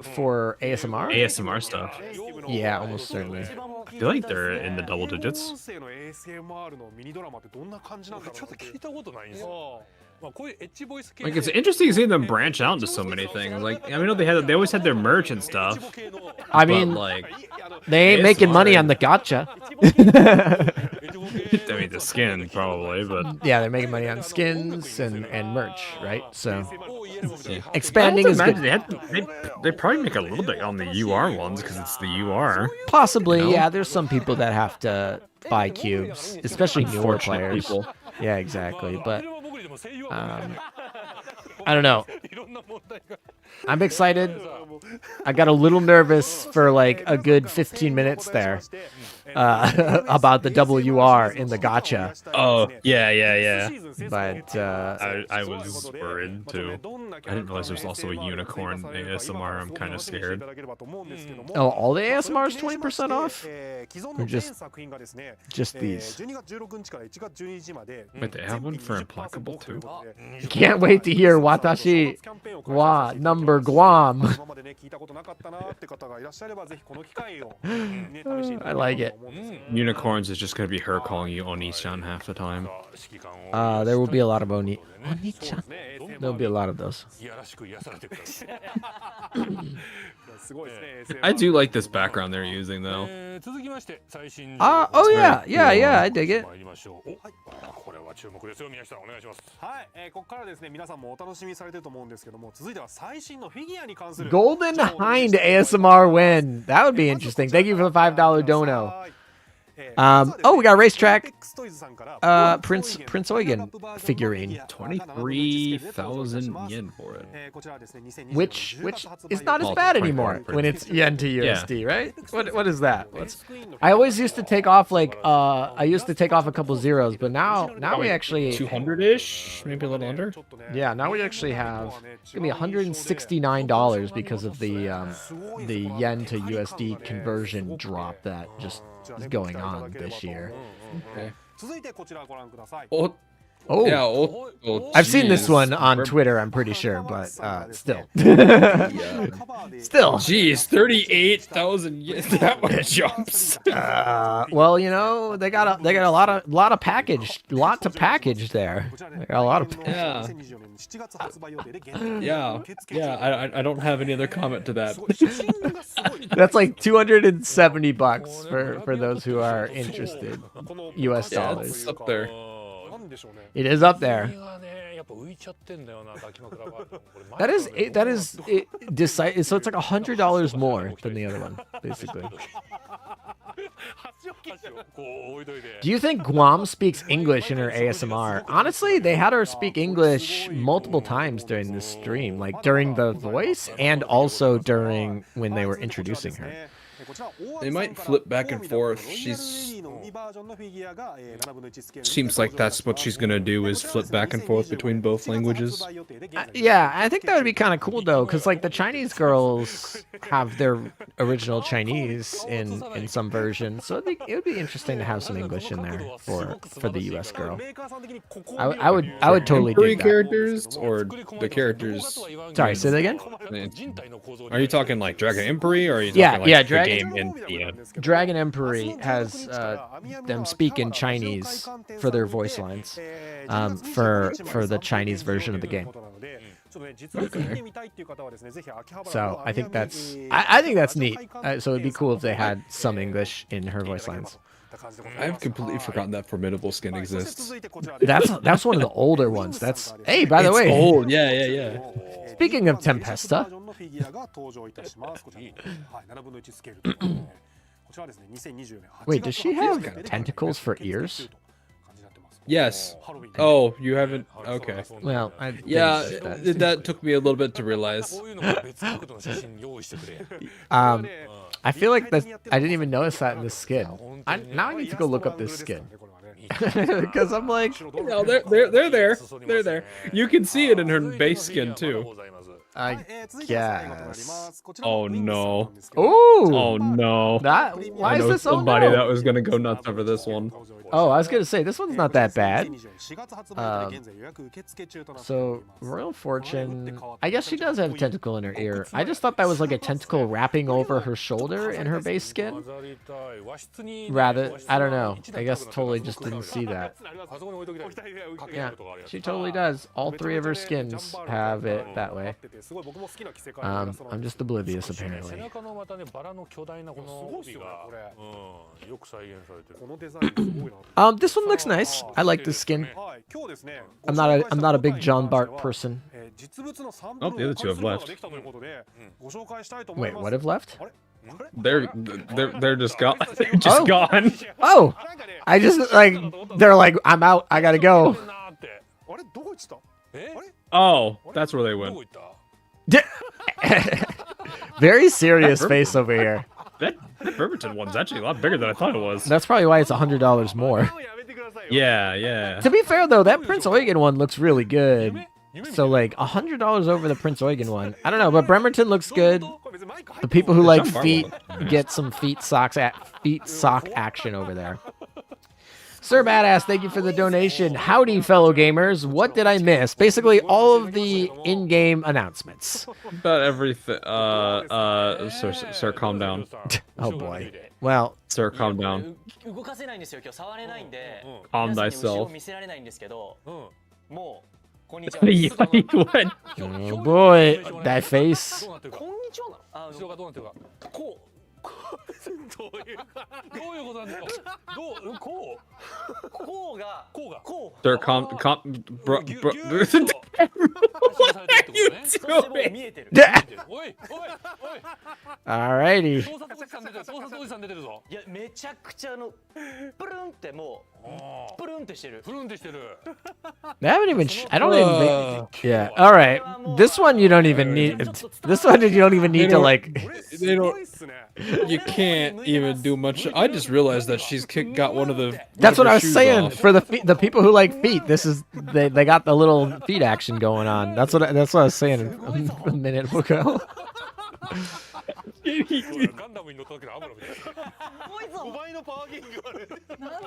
A: ASMR?
B: ASMR stuff.
A: Yeah, almost certainly.
B: I feel like they're in the double digits.
F: 音声の ASMR のミニドラマってどんな感じなんだろう
C: ちょっと聞いたことないんですよ。まあこういうエッジボイス系
B: Like it's interesting seeing them branch out into so many things. Like I mean, they always had their merch and stuff.
A: I
B: But
A: mean,
B: like,
A: they ain't making money on the gacha.
B: I mean, the skin probably, but
A: Yeah, they're making money on skins and merch, right? So
C: を言えるもんね
A: expanding is good.
B: they probably make a little bit on the UR ones because it's the UR.
A: Possibly,
B: No?
A: yeah. There's some people that have to buy cubes, especially newer
B: Unfortunate
A: players.
B: people.
A: Yeah, exactly. But
C: これは僕でも声優は
A: I don't know.
C: いろんな問題が
A: I'm excited. I got a little nervous for like a good 15 minutes there about the WR in the gacha.
B: Oh yeah.
A: But
B: I was worried too. I didn't realize there's also a unicorn ASMR. I'm kind of scared.
A: oh, all the ASMR is 20% off? Or just these?
B: Wait, they have one for Implacable too?
A: Can't wait to hear Watashi wa number Guam. I like it.
B: Unicorns is just gonna be her calling you Oni-chan half the time.
C: 指揮官を
A: There will be a lot of Oni-chan. There'll be a lot of those.
C: いやらしく癒されてください
B: I do like this background they're using though.
C: 続きまして最新
A: Oh yeah, I dig it.
C: 参りましょうおこれは注目ですよ宮下お願いします
F: はい、ここからですね、皆さんもお楽しみにされてると思うんですけども、続いては最新のフィギュアに関する
A: Golden Hind ASMR win. That would be interesting. Thank you for the $5 dono. We got a racetrack. Prince Eugen figurine,
B: 23,000 yen for it.
A: which is not as bad anymore when it's yen to USD, right? What is that? I always used to take off like I used to take off a couple zeros, but now we actually
B: 200-ish, maybe a little under.
A: yeah, now we actually have it's gonna be $169 because of the yen to USD conversion drop that just is going on this year.
B: Okay.
F: 続いてこちらご覧ください。
B: Oh,
A: Oh,
E: Yeah, oh,
A: I've seen this
E: jeez.
A: one on
E: We're-
A: Twitter. I'm pretty sure, but still.
E: Yeah.
A: Still.
E: Jeez, 38,000. Yes, that one jumps.
A: Well, you know, they got a lot of package, lot to package there. They got a lot of.
E: Yeah. Yeah. I don't have any other comment to that.
A: That's like $270 for those who are interested. U.S.
E: Yeah,
A: dollars.
E: it's up there.
A: It is up there. That is so it's like $100 more than the other one, basically. Do you think Guam speaks English in her ASMR? Honestly, they had her speak English multiple times during this stream, like during the voice and also during when they were introducing her.
E: They might flip back and forth. Seems like that's what she's gonna do, is flip back and forth between both languages.
A: Yeah, I think that would be kind of cool though, because like the Chinese girls have their original Chinese in some version, so it would be interesting to have some English in there for the U.S. girl. I would totally
E: Temporary
A: dig that.
E: characters or the characters?
A: Sorry, say that again.
E: Are you talking like Dragon Emperor, or are you talking
A: Yeah,
E: like
A: yeah,
E: the
A: Dragon-
E: game in the end?
A: Dragon Emperor has them speak in Chinese for their voice lines for the Chinese version of the game. So I think that's neat. So it'd be cool if they had some English in her voice lines.
E: I've completely forgotten that formidable skin exists.
A: That's one of the older ones. That's by the
E: It's
A: way.
E: old. Yeah.
A: Speaking of Tempesta, wait, does she have tentacles for ears?
E: Yes. Oh, you haven't. Okay.
A: Well, I think
E: Yeah,
A: that-
E: that took me a little bit to realize.
A: I feel like that I didn't even notice that in the skin. Now I need to go look up this skin because I'm like,
E: No, they're there. They're there. You can see it in her base skin too.
A: I guess.
E: Oh no.
A: Oh,
E: Oh no.
A: why
E: I
A: is
E: know
A: this so
E: somebody
A: low?
E: that was gonna go nuts over this one.
A: Oh, I was gonna say this one's not that bad. So Royal Fortune, I guess she does have a tentacle in her ear. I just thought that was like a tentacle wrapping over her shoulder in her base skin. Rather, I don't know. I guess totally just didn't see that. Yeah, she totally does. All three of her skins have it that way. I'm just oblivious apparently. This one looks nice. I like the skin. I'm not a big John Bart person.
E: Oh, the other two have left.
A: Wait, what have left?
E: They're just gone. They're just gone.
A: Oh, I just like they're like I'm out. I gotta go.
E: Oh, that's where they went.
A: Very serious face over here.
E: That Bremerton one's actually a lot bigger than I thought it was.
A: That's probably why it's $100 more.
E: Yeah.
A: To be fair though, that Prince Eugen one looks really good. So like $100 over the Prince Eugen one. I don't know, but Bremerton looks good. The people who like feet get some feet sock action over there. Sir Badass, thank you for the donation. Howdy, fellow gamers. What did I miss? Basically, all of the in-game announcements.
E: About everything. Sir, calm down.
A: Oh boy. Well,
E: Sir, calm down. Calm thyself. What?
A: Oh boy, that face.
C: どういうことなんだろう。こうが
E: Sir, calm, bro. What are you doing?
A: Alrighty.
C: 盗撮おじさん出てるぞ。いやめちゃくちゃプルンってもうプルンってしてる。プルンってしてる。
A: They haven't even. I don't even think. Yeah. All right. This one you don't even need. This one you don't even need to like.
E: They don't. You can't even do much. I just realized that she's got one of the.
A: That's what I was
E: shoes
A: saying.
E: off.
A: For the people who like feet, this is they got the little feet action going on. That's what I was saying a minute ago.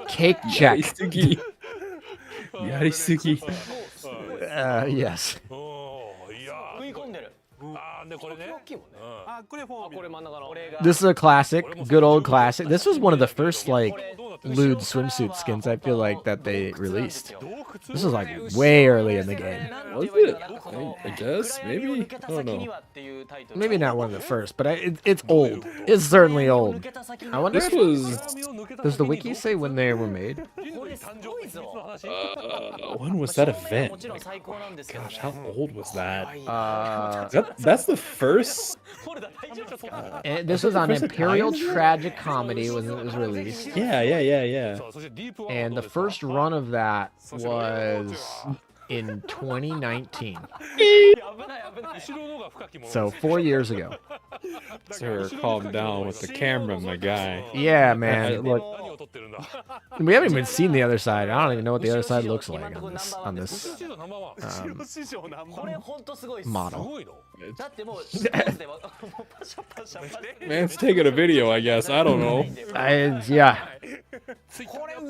A: Cake check.
E: Yarisugi.
A: Yes.
C: いや
G: 食い込んでる。
C: あーでこれね
G: 大きいもんね。
F: あ、これフォーミュラ
G: これ真ん中の。これが。
A: This is a classic, good old classic. This was one of the first like lewd swimsuit skins I feel like that they released. This was like way early in the game.
E: Was it? I guess, maybe? I don't know.
A: Maybe not one of the first, but it's old. It's certainly old. I wonder
E: This
A: if,
E: was...
A: does the wiki say when they were made?
E: when was that event?
G: もちろん最高なんですけどね。
E: Gosh, how old was that?
A: That's
E: the first...
G: フォルダ大丈夫ですか？
A: This was on Imperial Tragic Comedy when it was released.
E: Yeah.
C: そしてディープワー
A: And the first run of that was in 2019.
G: 危ない危ない。
C: 後ろのが深きもの
A: So 4 years ago.
E: Sir, calm down with the camera, my guy.
A: Yeah, man. Look,
C: 何を撮ってるんだ
A: we haven't even seen the other side. I don't even know what the other side looks like on this
C: 史上ナンバーワン
F: 史上ナンバー
G: これ本当すごいっす。
A: model.
C: すごいの
G: だってもうスポーツではもうパシャパシャパシャ。
E: Man's taking a video, I guess. I don't know.
A: Yeah.
G: これ後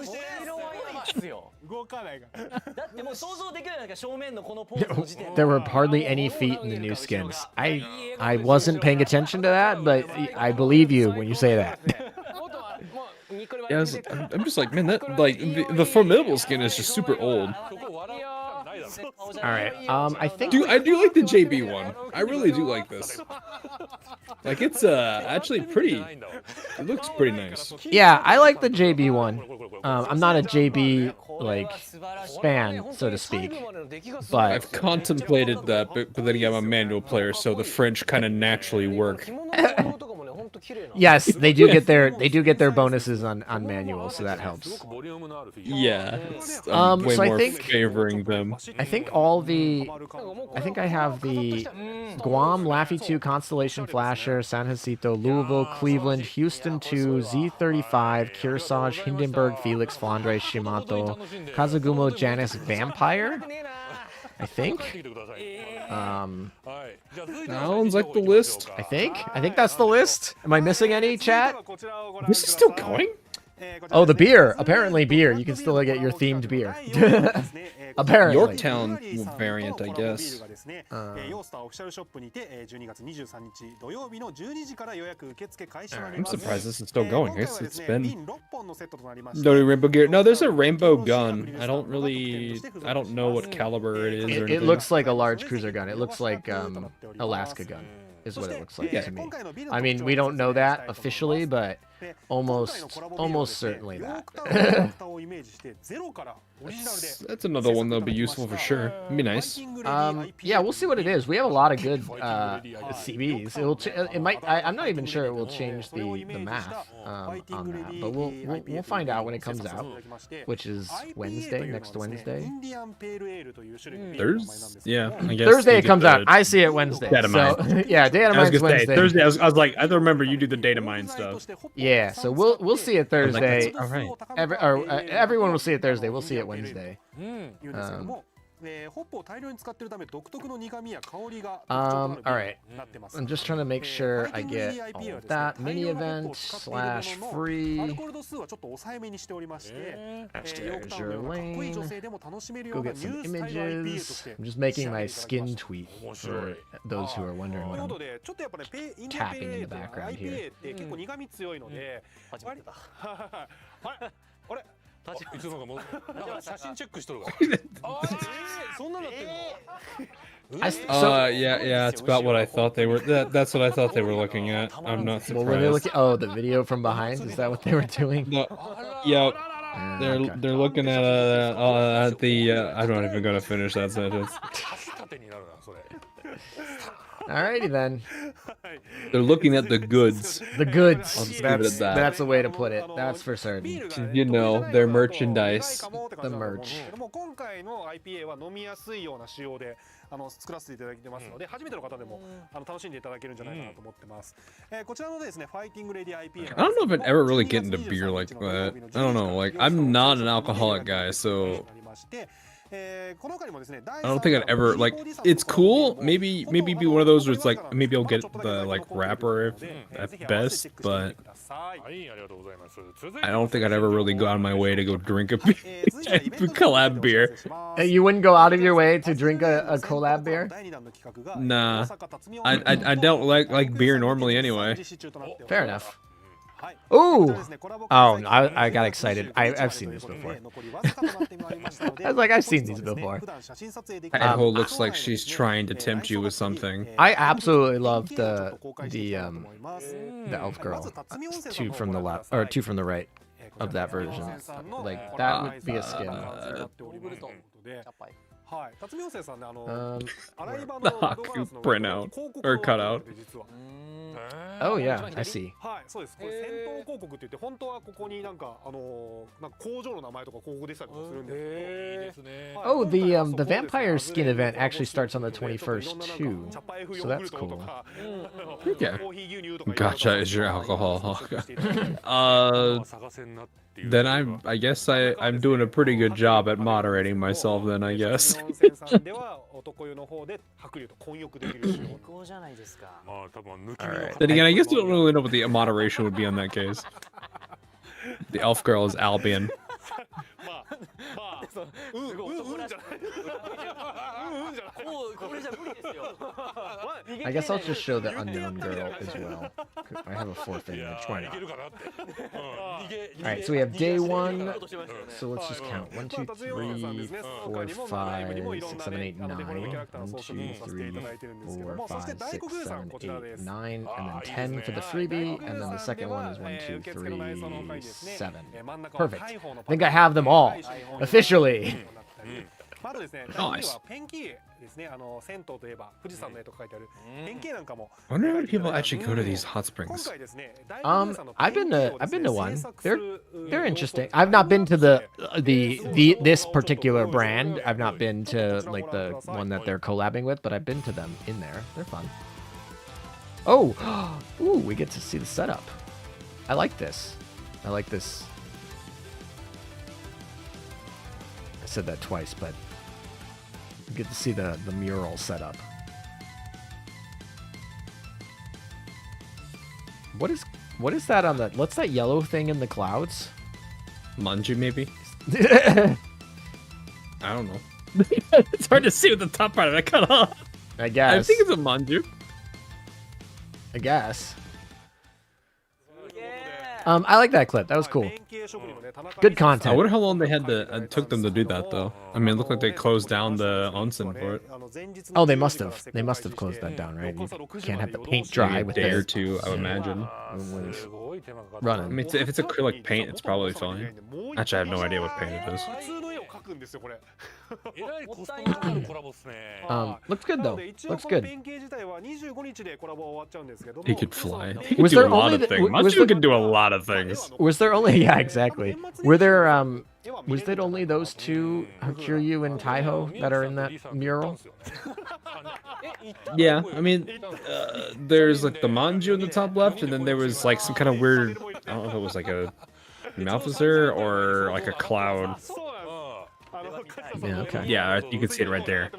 G: ろはいいっすよ。
F: 動かないが
G: だってもう想像できるじゃないですか正面のこのポーズの時点で。
A: There were hardly any feet in the new skins. I wasn't paying attention to that, but I believe you when you say that.
E: Yeah, I'm just like, man, that like the formidable skin is just super old.
C: そこ笑うしかないだろ
A: All right. I think
E: I do like the JB one. I really do like this. Like it's actually pretty. It looks pretty nice.
A: yeah, I like the JB one. I'm not a JB like fan, so to speak. But
E: I've contemplated that, but then again, I'm a manual player, so the French kind of naturally work.
G: 着物の模様とかもね本当綺麗な。
A: yes, they do get their bonuses on manual, so that helps.
C: すごくボリュームのあるフィギュ
E: Yeah, it's, I'm way
A: so I
E: more
A: think-
E: favoring them.
A: I think I think I have the Guam, Laffy 2, Constellation Flasher, San Jacinto, Louisville, Cleveland, Houston 2, Z35, Kearsarge, Hindenburg, Felix, Flandre, Shimato, Kazugumo, Janus, Vampire, I
C: 帰って
A: think.
C: きてください はいじゃあ続いて
E: Sounds like the list.
A: I think that's the list. Am I missing any, chat?
F: こちらをご覧
E: This is still going?
A: Oh, the beer. Apparently beer. You can still get your themed beer. Apparently.
E: Yorktown variant, I guess.
F: ヨースターオフィシャルショップにて12月23日土曜日の12時から予約受付開始となり
E: I'm
F: ます。
E: surprised this is still going. It's been
F: 瓶6本のセットとなりまして
E: no rainbow gear. No, there's a rainbow gun. I don't know what caliber it is or
A: It
E: anything.
A: looks like a large cruiser gun. It looks like Alaska gun is what it looks like to me. I mean, we don't know that officially, but almost certainly that.
E: That's another one that'll be useful for sure. It'd be nice.
A: Yeah, we'll see what it is. We have a lot of good CBs. It might. I'm not even sure it will change the math on that, but we'll find out when it comes out, which is Wednesday, next Wednesday.
E: Thursday? Yeah, I guess.
A: Thursday
E: you
A: it
E: get
A: comes
E: the
A: out. I see it Wednesday.
E: data mine.
A: So, yeah, data
E: I was
A: mine's
E: gonna say
A: Wednesday.
E: Thursday. I was like, I remember you do the data mine stuff.
A: Yeah, so we'll see it Thursday.
E: All right.
A: Everyone will see it Thursday. We'll see it Wednesday.
F: 言うんですけども、ホップを大量に使っているため独特の苦味や香りが特徴となる
A: Alright.
F: になってます。
A: I'm just trying to make sure I get all of that. Mini event /
F: アル
A: free.
F: コール度数はちょっっと抑えめにしておりまして、
A: Azur
F: ヨークタウンのようなかっこいい女性でも楽しめるよ
A: Go
F: うな
A: get
F: ニ
A: some
F: ュースタイル IPA とし
A: images.
F: て
A: I'm just making my skin tweet for those who are wondering
F: という
A: what
F: こ
A: I'm
F: とでちょっとやっぱねインディアンペ
A: tapping
F: ー
A: in
F: ル
A: the background
F: IPA
A: here.
F: って結構苦味強いので、あれあれ
C: いつの間にか戻ってなんか写真チェックしとるわそんなのなってんの
E: Yeah, it's about what I thought they were. That's what I thought they were looking at. I'm not
A: What were they
E: surprised.
A: looking? Oh, the video from behind. Is that what they were doing?
E: No, yeah,
A: Okay.
E: they're looking at the. I'm not even gonna finish that sentence.
C: 箸立てになるなそれ
A: Alrighty then.
E: They're looking at the goods.
A: The goods.
E: I'll just leave it at that.
A: That's the way to put it. That's for certain.
E: You know, their merchandise.
A: The merch.
F: 今回の IPA は飲みやすいような仕様で作らせていただいてますので、初めての方でも楽しんでいただけるんじゃないかなと思ってます。こちらのですね、ファイティングレディ IPA。
E: I don't know if I'd ever really get into beer like that. I don't know. Like, I'm not an alcoholic guy, so I don't think I'd ever like. It's cool. Maybe be one of those where it's like maybe I'll get the like wrapper at best, but I don't think I'd ever really go out of my way to go drink a collab beer.
A: You wouldn't go out of your way to drink a collab beer?
E: Nah, I don't like beer normally anyway.
A: Fair enough. Ooh! Oh, I got excited. I've seen these before. I was like, I've seen these before.
E: Echo looks like she's trying to tempt you with something.
A: I absolutely love the elf girl. Two from the left or two from the right of that version. Like that would be a skin.
E: The Haku printout or cutout.
A: Oh yeah, I see. Oh, the vampire skin event actually starts on the 21st too, so that's cool.
E: Yeah. Gotcha is your alcohol. Then I guess I'm doing a pretty good job at moderating myself. Then I guess. Then again, I guess you don't really know what the moderation would be on that case. The elf girl is Albion.
A: I guess I'll just show the unknown girl as well. I have a fourth thing. Why not? Alright, so we have day 1. So let's just count. 1, 2, 3, 4, 5, 6, 7, 8, 9. 1, 2, 3, 4, 5, 6, 7, 8, 9. And then 10 for the freebie. And then the second one is 1, 2, 3, 7. Perfect. I think I have them all. Officially.
E: Nice. I wonder how people actually go to these hot springs.
A: I've been to one. They're interesting. I've not been to this particular brand. I've not been to like the one that they're collabing with, but I've been to them in there. They're fun. Oh, ooh, we get to see the setup. I like this. I like this. I said that twice, but you get to see the mural setup. What is that on the? What's that yellow thing in the clouds?
E: Manju, maybe. I don't know. It's hard to see with the top part of it cut off.
A: I guess.
E: I think it's a manju.
A: I guess. I like that clip. That was cool. Good content.
E: I wonder how long they had to took them to do that though. I mean, it looked like they closed down the onsen for it.
A: Oh, they must have. They must have closed that down, right? You can't have the paint dry with
E: a day or two, I would imagine.
A: Running.
E: I mean, if it's acrylic paint, it's probably fine. Actually, I have no idea what paint it is.
A: Looks good though. Looks good.
E: He could fly. He could do a lot of things. Manju can do a lot of things.
A: Was there only? Yeah, exactly. Were there? Was it only those two, Kiryu and Taiho, that are in that mural?
E: Yeah, I mean, there's like the manju in the top left, and then there was like some kind of weird. I don't know if it was like a Malthusser or like a cloud.
A: Yeah, okay.
E: Yeah, you can see it right there.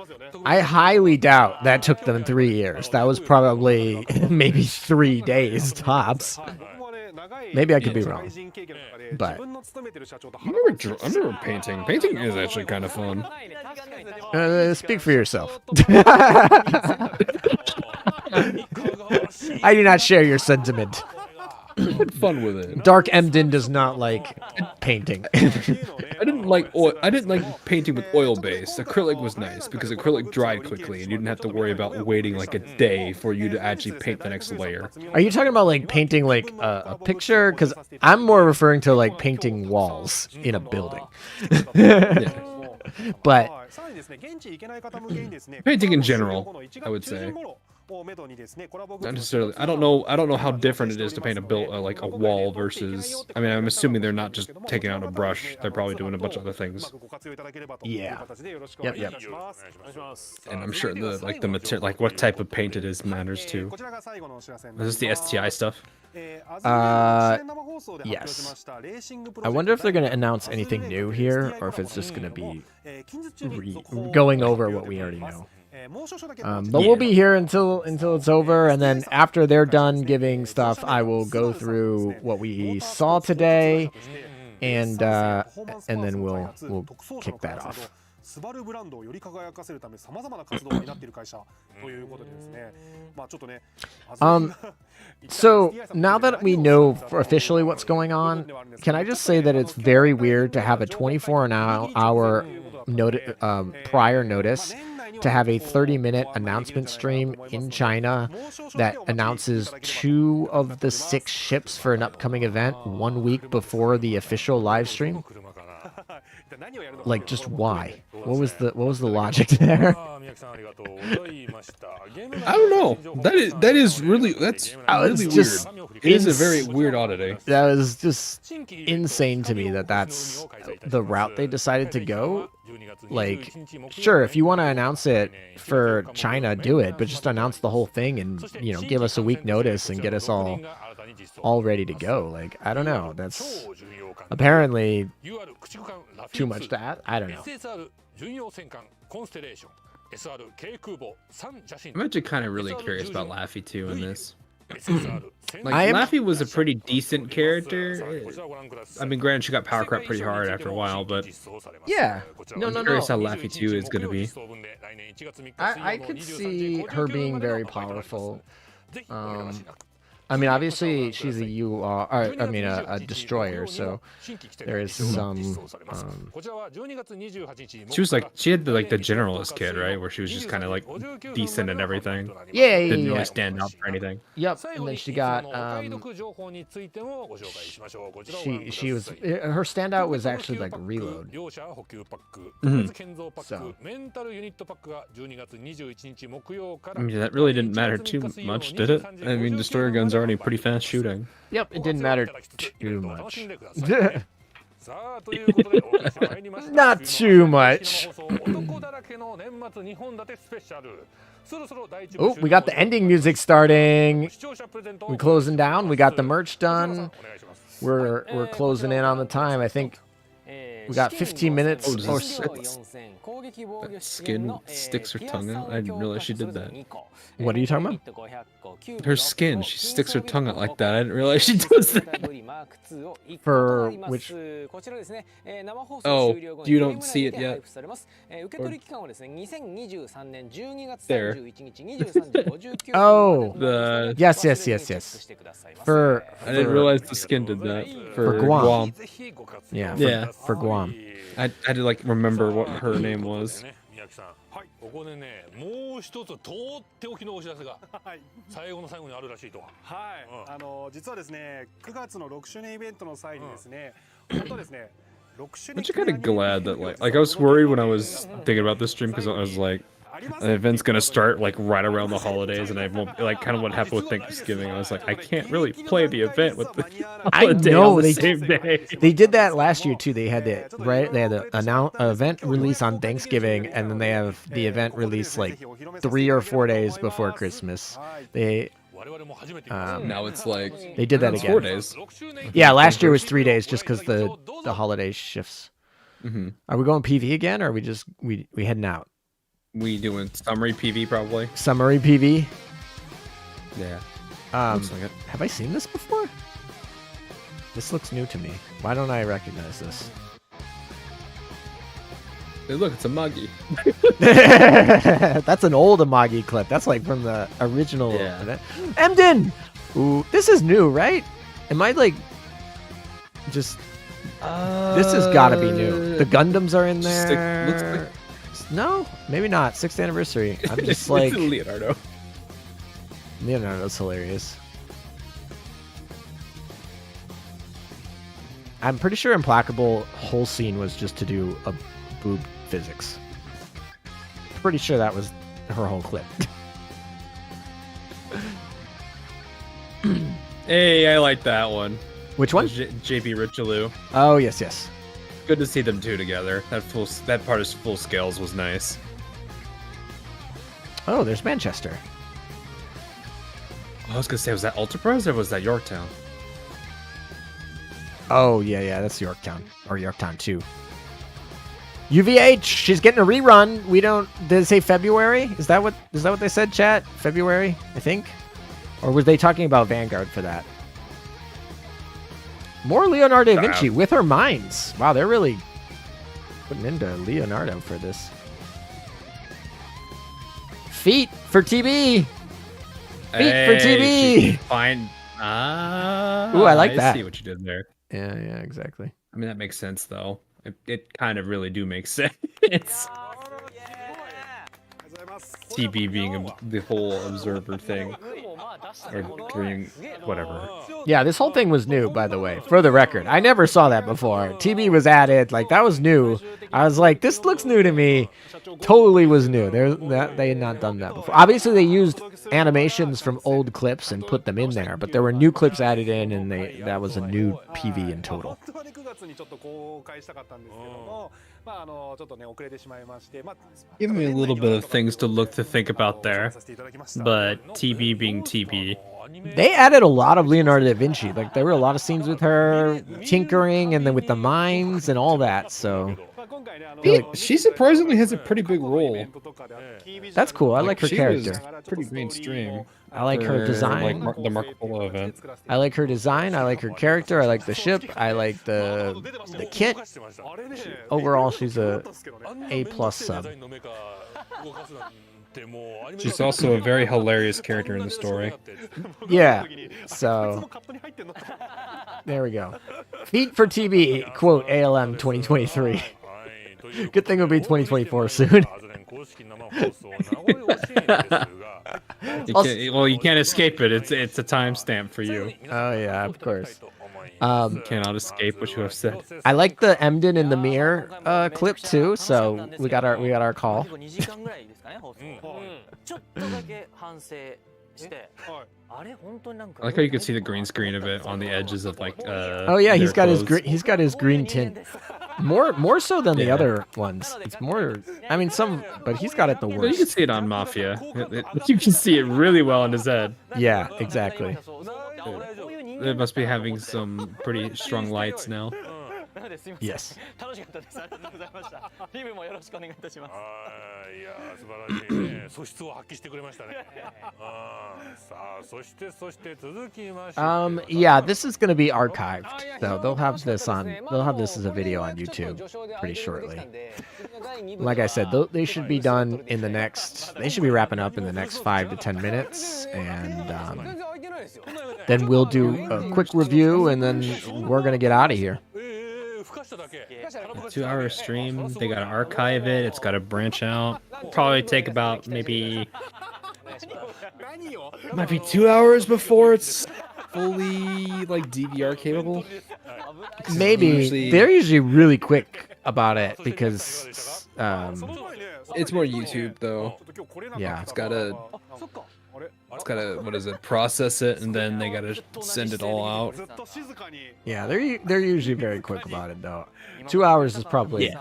A: I highly doubt that took them 3 years. That was probably maybe 3 days tops. Maybe I could be wrong, but
E: I remember painting. Painting is actually kind of fun.
A: Speak for yourself. I do not share your sentiment.
E: Had fun with it.
A: Dark Emden does not like painting.
E: I didn't like oil. I didn't like painting with oil base. Acrylic was nice because acrylic dried quickly, and you didn't have to worry about waiting like a day for you to actually paint the next layer.
A: Are you talking about like painting like a picture? Because I'm more referring to like painting walls in a building.
E: Yeah.
A: But
E: painting in general, I would say. Not necessarily. I don't know how different it is to paint a like a wall versus. I mean, I'm assuming they're not just taking out a brush. They're probably doing a bunch of other things.
A: Yeah. Yep.
E: And I'm sure the material, like what type of paint it is, matters too. Is this the STI stuff?
A: Yes. I wonder if they're going to announce anything new here, or if it's just going to be going over what we already know. But we'll be here until it's over, and then after they're done giving stuff, I will go through what we saw today, and then we'll kick that off.
F: スバルブランドをより輝かせるため様々な活動を担っている会社ということでですね。まあちょっとね。
A: So now that we know officially what's going on, can I just say that it's very weird to have a 24-hour prior notice to have a 30-minute announcement stream in China that announces 2 of the 6 ships for an upcoming event 1 week before the official live stream? Like, just why? What was the logic there?
E: I don't know. That is really really
A: just
E: weird. It is a very weird oddity.
A: That was just insane to me that's the route they decided to go. Like, sure, if you want to announce it for China, do it, but just announce the whole thing and, you know, give us a week notice and get us all ready to go. Like, I don't know. That's apparently too much to add. I don't know.
E: I'm actually kind of really curious about Laffy too in this.
A: Like,
E: Laffy was a pretty decent character. I mean, granted, she got power crept pretty hard after a while, but
A: yeah,
E: I'm curious how Laffy 2 is going to be.
A: I could see her being very powerful. I mean, obviously she's a a destroyer, so there is some.
E: She was like, she had the generalist kid, right, where she was just kind of like decent and everything.
A: Yeah,
E: Didn't really stand up for anything.
A: Yep, and then she got she was her standout was actually like reload. So.
E: I mean, that really didn't matter too much, did it? I mean, destroyer guns are already pretty fast shooting.
A: Yep, it didn't matter too much. Not too much. Oh, we got the ending music starting. We're closing down. We got the merch done. We're closing in on the time. I think we got 15 minutes or so.
E: That skin sticks her tongue out. I didn't realize she did that.
A: What are you talking about?
E: Her skin. She sticks her tongue out like that. I didn't realize she does that.
A: For which?
E: Oh, you don't see it yet. There.
A: Oh.
E: The
A: Yes. For
E: I didn't realize the skin did that.
A: For Guam.
E: Yeah.
A: Yeah. For Guam.
E: I had to like remember what her name was.
C: はい、ここでね、もう一つとっておきのお知らせが最後の最後にあるらしいと。
F: はい、実はですね、9月の6周年イベントの際にですね、本当ですね、6周年。
E: I'm just kind of glad that like I was worried when I was thinking about this stream because I was like, the event's gonna start like right around the holidays, and I won't like kind of what happened with Thanksgiving. I was like, I can't really play the event with the holiday on the same day.
A: They did that last year too. They had the event release on Thanksgiving, and then they have the event release like 3 or 4 days before Christmas.
E: Now it's like
A: they did that again.
E: 4 days.
A: Yeah, last year was 3 days just because the holiday shifts.
E: Mm-hmm.
A: Are we going PV again, or are we just we heading out?
E: We doing summary PV probably.
A: Summary PV.
E: Yeah. Looks like it.
A: Have I seen this before? This looks new to me. Why don't I recognize this?
E: Hey, look, it's a Magi.
A: That's an old Amagi clip. That's like from the original event. Emden! Ooh, this is new, right? Am I like just... this has got to be new. The Gundams are in there.
E: Looks like...
A: No, maybe not. 6th anniversary. I'm just like...
E: Leonardo.
A: Leonardo's hilarious. I'm pretty sure Implacable whole scene was just to do a boob physics. Pretty sure that was her whole clip.
B: Hey, I like that one.
A: Which one?
B: JP Richelieu.
A: Oh, yes, yes.
B: Good to see them two together. That part of full scales was nice.
A: Oh, there's Manchester.
B: I was gonna say, was that Ultrapros or was that Yorktown?
A: Oh, yeah, that's Yorktown. Or Yorktown 2. UVH, she's getting a rerun. Did it say February? Is that what they said, chat? February, I think? Or were they talking about Vanguard for that? More Leonardo da Vinci with her mines. Wow, they're really putting into Leonardo for this. Feet for TB. Feet for TB.
B: Fine.
A: Ooh, I like that.
B: I see what you did there.
A: Yeah, exactly.
B: I mean, that makes sense, though. It kind of really do make sense. TB being the whole observer thing. Or green, whatever.
A: Yeah, this whole thing was new, by the way, for the record. I never saw that before. TB was added, like, that was new. I was like, this looks new to me. Totally was new. They had not done that before. Obviously, they used animations from old clips and put them in there, but there were new clips added in, and that was a new PV in total.
B: Give me a little bit of things to think about there, but TB being TB.
A: They added a lot of Leonardo da Vinci. Like, there were a lot of scenes with her tinkering and then with the mines and all that, so...
B: She surprisingly has a pretty big role.
A: That's cool. I like her character.
B: Pretty mainstream.
A: I like her design.
B: Like the Marco Polo event.
A: I like her design. I like her character. I like the ship. I like the kit. Overall, she's a A+ sub.
B: She's also a very hilarious character in the story.
A: Yeah. So there we go. Feet for TB. Quote ALM 2023. Good thing it'll be 2024 soon.
B: You can't escape it. It's a timestamp for you.
A: Oh yeah, of course.
B: Cannot escape what you have said.
A: I like the Emden in the mirror clip too. So we got our call.
B: I like how you can see the green screen of it on the edges of like.
A: Oh yeah, he's got his green tint. More so than the other ones. It's more. I mean, but he's got it the worst.
B: You can see it on Mafia. You can see it really well in his head.
A: Yeah, exactly.
B: It must be having some pretty strong lights now.
A: Yes. Yeah, this is gonna be archived, so they'll have this as a video on YouTube pretty shortly. Like I said, they should be done in they should be wrapping up in the next 5 to 10 minutes, and then we'll do a quick review, and then we're gonna get out of here.
B: 2-hour stream. They gotta archive it. It's gotta branch out. Probably take about maybe 2 hours before it's fully like DVR capable.
A: Maybe they're usually really quick about it because
E: it's more YouTube though.
A: Yeah,
E: it's gotta process it, and then they gotta send it all out.
A: Yeah, they're usually very quick about it though. 2 hours is probably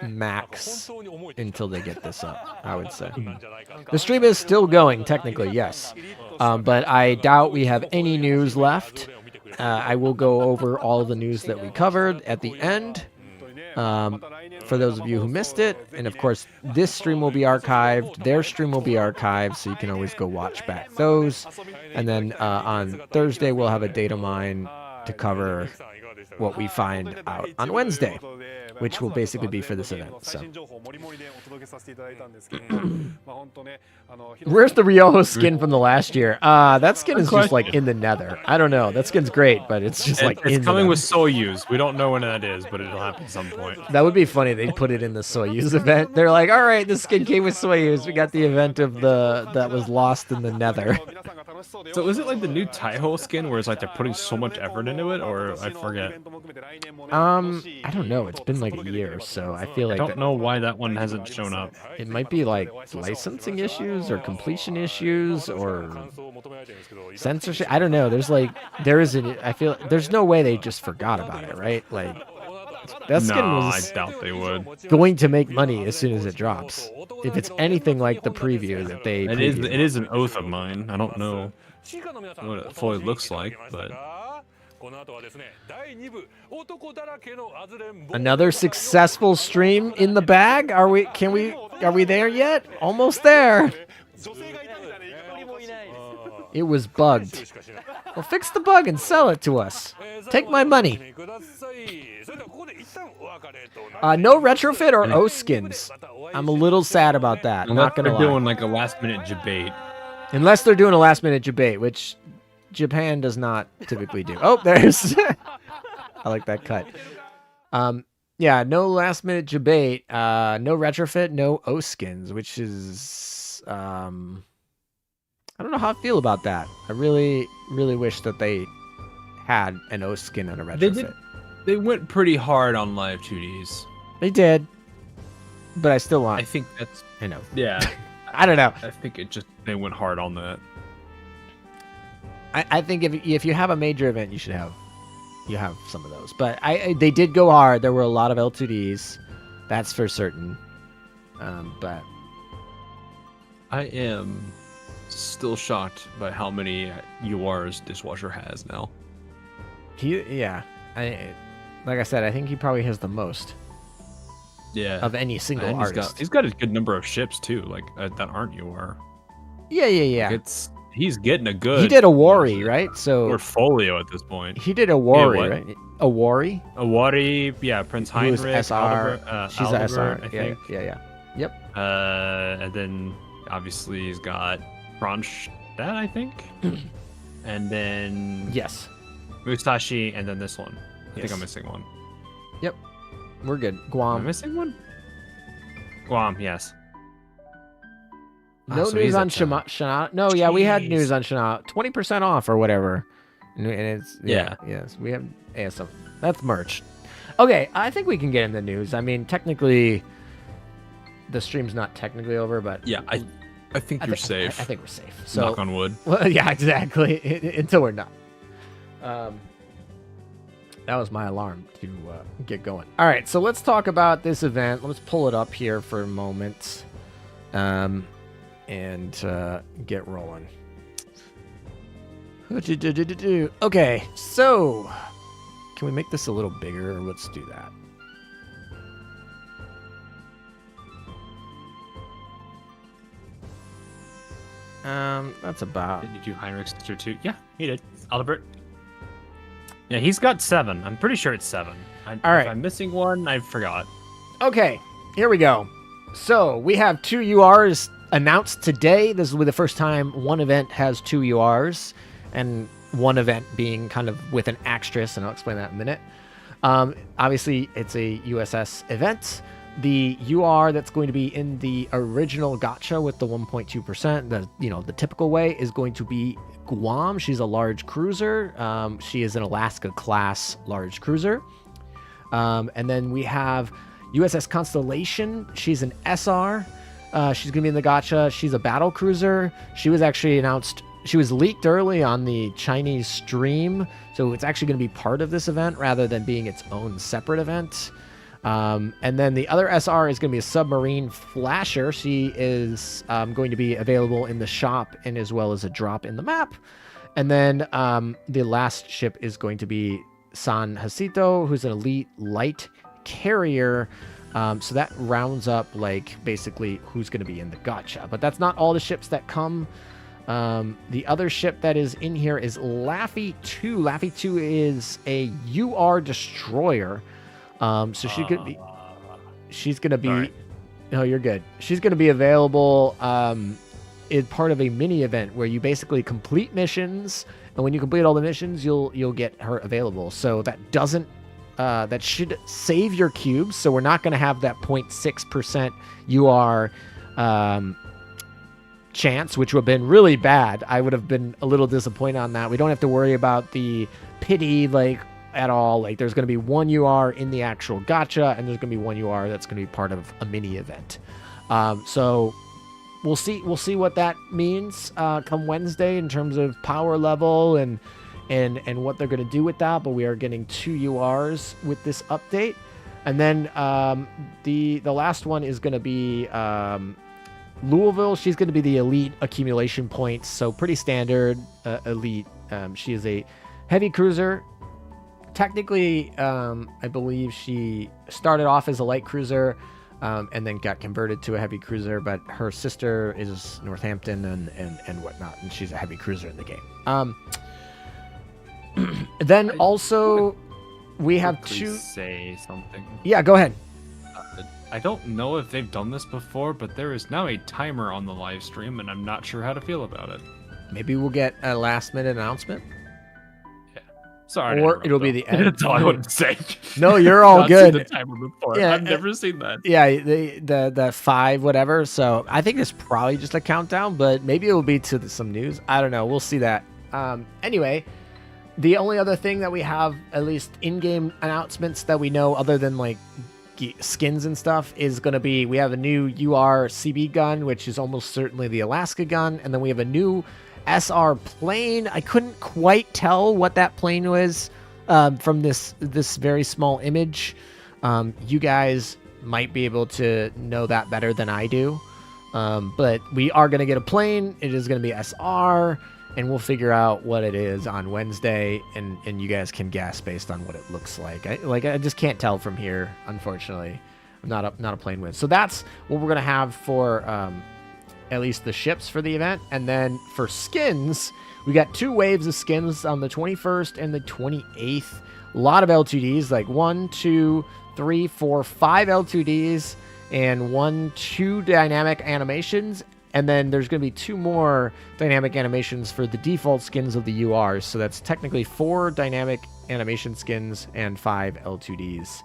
A: max until they get this up, I would say. The stream is still going technically, yes, but I doubt we have any news left. I will go over all the news that we covered at the end. For those of you who missed it, and of course this stream will be archived, their stream will be archived, so you can always go watch back those. And then on Thursday we'll have a data mine to cover what we find out on Wednesday, which will basically be for this event. So where's the Riojo skin from the last year? That skin is just like in the nether. I don't know, that skin's great, but it's just like
B: it's coming with Soyuz. We don't know when that is, but it'll happen at some point.
A: That would be funny. They'd put it in the Soyuz event. They're like, all right, this skin came with Soyuz. We got the event of that was lost in the nether.
B: So is it like the new Taiho skin where it's like they're putting so much effort into it, or I forget?
A: I don't know. It's been like a year, so I feel
B: I
A: like
B: don't know why that one hasn't shown up.
A: it might be like licensing issues or completion issues or censorship. I don't know. I feel there's no way they just forgot about it, right? Like that skin
B: No,
A: was
B: I doubt they would.
A: going to make money as soon as it drops. If it's anything like the preview that they
B: It is an oath of mine. I don't know what it fully looks like, but
A: another successful stream in the bag. Are we there yet? Almost there. It was bugged. Well, fix the bug and sell it to us. Take my money. No retrofit or O skins. I'm a little sad about that. Not gonna
B: they're
A: lie.
B: doing like a last minute debate.
A: Unless they're doing a last minute debate, which Japan does not typically do. Oh, there's. I like that cut. Yeah, no last minute debate. No retrofit, no O skins, which is I don't know how I feel about that. I really, really wish that they had an O skin and a retrofit.
B: They went pretty hard on live 2Ds.
A: They did, but I still want.
B: I think that's.
A: I know.
B: Yeah.
A: I don't know.
B: I think they went hard on that.
A: I think if you have a major event, you have some of those. But they did go hard. There were a lot of L2Ds, that's for certain. But
B: I am still shocked by how many URs Dishwasher has now.
A: Like I said, I think he probably has the most.
B: Yeah.
A: Of any single artist.
B: He's got a good number of ships too, like that aren't UR.
A: Yeah.
B: He's getting a good.
A: He did a Wari, right? So
B: portfolio at this point.
A: He did a Wari, right? A Wari.
B: A Wari, yeah. Prince Heinrich.
A: SR. She's
B: Albert,
A: a SR.
B: I think.
A: Yeah. Yep.
B: And then obviously he's got Kronstadt, I think. And then
A: yes,
B: Musashi, and then this one. I
A: Yes.
B: think I'm missing one.
A: Yep. We're good.
B: Am I
A: Guam.
B: missing one? Guam, yes.
A: No
B: so
A: news
B: he's
A: on
B: at,
A: Shana. No, yeah, we had
B: Jeez.
A: news on Shana. 20% off or whatever. And it's
B: Yeah.
A: Yes, we have ASM. That's merch. Okay, I think we can get in the news. I mean, technically, the stream's not technically over, but
B: Yeah, I think you're safe.
A: I think we're safe. So,
B: Knock on wood.
A: well, yeah, exactly. Until we're not. That was my alarm to get going. All right, so let's talk about this event. Let's pull it up here for a moment, and get rolling. Okay, so can we make this a little bigger? Let's do that. That's about.
B: Did you do Heinrich's sister too? Yeah, he did. Albert. Yeah, he's got 7. I'm pretty sure it's 7.
A: All right.
B: If I'm missing one, I forgot.
A: Okay, here we go. So we have 2 URs announced today. This will be the first time one event has 2 URs, and one event being kind of with an asterisk, and I'll explain that in a minute. Obviously, it's a USS event. The UR that's going to be in the original gacha with the 1.2%, the typical way, is going to be Guam. She's a large cruiser. She is an Alaska class large cruiser. And then we have USS Constellation. She's an SR. She's going to be in the gacha. She's a battle cruiser. She was actually announced. She was leaked early on the Chinese stream, so it's actually going to be part of this event rather than being its own separate event. And then the other SR is going to be a submarine flasher. She is going to be available in the shop and as well as a drop in the map. And then the last ship is going to be San Jacinto, who's an elite light carrier. So that rounds up like basically who's going to be in the gacha. But that's not all the ships that come. The other ship that is in here is Laffy 2. Laffy 2 is a UR destroyer. So she's gonna be.
B: Right.
A: No, you're good. She's gonna be available in part of a mini event where you basically complete missions, and when you complete all the missions, you'll get her available. So that doesn't. That should save your cubes. So we're not gonna have that 0.6% UR chance, which would have been really bad. I would have been a little disappointed on that. We don't have to worry about the pity like at all. Like there's going to be one UR in the actual gacha, and there's going to be one UR that's going to be part of a mini event. So we'll see what that means come Wednesday in terms of power level and what they're going to do with that. But we are getting 2 URs with this update. And then the last one is going to be Louisville. She's going to be the elite accumulation points, so pretty standard elite. She is a heavy cruiser. Technically, I believe she started off as a light cruiser and then got converted to a heavy cruiser, but her sister is Northampton and whatnot, and she's a heavy cruiser in the game. Then also we have two...
B: Say something.
A: Yeah, go ahead.
B: I don't know if they've done this before, but there is now a timer on the live stream, and I'm not sure how to feel about it.
A: Maybe we'll get a last-minute announcement.
B: Sorry,
A: or it'll be the end.
B: That's all I wanted to say.
A: No, you're all good.
B: Seen the timer before.
A: Yeah,
B: I've never seen that.
A: Yeah, the 5 whatever. So I think it's probably just a countdown, but maybe it will be to some news. I don't know. We'll see that. Anyway, the only other thing that we have, at least in-game announcements that we know, other than like skins and stuff, is going to be we have a new UR CB gun, which is almost certainly the Alaska gun, and then we have a new SR plane. I couldn't quite tell what that plane was from this very small image. You guys might be able to know that better than I do. But we are going to get a plane. It is going to be SR, and we'll figure out what it is on Wednesday, and you guys can guess based on what it looks like. I just can't tell from here, unfortunately. I'm not a plane with. So that's what we're going to have for at least the ships for the event. And then for skins, we got 2 waves of skins on the 21st and the 28th. A lot of L2Ds, like 1, 2, 3, 4, 5 L2Ds and 1, 2 dynamic animations. And then there's going to be 2 more dynamic animations for the default skins of the URs. So that's technically 4 dynamic animation skins and 5 L2Ds.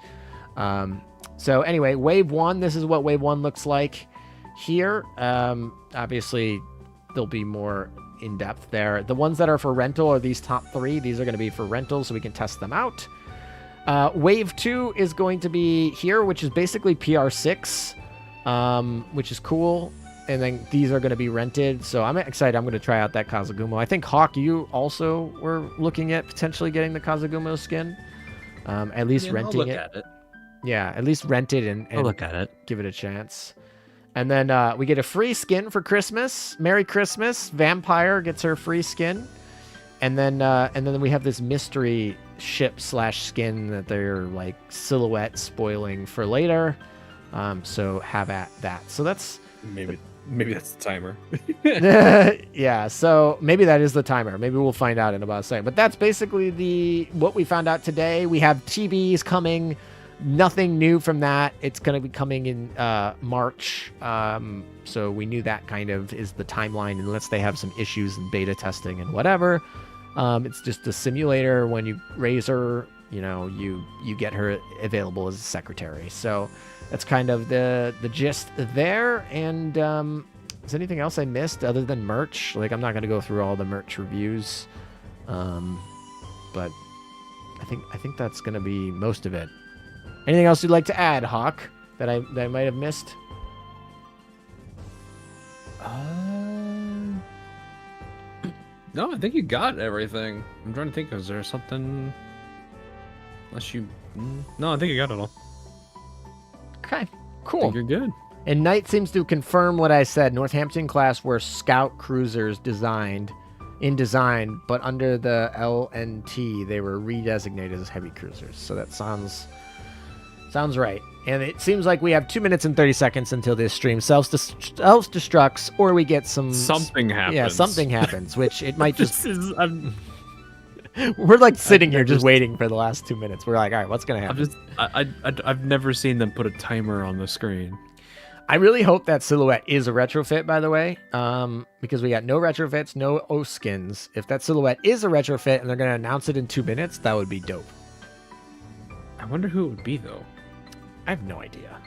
A: So anyway, wave 1, this is what wave 1 looks like here. Obviously there'll be more in depth there. The ones that are for rental are these top 3. These are going to be for rental, so we can test them out. Wave 2 is going to be here, which is basically PR6, which is cool. And then these are going to be rented, so I'm excited. I'm going to try out that Kazagumo. I think Hawk, you also were looking at potentially getting the Kazagumo skin, at least renting
E: I'll look
A: it.
E: at it.
A: Yeah, at least rent it and
E: I'll look at it.
A: Give it a chance. And then we get a free skin for Christmas. Merry Christmas. Vampire gets her free skin. And then we have this mystery ship / skin that they're like silhouette spoiling for later. So have at that. So that's
B: maybe that's the timer.
A: yeah, so maybe that is the timer. Maybe we'll find out in about a second. But that's basically what we found out today. We have TVs coming. Nothing new from that. It's going to be coming in March. So we knew that kind of is the timeline, unless they have some issues in beta testing and whatever. It's just a simulator. When you raise her, you get her available as a secretary. So that's kind of the gist there. And is there anything else I missed other than merch? Like, I'm not going to go through all the merch reviews. But I think that's going to be most of it. Anything else you'd like to add, Hawk, that I might have missed?
E: No, I think you got everything. I'm trying to think. Is there something? Unless you... No, I think you got it all.
A: Okay,
E: I
A: cool.
E: think you're good.
A: And Knight seems to confirm what I said. Northampton class were scout cruisers in design, but under the LNT, they were redesignated as heavy cruisers. So that sounds right. And it seems like we have 2 minutes and 30 seconds until this stream self-destructs, or we get
E: something happens.
A: Yeah, something happens, which it might just...
E: We're
A: We're like sitting here just waiting for the last 2 minutes. We're like, all right, what's going to happen?
E: I've never seen them put a timer on the screen.
A: I really hope that silhouette is a retrofit, by the way, because we got no retrofits, no O skins. If that silhouette is a retrofit and they're going to announce it in 2 minutes, that would be dope.
E: I wonder who it would be, though.
A: I have no idea.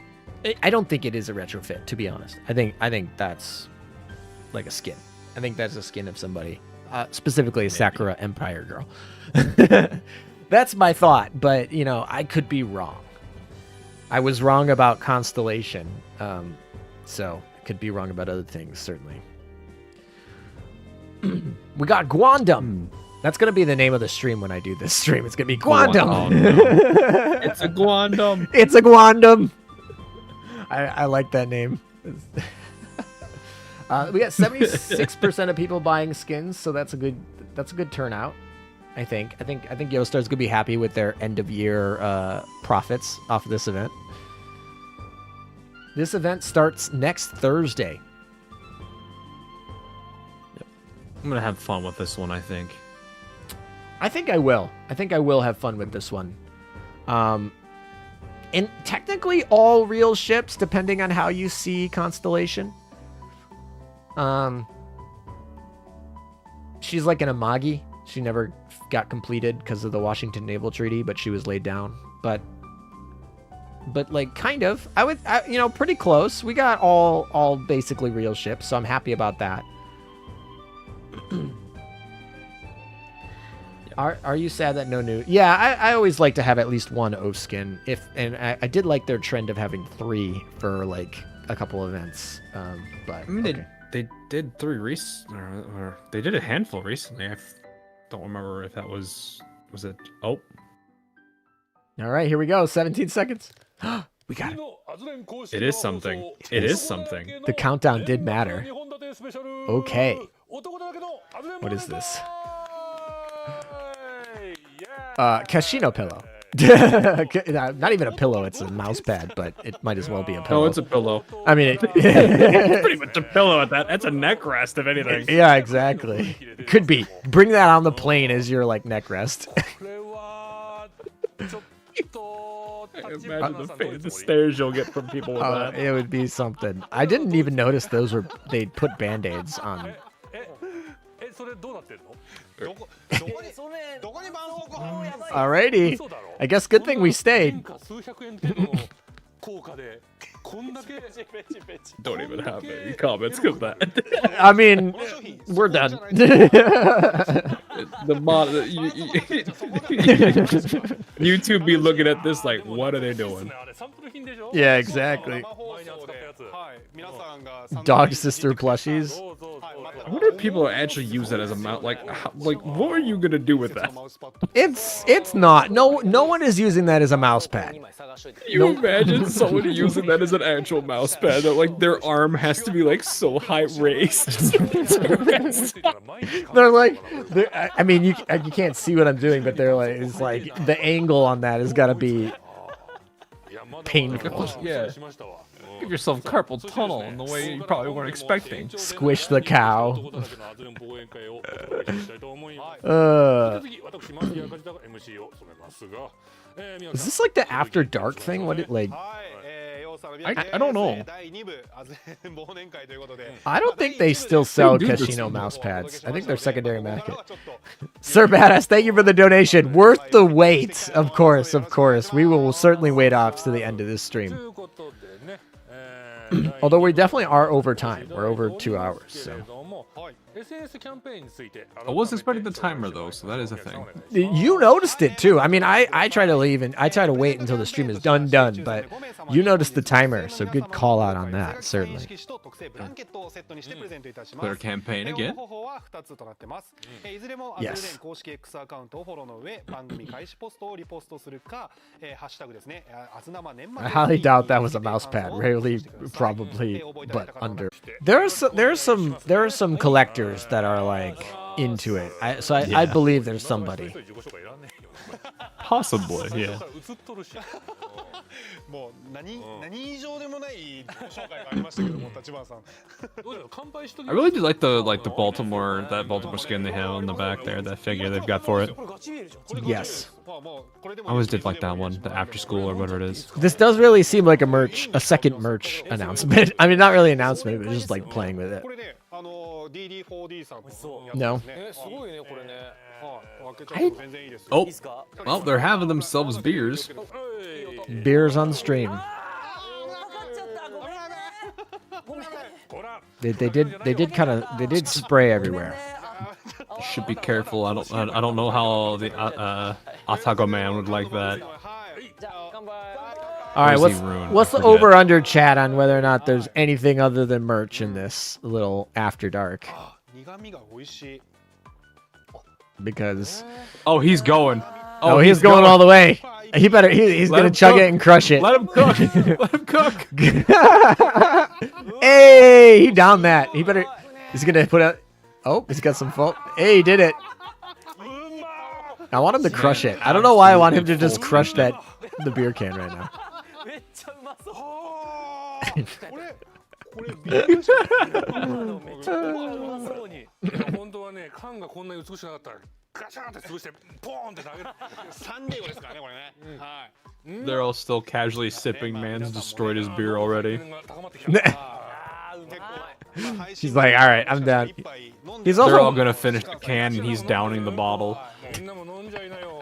A: I don't think it is a retrofit, to be honest. I think that's like a skin. I think that's a skin of somebody, specifically a Sakura Empire girl. That's my thought, but you know, I could be wrong. I was wrong about Constellation, so I could be wrong about other things, certainly. We got Guandum. That's going to be the name of the stream when I do this stream. It's going to be Guandum.
E: Oh, no. It's a Guandum.
A: It's a Guandum. I like that name. We got 76% of people buying skins, so that's a good turnout. I think Yostar's gonna be happy with their end of year profits off of this event. This event starts next Thursday.
B: I'm gonna have fun with this one, I think.
A: I think I will. I think I will have fun with this one. And technically all real ships, depending on how you see Constellation. She's like an Amagi. She never got completed because of the Washington Naval Treaty, but she was laid down. But like kind of, you know, pretty close. We got all basically real ships, so I'm happy about that. Are you sad that no new? Yeah, I always like to have at least one Oath skin. And I did like their trend of having 3 for like a couple events. But
B: I mean,
A: okay.
B: they did 3 or they did a handful recently. I don't remember if that was it. Oh,
A: All right, here we go. 17 seconds. We got it.
B: it is something. It is something.
A: The countdown did matter. Okay. What is this? Casino pillow. Not even a pillow, it's a mouse pad, but it might as well be a pillow.
B: Oh, it's a pillow.
A: I mean,
B: It's pretty much a pillow at that. That's a neck rest, if anything.
A: yeah, exactly. Could be. Bring that on the plane as your like neck rest.
B: Imagine the stares you'll get from people with that.
A: It would be something. I didn't even notice they put band-aids on. Alrighty. I guess good thing we stayed.
B: Don't even have any comments because that.
A: I mean, we're done.
B: YouTube be looking at this like, what are they doing?
A: Yeah, exactly. Dog sister plushies.
B: I wonder if people actually use that as a mount. Like, what are you gonna do with that?
A: It's not. No one is using that as a mouse pad.
B: You imagine someone using that as an actual mouse pad that like their arm has to be like so high raised.
A: They're like, I mean, you can't see what I'm doing, but they're like, it's like the angle on that has got to be painful.
B: Yeah. Give yourself carpal tunnel in the way you probably weren't expecting.
A: Squish the cow. Is this like the After Dark thing? What it like?
B: I don't know.
A: I don't think they still sell casino mouse pads. I think they're secondary market. Sir Badass, thank you for the donation. Worth the wait. Of course, of course. We will certainly wait off to the end of this stream. Although we definitely are over time. We're over 2 hours, so.
B: I wasn't expecting the timer though, so that is a thing.
A: You noticed it too. I mean, I try to leave and I try to wait until the stream is done, but you noticed the timer, so good call out on that, certainly.
B: Clear campaign again.
A: Yes. I highly doubt that was a mouse pad. Rarely, probably, but under. There are some collectors that are like into it. I believe there's somebody.
B: Possibly, yeah. I really do like the Baltimore skin they have on the back there, that figure they've got for it.
A: Yes.
B: I always did like that one, the after school or whatever it is.
A: This does really seem like a second merch announcement. I mean, not really announcement, but just like playing with it. No.
B: Well, they're having themselves beers.
A: Beers on stream. They did spray everywhere.
E: You should be careful. I don't know how the Atago man would like that.
A: All right,
E: Or is he ruined?
A: what's
E: I
A: the
E: forget.
A: over under chat on whether or not there's anything other than merch in this little after dark?
F: 苦味が美味しい。
A: Because
E: Oh, he's going.
A: oh, he's going all the way. He better he's
E: Let
A: gonna
E: him
A: chug
E: cook.
A: it and crush it.
E: Let him cook. Let him cook.
A: Hey, he downed that. He better. He's gonna put out. Oh, he's got some fault. Hey, he did it. I want him to crush it. I don't know why I want him to just crush the beer can right now.
G: めっちゃうまそう
F: これびっくりした。
G: めっちゃうまそうに
C: 本当はね缶がこんなに美しくなかったらガシャンって潰してポーンって投げる。
F: サンデーゴですからねこれね。はい。
E: They're all still casually sipping. Man's destroyed his beer already.
C: 高まってきた。
G: あーうまい
A: He's like, all right, I'm done. He's
E: They're all
A: also
E: gonna finish the can, and he's downing the bottle.
C: みんなも飲んじゃいなよ。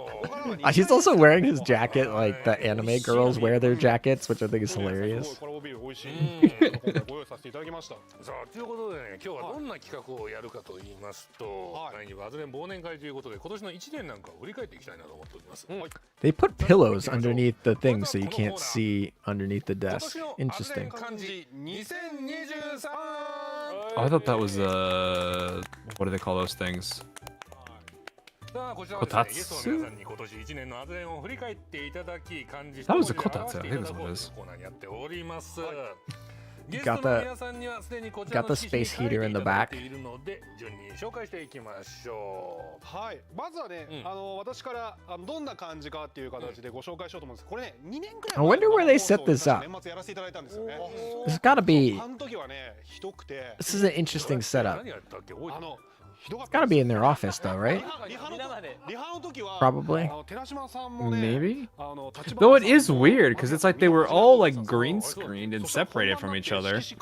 A: he's also wearing his jacket like the anime girls wear their jackets, which I think is hilarious.
F: これおビール美味しい。今回ご用意させていただきました。
C: さあということでね今日はどんな企画をやるかと言いますと、第2部アズレン忘年会ということで今年の1年なんかを振り返っていきたいなと思っております。
A: They put pillows underneath the thing so you can't see underneath the
C: 今
A: desk.
C: 年の
A: Interesting.
C: アズレン漢字2023。
E: Oh, I thought that was what do they call those things?
C: さあこちらは
E: こ
C: です
E: たつ
C: ねゲストの皆さんに今年1年のアズレンを振り返っていただき漢字
E: That was
C: 一
E: a
C: 文字で
E: kotatsu,
C: 表してい
E: I
C: た
E: think
C: だ
E: that's
C: こ
E: what
C: う
E: it is.
C: コーナーにやっております。ゲス
A: Got
C: トの
A: the-
C: 皆さんにはすでにこちら
A: got
C: の
A: the
C: 記事に
A: space
C: 書いて
A: heater in the
C: いただい
A: back.
C: ているので順に紹介していきましょう。
F: はい。まずはね、私からどんな感じかっていう形でご紹介しようと思うんです。これね、2年くらい
A: I wonder where they set this up.
F: 年末やらせていただいたんですよね。
A: This has got to be.
F: あの時はね、ひどくて、
A: This is an interesting setup.
C: 何やったっけ覚えてる？
F: ひどかっ
A: It's
F: た
A: got to
F: んです
A: be in their office though, right?
F: リハの時は
A: Probably.
F: 寺島さんもね、
E: Maybe.
F: 立花
E: Though it
F: さん
E: is
F: も
E: weird because it's like they were all like green screened and separated from each other.
A: So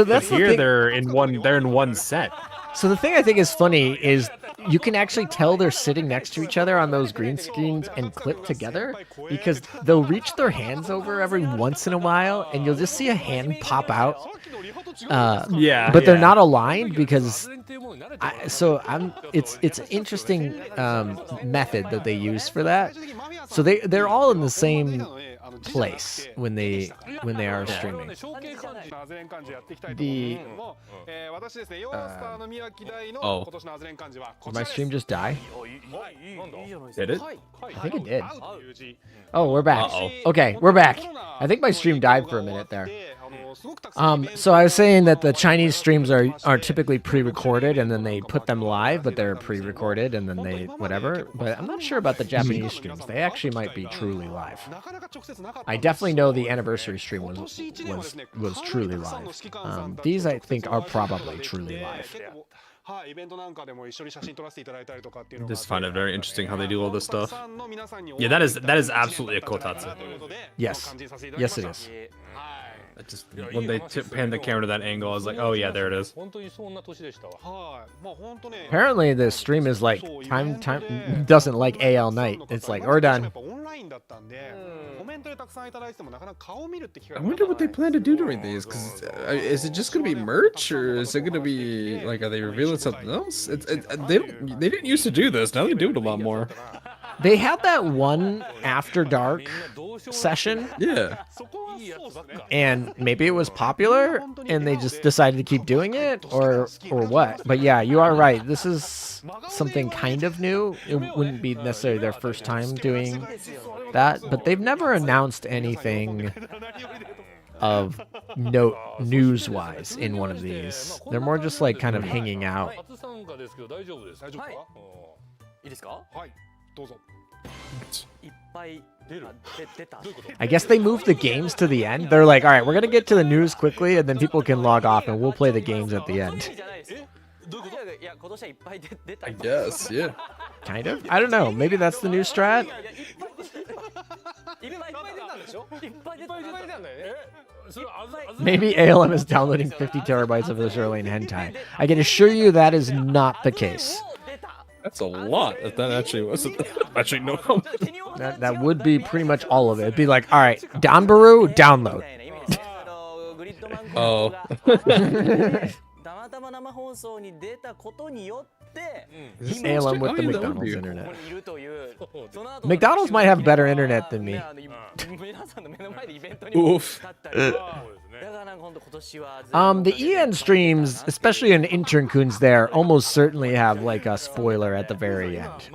E: But
A: that's the
E: here
A: thing.
E: they're in one set.
A: So the thing I think is funny is you can actually tell they're sitting next to each other on those green screens and clipped together because they'll reach their hands over every once in a while and you'll just see a hand pop out.
E: Yeah,
A: But they're
E: yeah.
A: not aligned because it's an interesting method that they use for that. So they're all in the same place when they are streaming. The
E: Oh.
A: did my stream just die?
E: Did it?
A: I think it did. Oh, we're back. Okay, we're back. I think my stream died for a minute there. So I was saying that the Chinese streams are typically pre-recorded and then they put them live, but they're pre-recorded and then they whatever. But I'm not sure about the Japanese streams. They actually might be truly live. I definitely know the anniversary stream was truly live. These I think are probably truly live.
E: Just find it very interesting how they do all this stuff. Yeah, that is absolutely a kotatsu.
A: Yes, yes it is.
E: Just when they pan the camera to that angle, I was like, oh yeah, there it is.
C: 本当にそんな年でしたわ。
A: Apparently the stream is like time doesn't like AL night. It's like we're done.
E: I wonder what they plan to do during these. Cause is it just gonna be merch, or is it gonna be like, are they revealing something else? They didn't used to do this. Now they do it a lot more.
A: They had that one after dark session,
E: Yeah.
A: and maybe it was popular, and they just decided to keep doing it, or what. But yeah, you are right. This is something kind of new. It wouldn't be necessarily their first time doing that, but they've never announced anything of note news-wise in one of these. They're more just like kind of hanging out.
C: 初参加ですけど大丈夫ですか？大丈夫か？
G: いいですか？いっぱい出た。
A: I guess they moved the games to the end. They're like, all right, we're gonna get to the news quickly, and then people can log off, and we'll play the games at the end.
G: いや今年はいっぱい出た。
E: I guess. Yeah.
A: Kind of. I don't know. Maybe that's the new strat.
G: いっぱい出たんでしょ？いっぱい出たんだよね。
A: Maybe ALM is downloading 50 terabytes of Azur Lane hentai. I can assure you that is not the case.
E: That's a lot. If that actually wasn't. Actually, no.
A: That would be pretty much all of it. It'd be like, all right, Donbaru, download.
E: Oh.
G: たまたま生放送に出たことによって、
A: Salem with the
E: I mean, that would
A: McDonald's
E: be-
G: こ
A: internet.
G: こにいるというその後
A: McDonald's might have better internet than me.
G: 皆さんの目の前でイベントに
E: Oof.
G: 立ったりだからなんか本当今年は
A: The EN streams, especially in Intern Coons there, almost certainly have like a spoiler at the very end.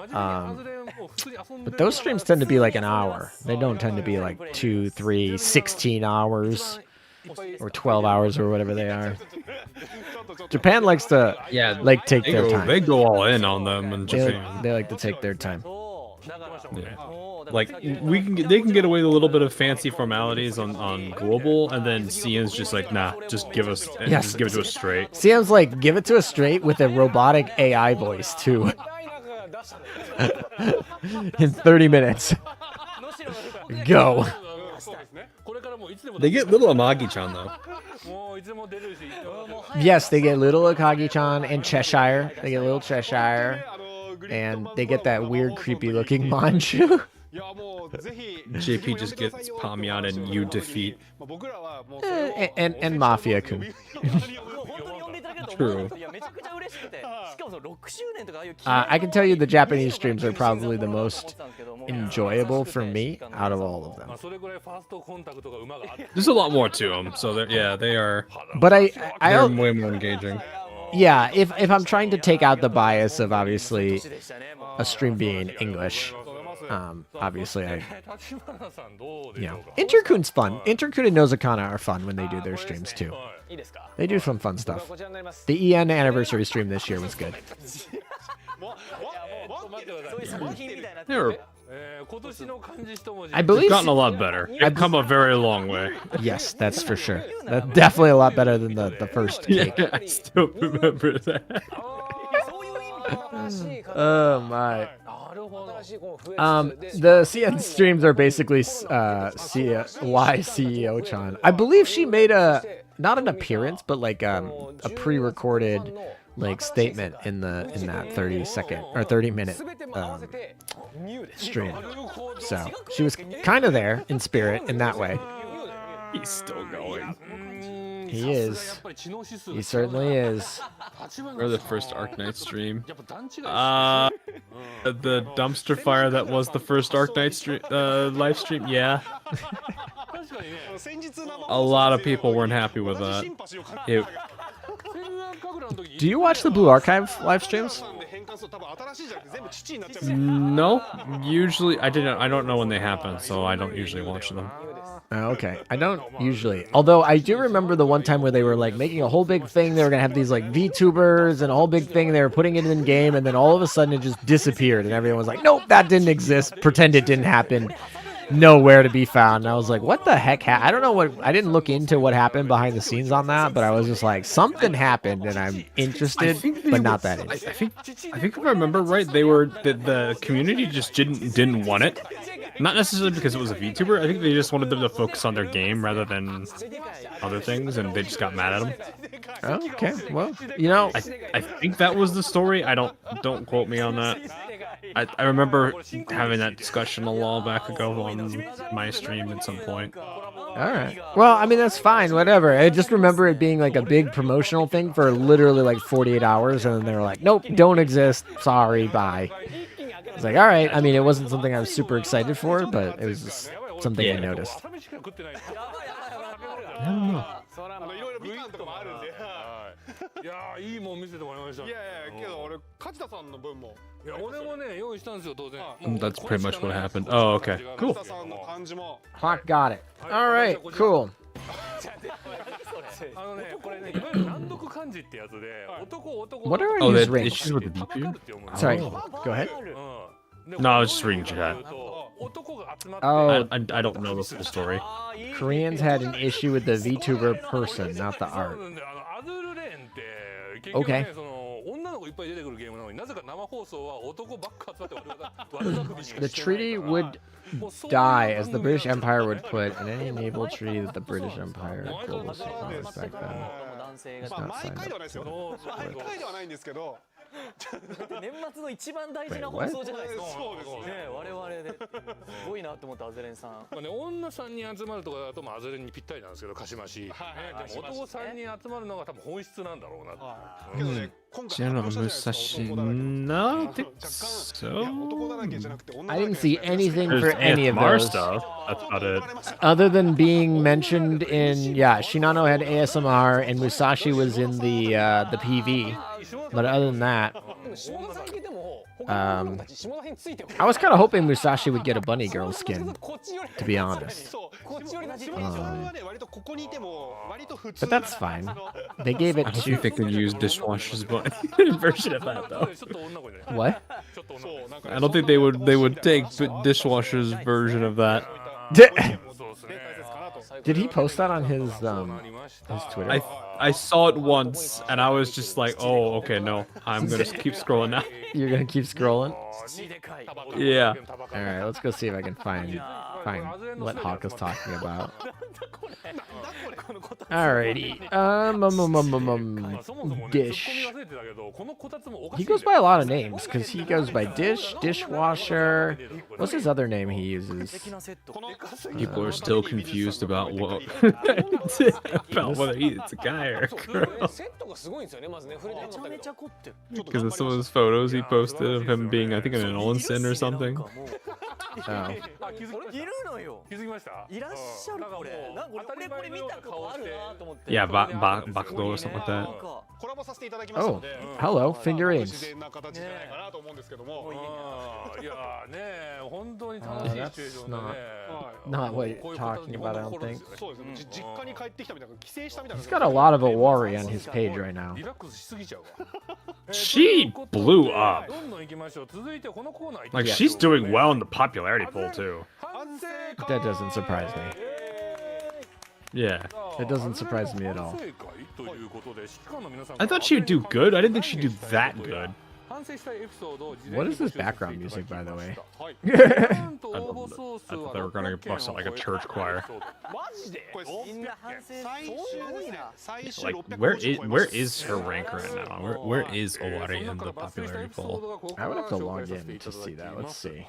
A: But those streams tend to be like an hour. They don't tend to be like 2, 3, 16 hours or 12 hours or whatever they are. Japan likes to like take
B: They
A: their
B: go,
A: time.
B: they go all in on them in
A: They
B: Japan.
A: they like to take their time.
B: Like they can get away with a little bit of fancy formalities on global, and then CN's just like, nah, just give us,
A: Yes.
B: just give it to us straight.
A: Sam's like, give it to us straight with a robotic AI voice too. In 30 minutes. Go.
B: They get little Amagi-chan though.
A: Yes, they get little Akagi-chan and Cheshire. They get little Cheshire. And they get that weird, creepy looking Manchu.
B: JP just gets Pamyan and you defeat.
A: And Mafia-kun.
B: True.
A: I can tell you the Japanese streams are probably the most enjoyable for me out of all of them.
B: There's a lot more to them, so they are.
A: But
B: They're way more engaging.
A: yeah, if I'm trying to take out the bias of obviously a stream being English, obviously Interkun's fun. Interkun and Nozakana are fun when they do their streams too. They do some fun stuff. The EN anniversary stream this year was good.
B: They're
A: I believe.
B: They've gotten a lot better. They've come a very long way.
A: Yes, that's for sure. That's definitely a lot better than the first cake.
B: Yeah, I still remember that.
A: Oh my. The CN streams are basically CEO-chan. I believe she made not an appearance, but like a pre-recorded like statement in that 30-second or 30-minute stream. So she was kind of there in spirit in that way.
B: He's still going.
A: He is. He certainly is.
B: Or the first Arknight stream. The dumpster fire that was the first Arknight stream, live stream. Yeah. A lot of people weren't happy with that.
A: Do you watch the Blue Archive live streams?
B: No, usually I don't know when they happen, so I don't usually watch them.
A: Oh, okay. I don't usually. Although I do remember the one time where they were like making a whole big thing. They were going to have these like VTubers and a whole big thing. They were putting it in game, and then all of a sudden it just disappeared. And everyone was like, nope, that didn't exist. Pretend it didn't happen. Nowhere to be found. And I was like, what the heck? I don't know what. I didn't look into what happened behind the scenes on that, but I was just like, something happened, and I'm interested, but not that
B: I
A: interested.
B: think if I remember right, the community just didn't want it. Not necessarily because it was a VTuber. I think they just wanted them to focus on their game rather than other things, and they just got mad at them.
A: Oh, okay. Well, you know,
B: I think that was the story. Don't quote me on that. I remember having that discussion a while back ago on my stream at some point.
A: all right. Well, I mean, that's fine. Whatever. I just remember it being like a big promotional thing for literally like 48 hours, and then they were like, nope, don't exist. Sorry, bye. It's like, all right. I mean, it wasn't something I was super excited for, but it was just something I noticed. I don't know.
C: いやーいいもん見せてもらいました。いやいやけど俺梶田さんの分も。いや俺もね用意したんですよ当然。
B: That's pretty much what happened. Oh, okay, cool.
A: Hawk got it. All right, cool.
C: あのねこれねいわゆる難読漢字ってやつで男。
A: What are
B: Oh,
A: these
B: that
A: rings?
B: issues with the DP?
A: Sorry, go ahead.
B: No, I was just reading chat.
A: Oh,
B: I don't know the full story.
A: Koreans had an issue with the VTuber person, not the art.
C: アズールレーンって結
A: Okay.
C: 局ねその女の子いっぱい出てくるゲームなのになぜか生放送は男ばっか集まって悪巧みしか
A: The
C: してない
A: treaty would die as the British Empire would put in any naval treaty that the British Empire and global superpowers back then. It's not signed up to.
G: 年末の一番大事な放送じゃないですか。そうですね。我々ですごいなと思ったアズレンさん。
C: まあね、女3人集まるとかだとアズレンにぴったりなんですけど、かしまし。でも男3人集まるのが多分本質なんだろうな。けどね、
D: General Musashi, no, I think so.
A: I didn't see anything for
B: There's
A: any of
B: ASMR
A: those.
B: stuff. That's about it.
A: Other than being mentioned in, yeah, Shinano had ASMR and Musashi was in the PV. But other than that, I was kind of hoping Musashi would get a bunny girl skin, to be honest. But that's fine. They gave it
D: I don't
A: to...
D: think they use dishwashers, but version of that though.
A: What?
D: I don't think they would take dishwashers version of that.
A: Did he post that on his Twitter?
D: I saw it once and I was just like, oh, okay, no, I'm gonna keep scrolling now.
A: You're gonna keep scrolling?
D: Yeah.
A: All right, let's go see if I can find what Hawk is talking about. Alrighty. Dish. He goes by a lot of names because he goes by Dish, Dishwasher. What's his other name he uses?
D: People are still confused about what about whether it's a guy or a girl. Because of some of those photos he posted of him being, I think, in an onsen or something.
A: Oh.
G: いるのよ。気づきました？いらっしゃるこれ。なんか俺これ見たことあるなと思って。
D: Yeah, Bakugo or something like that.
A: Oh, hello, figurines.
C: いやね、本当に楽しいシチュエーションでね。
A: Not what you're talking about, I don't think.
C: そうですね。実家に帰ってきたみたいな、帰省したみたいな。
A: He's got a lot of Awari on his page right now.
C: リラックスしすぎちゃうわ。
D: She blew up.
C: どんどん行きましょう。続いてこのコーナー。
D: Like, she's doing well in the popularity poll, too.
A: That doesn't surprise me.
D: Yeah.
A: It doesn't surprise me at all.
D: I thought she would do good. I didn't think she'd do that good.
A: What is this background music, by the way?
D: I thought they were gonna bust out like a church choir. Like, where is her rank right now? Where is Owari in the popularity poll?
A: I would have to log in to see that. Let's see.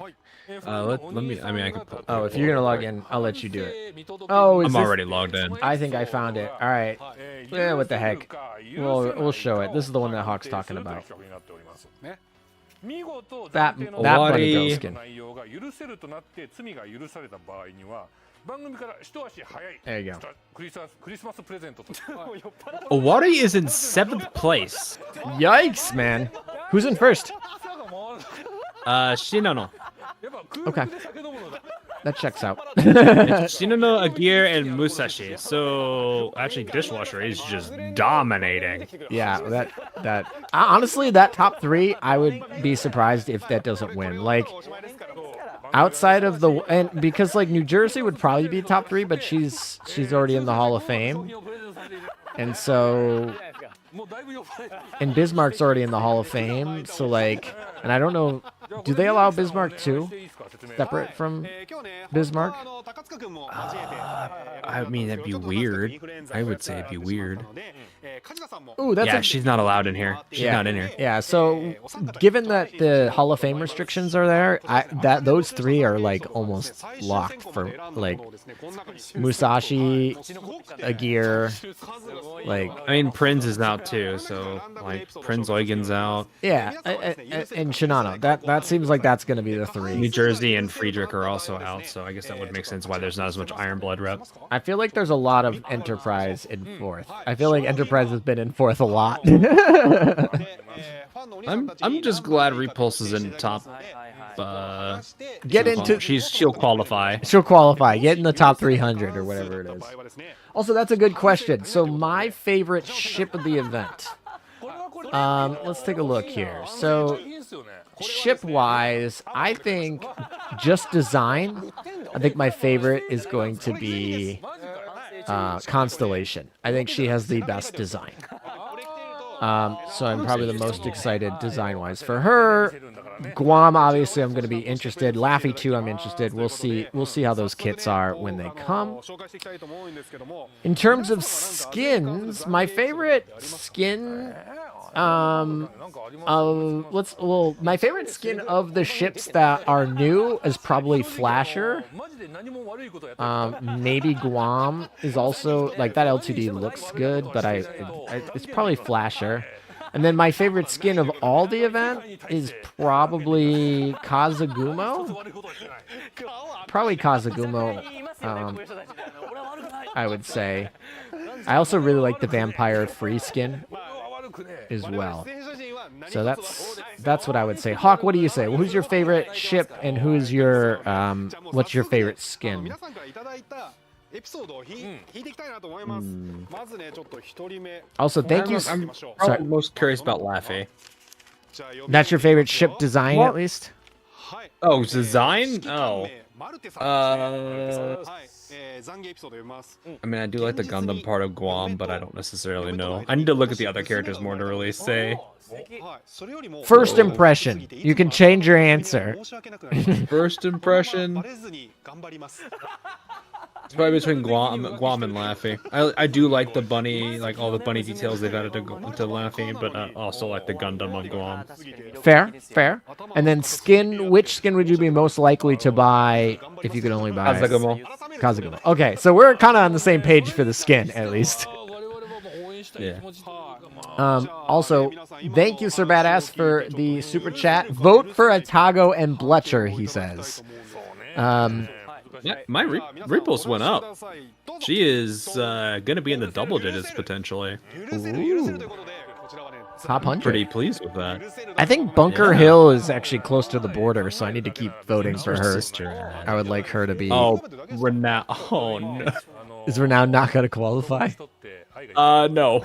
D: Let me. I mean, I could.
A: Oh, if you're gonna log in, I'll let you do it. Oh, is
D: I'm
A: this...
D: already logged in.
A: I think I found it. All right. Yeah, what the heck? We'll show it. This is the one that Hawk's talking about. That bunny girl skin. There you go.
D: Owari is in 7th place.
A: Yikes, man. Who's in first?
D: Shinano.
A: Okay. That checks out.
D: Shinano, Agir, and Musashi. So actually, Dishwasher is just dominating.
A: Yeah, that honestly, that top three, I would be surprised if that doesn't win. Like, outside of the, and because like New Jersey would probably be top three, but she's already in the Hall of Fame, and so, and Bismarck's already in the Hall of Fame. So like, and I don't know, do they allow Bismarck too, separate from Bismarck?
D: I mean, that'd be weird. I would say it'd be weird.
A: Ooh, that's
D: yeah, she's not allowed in here. She's not in here.
A: Yeah, so given that the Hall of Fame restrictions are there, those three are like almost locked for like Musashi, Agir, like.
D: I mean, Prinz is out too, so like Prinz Eugen's out.
A: Yeah, and Shinano. That seems like that's gonna be the three.
D: New Jersey and Friedrich are also out, so I guess that would make sense why there's not as much Iron Blood rep.
A: I feel like there's a lot of Enterprise in fourth. I feel like Enterprise has been in fourth a lot.
D: I'm just glad Repulse is in top. She'll qualify.
A: She'll qualify. Get in the top 300 or whatever it is. Also, that's a good question. So my favorite ship of the event. Let's take a look here. So ship-wise, I think just design. I think my favorite is going to be Constellation. I think she has the best design. So I'm probably the most excited design-wise for her. Guam, obviously, I'm going to be interested. Laffy, too, I'm interested. We'll see how those kits are when they come. In terms of skins, my favorite skin Well, my favorite skin of the ships that are new is probably Flasher. Maybe Guam is also like that. LTD looks good, but it's probably Flasher. And then my favorite skin of all the event is probably Kazagumo. Probably Kazagumo. I would say. I also really like the Vampire Free skin as well. So that's what I would say. Hawk, what do you say? Who's your favorite ship and who's your what's your favorite skin? Also, thank you.
E: I'm probably most curious about Laffy.
A: That's your favorite ship design, at least?
E: Oh, design? Oh. I mean, I do like the Gundam part of Guam, but I don't necessarily know. I need to look at the other characters more to really say.
A: First impression. You can change your answer.
E: First impression. It's probably between Guam and Laffy. I do like the bunny, like all the bunny details they've added to Laffy, but I also like the Gundam on Guam.
A: Fair, fair. And then skin, which skin would you be most likely to buy if you could only buy
E: Kazagumo.
A: Kazagumo. Okay, so we're kind of on the same page for the skin, at least.
E: Yeah.
A: Also, thank you, Sir Badass, for the super chat. Vote for Atago and Bletcher, he says.
E: Yeah, my repost went up. She is gonna be in the double digits potentially.
A: Ooh. Top 100.
E: Pretty pleased with that.
A: I think Bunker Hill is actually close to the border, so I need to keep voting for her. I would like her to be.
E: Oh, Renown. Oh no.
A: Is Renown not going to qualify?
E: No.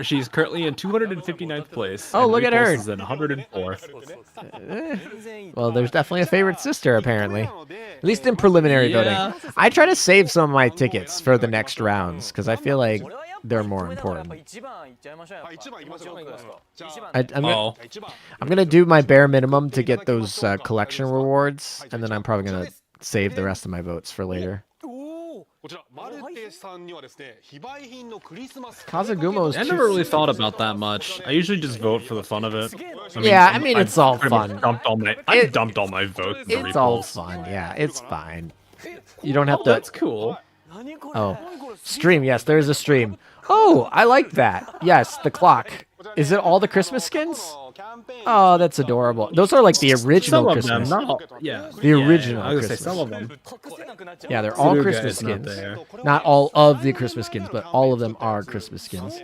E: She's currently in 259th place.
A: Oh, look at her.
E: Is in 104.
A: Well, there's definitely a favorite sister, apparently. At least in preliminary voting. I try to save some of my tickets for the next rounds, because I feel like they're more important. I'm gonna do my bare minimum to get those collection rewards, and then I'm probably gonna save the rest of my votes for later. Kazagumo's
E: I never really thought about that much. I usually just vote for the fun of it.
A: I mean it's all fun.
E: I dumped all my votes.
A: It's all fun. Yeah, it's fine. You don't have to.
E: That's cool.
A: Oh, stream. Yes, there's a stream. Oh, I like that. Yes, the clock. Is it all the Christmas skins? Oh, that's adorable. Those are like the original Christmas.
E: Yeah.
A: The original
E: I was gonna
A: Christmas.
E: say some of them.
A: Yeah, they're all Christmas skins. Not all of the Christmas skins, but all of them are Christmas skins.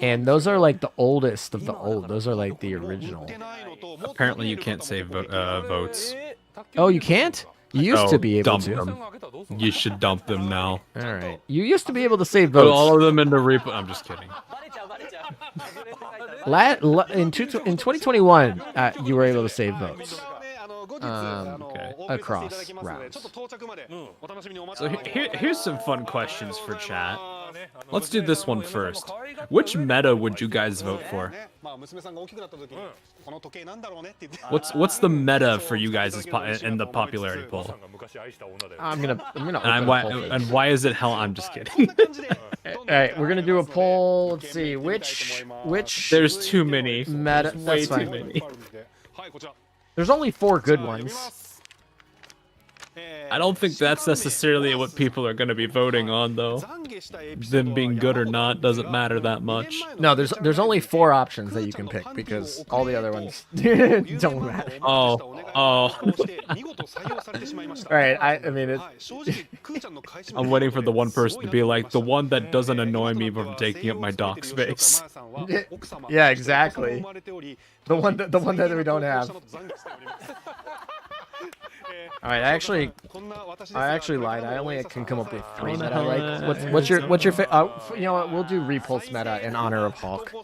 A: And those are like the oldest of the old. Those are like the original.
E: Apparently, you can't save votes.
A: Oh, you can't? You used to be able
E: dump
A: to.
E: them. You should dump them now.
A: All right. You used to be able to save
E: Put
A: votes.
E: all of them into repo. I'm just kidding.
A: In 2021, you were able to save votes. Across rounds.
E: So here's some fun questions for chat. Let's do this one first. Which meta would you guys vote for? What's the meta for you guys in the popularity poll?
A: I'm gonna
E: And why is it hell? I'm just kidding.
A: All right, we're gonna do a poll. Let's see which.
E: There's too many.
A: Meta.
E: Way
A: That's
E: too
A: fine.
E: many.
A: There's only 4 good ones.
E: I don't think that's necessarily what people are going to be voting on, though. Them being good or not doesn't matter that much.
A: No, there's only 4 options that you can pick because all the other ones don't matter.
E: Oh.
A: All right, I mean,
E: I'm waiting for the one person to be like, the one that doesn't annoy me from taking up my dock space.
A: Yeah, exactly. The one that we don't have. All right, I actually lied. I only can come up with 3 that I like. What's your you know what? We'll do repulse meta in honor of Hawk.
E: I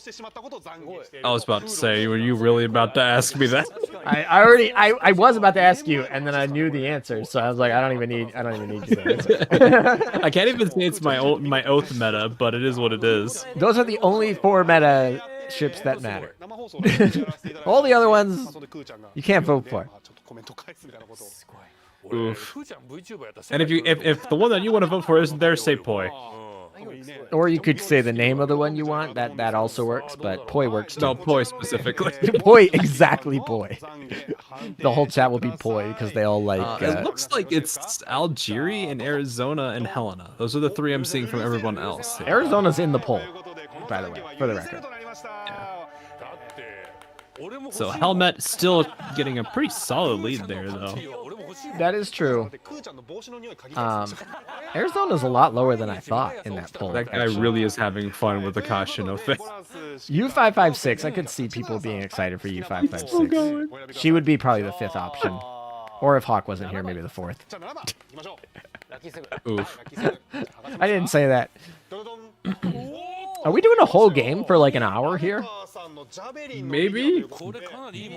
E: was about to say, were you really about to ask me that?
A: I was about to ask you, and then I knew the answer, so I was like, I don't even need you to answer.
E: I can't even say it's my oath meta, but it is what it is.
A: Those are the only 4 meta ships that matter. All the other ones you can't vote for.
E: Oof. And if the one that you want to vote for isn't there, say poi.
A: Or you could say the name of the one you want. That also works, but poi works too.
B: No, poi specifically.
A: Poi, exactly poi. The whole chat will be poi because they all like.
B: It looks like it's Algeria and Arizona and Helena. Those are the three I'm seeing from everyone else.
A: Arizona's in the poll, by the way, for the record.
B: So Helmet still getting a pretty solid lead there, though.
A: That is true. Arizona's a lot lower than I thought in that poll.
B: That guy really is having fun with the Kashino thing.
A: U556, I could see people being excited for U556. She would be probably the 5th option. Or if Hawk wasn't here, maybe the 4th.
B: Oof.
A: I didn't say that. Are we doing a whole game for like an hour here?
B: Maybe? Do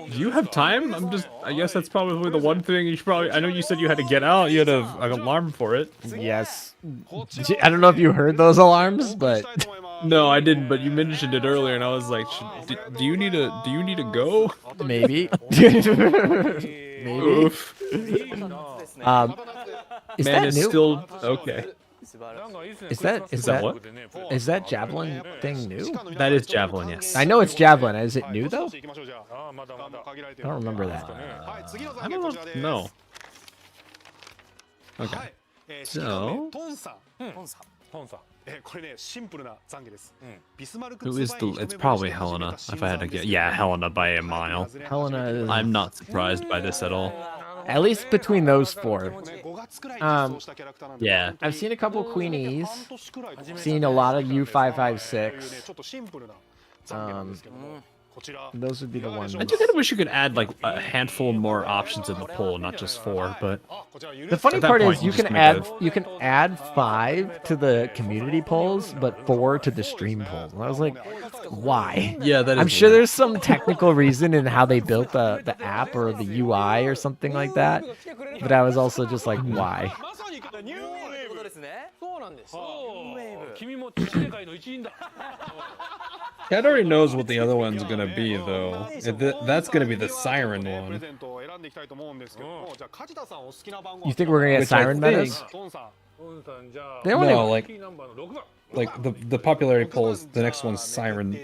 B: you have time? I guess that's probably the one thing you should probably... I know you said you had to get out. You had an alarm for it.
A: Yes. I don't know if you heard those alarms, but...
B: No, I didn't, but you mentioned it earlier, and I was like, do you need to go?
A: Maybe. Maybe.
B: Oof.
A: Is
B: Man
A: that
B: is
A: new?
B: still... Okay.
A: Is that
B: what?
A: Is that javelin thing new?
B: That is javelin, yes.
A: I know it's javelin. Is it new though? I don't remember that.
B: I don't know. Okay. So... Who is the... It's probably Helena, if I had to get... Yeah, Helena by a mile.
A: Helena is...
B: I'm not surprised by this at all.
A: At least between those 4.
B: Yeah.
A: I've seen a couple Queenies. Seen a lot of U556. Those would be the ones.
B: I do kind of wish you could add like a handful more options in the poll, not just 4. But
A: the funny
B: at that
A: part
B: point,
A: is you
B: just
A: can
B: make
A: add 5 to the community polls, but 4 to the stream poll. I was like, why?
B: Yeah, that is
A: I'm sure
B: weird.
A: there's some technical reason in how they built the app or the UI or something like that. But I was also just like, why?
B: Cat already knows what the other one's gonna be, though. That's gonna be the siren one.
A: You think we're gonna get
B: Which I
A: siren metas? They only...
B: No, like the popularity poll is the next one's siren.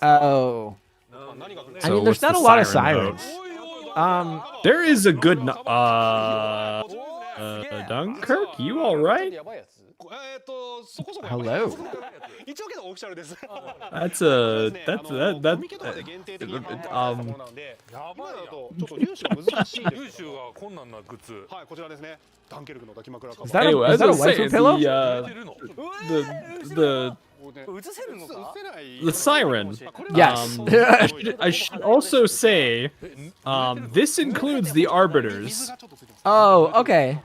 A: Oh. I mean, there's not a lot of sirens.
B: There is a good. Dunkirk, you all right?
A: Hello.
B: That's a
A: Is that
B: Anyway,
A: a, is that a
B: as I was
A: waifu
B: saying,
A: pillow?
B: the siren.
A: Yes.
B: I should also say, this includes the arbiters.
A: Oh, okay.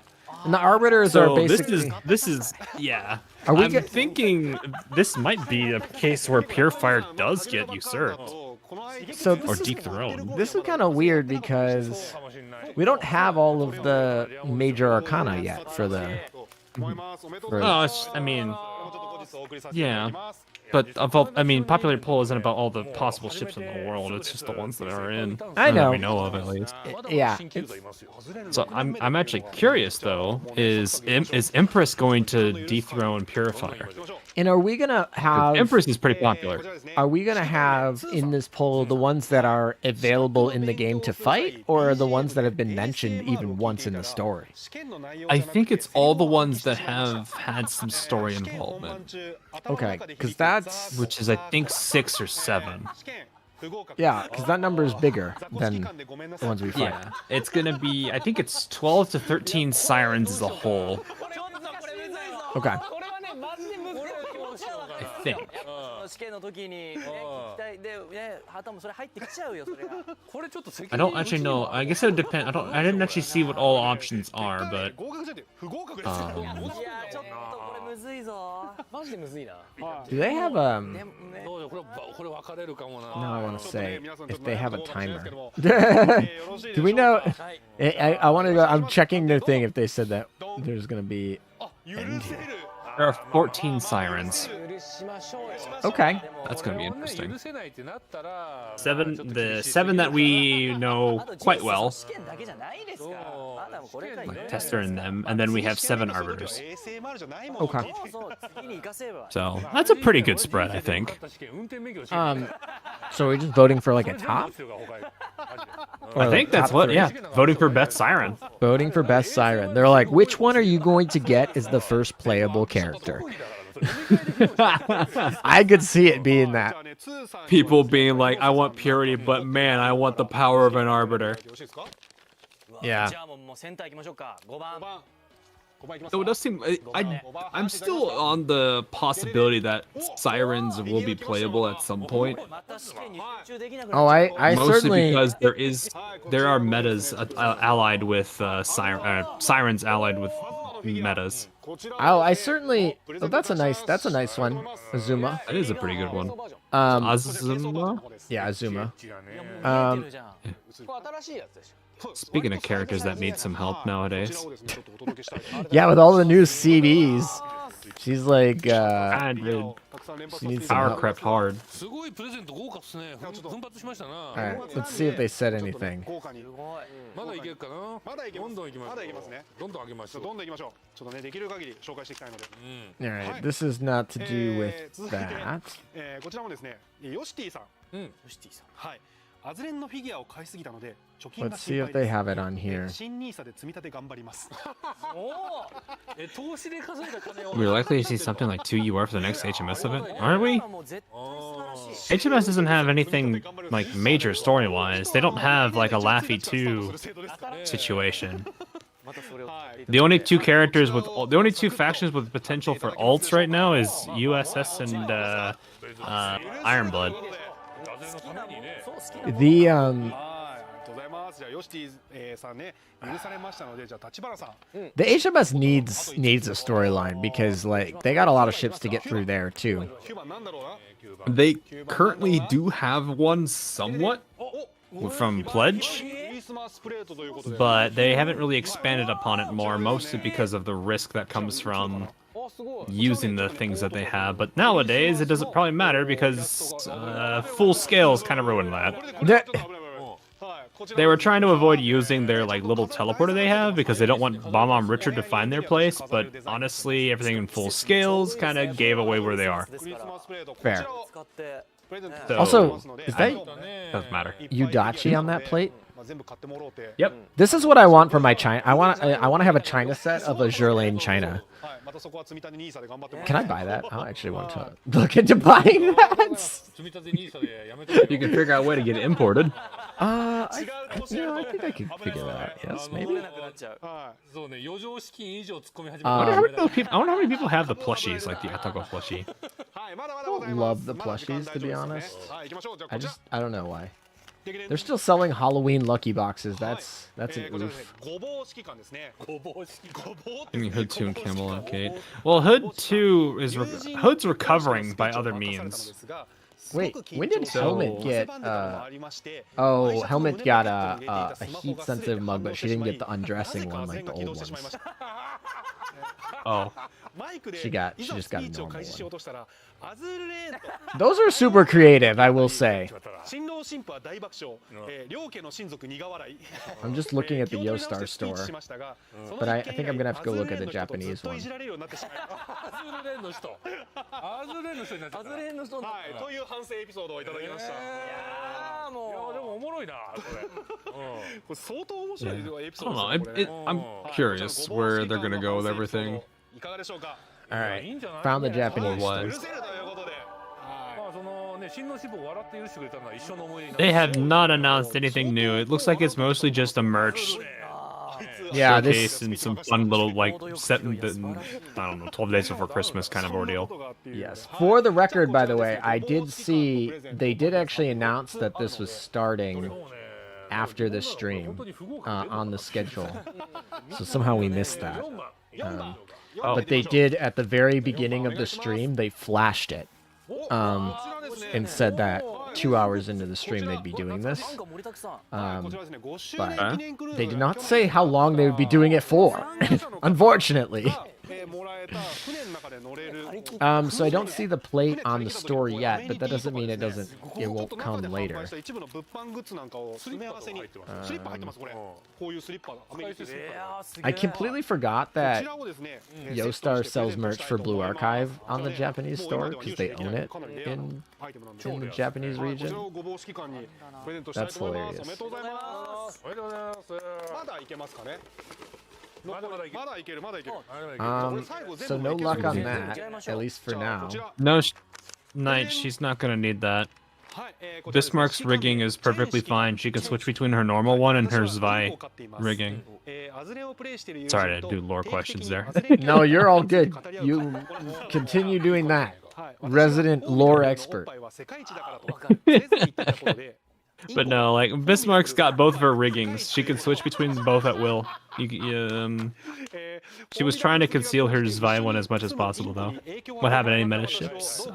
A: And the arbiters are
B: So
A: basically...
B: this is yeah.
A: Are we
B: I'm thinking this might be a case where Purifier does get usurped
A: So
B: or
A: this
B: dethroned.
A: is kind of weird because we don't have all of the major arcana yet for the...
B: Oh, I mean, yeah. But popular poll isn't about all the possible ships in the world. It's just the ones that are in.
A: I know.
B: That we know of, at least.
A: Yeah.
B: So I'm actually curious though. Is Empress going to dethrone Purifier?
A: And are we gonna have...
B: Empress is pretty popular.
A: Are we gonna have in this poll the ones that are available in the game to fight, or the ones that have been mentioned even once in the story?
B: I think it's all the ones that have had some story involvement.
A: Okay, because that's...
B: Which is I think 6 or 7.
A: Yeah, because that number is bigger than the ones we fight.
B: Yeah, it's gonna be. I think it's 12 to 13 sirens as a whole.
A: Okay.
B: I think.
G: 試験の時にね、聞きたいでね、旗もそれ入ってきちゃうよそれが。これちょっと責任
B: I don't actually know. I guess it would depend. I didn't actually see what all options are, but
G: いやちょっとこれむずいぞ。マジでむずいな。
A: Do they have
G: でもね。
C: これ分かれるかもな。
A: Now I want to say if they have a timer. Do we know? I want to go. I'm checking their thing if they said that there's gonna be end here.
E: There are 14 sirens.
A: Okay.
E: That's gonna be interesting.
D: The seven that we know quite well. Like Tester and them, and then we have 7 arbiters.
A: Okay.
D: So that's a pretty good spread, I think.
A: So we're just voting for like a top?
D: I think that's
A: top
D: what,
A: three?
D: yeah. Voting for best siren.
A: Voting for best siren. They're like, which one are you going to get as the first playable character? I could see it being that.
E: People being like, I want purity, but man, I want the power of an arbiter.
A: Yeah.
E: So it does seem I'm still on the possibility that sirens will be playable at some point.
A: Oh, I
E: Mostly
A: certainly
E: because there are metas allied with sirens allied with metas.
A: Oh, I certainly. Oh, that's a nice one, Azuma.
E: That is a pretty good one.
A: Azuma. Yeah, Azuma.
E: Speaking of characters that need some help nowadays.
A: Yeah, with all the new CVs, she's like,
E: And
A: she needs some
E: power
A: help.
E: crept hard.
A: All right, let's see if they said anything. All right, this is not to do with that.
F: こちらもですね、ヨシティさん。ヨシティさん。はい。アズレンのフィギュアを買いすぎたので貯金が
A: Let's see
F: 心
A: if
F: 配
A: they
F: です。
A: have it on here.
F: 新ニーサで積み立て頑張ります。
D: We're likely to see something like 2UR for the next HMS event, aren't we? HMS doesn't have anything like major story-wise. They don't have like a Laffy 2 situation. The only two factions with potential for ults right now is USS and Ironblood.
A: The
F: ありがとうございます。じゃあヨシティさんね、許されましたので、じゃあ立花さん。
A: the HMS needs a storyline because like they got a lot of ships to get through there too.
F: 9番なんだろうな。
E: They currently do have one somewhat
D: From Pledge,
F: クリスマスプレートということで。
D: but they haven't really expanded upon it more, mostly because of the risk that comes from using the things that they have. But nowadays, it doesn't probably matter because full scale is kind of ruined that. They were trying to avoid using their like little teleporter they have because they don't want Bomb Richard to find their place. But honestly, everything in full scales kind of gave away where they are.
F: クリスマスプレート。
A: Fair.
F: プレゼント
D: So-
A: Also, is that
D: Doesn't matter.
A: Yudachi on that plate?
F: 全部買ってもろうて。
D: Yep.
A: This is what I want for my China. I want to have a China set of Azur Lane China.
F: はい。またそこは積み立てニーサで頑張ってもら
A: Can I buy that? I actually want to look into buying that.
E: You can figure out a way to get it imported.
A: I think I could figure that out. Yes, maybe.
F: は
D: I wonder how many people have the plushies, like the Atago plushie.
F: い。はい。まだまだ
A: I
F: ござい
A: don't
F: ます。
A: love the plushies, to be honest.
F: はい。行きましょう。じゃあこちら。
A: I don't know why. They're still selling Halloween lucky boxes. That's an
F: こちらですね
A: oof.
F: ごぼう式感ですね。ごぼう式。ごぼう。
E: I mean, Hood 2 and Camel and Kate.
D: Well, Hood 2 is Hood's recovering by other means.
A: Wait, when did Helmet get? Oh, Helmet got a heat-sensitive mug, but she didn't get the undressing one like the old ones.
D: Oh,
A: She just got a normal one.
F: しようとしたらアズールレーンと
A: Those are super creative, I will say.
F: 新郎新婦は大爆笑。両家の親族苦笑い。
A: I'm just looking at the
F: 気を取り直
A: Yostar
F: してスピーチ
A: store.
F: しましたが、
A: But I think I'm gonna have to go look at the Japanese
F: ずっと
A: one.
F: いじられるようになってしまいました。はい、という反省エピソードをいただきました。これ相当面白いエピ
E: I
F: ソー
E: don't
F: ド
E: know.
F: ですね。これ
E: I'm curious where they're gonna go with everything.
F: いかがでしょうか。
A: All right, found the Japanese
E: What?
A: store.
F: 許せるということで。
D: they have not announced anything new. It looks like it's mostly just a merch
A: Yeah,
D: showcase
A: this.
D: and some fun little like set in the, I don't know, 12 days before Christmas kind of ordeal.
A: Yes. For the record, by the way, I did see they did actually announce that this was starting after the stream on the schedule. So somehow we missed that. But they did at the very beginning of the stream. They flashed it and said that 2 hours into the stream they'd be doing this. But they did not say how long they would be doing it for. Unfortunately. So I don't see the plate on the store yet, but that doesn't mean it won't come later. I completely forgot that Yostar sells merch for Blue Archive on the Japanese store because they own it in the Japanese region. That's hilarious. So no luck on that, at least for now.
D: No, Knight, she's not gonna need that. Bismarck's rigging is perfectly fine. She can switch between her normal one and her Zwei rigging. Sorry to do lore questions there.
A: No, you're all good. You continue doing that. Resident lore expert.
D: But no, like Bismarck's got both of her riggings. She can switch between both at will. She was trying to conceal her Zwei one as much as possible, though. What happened? Any meta ships?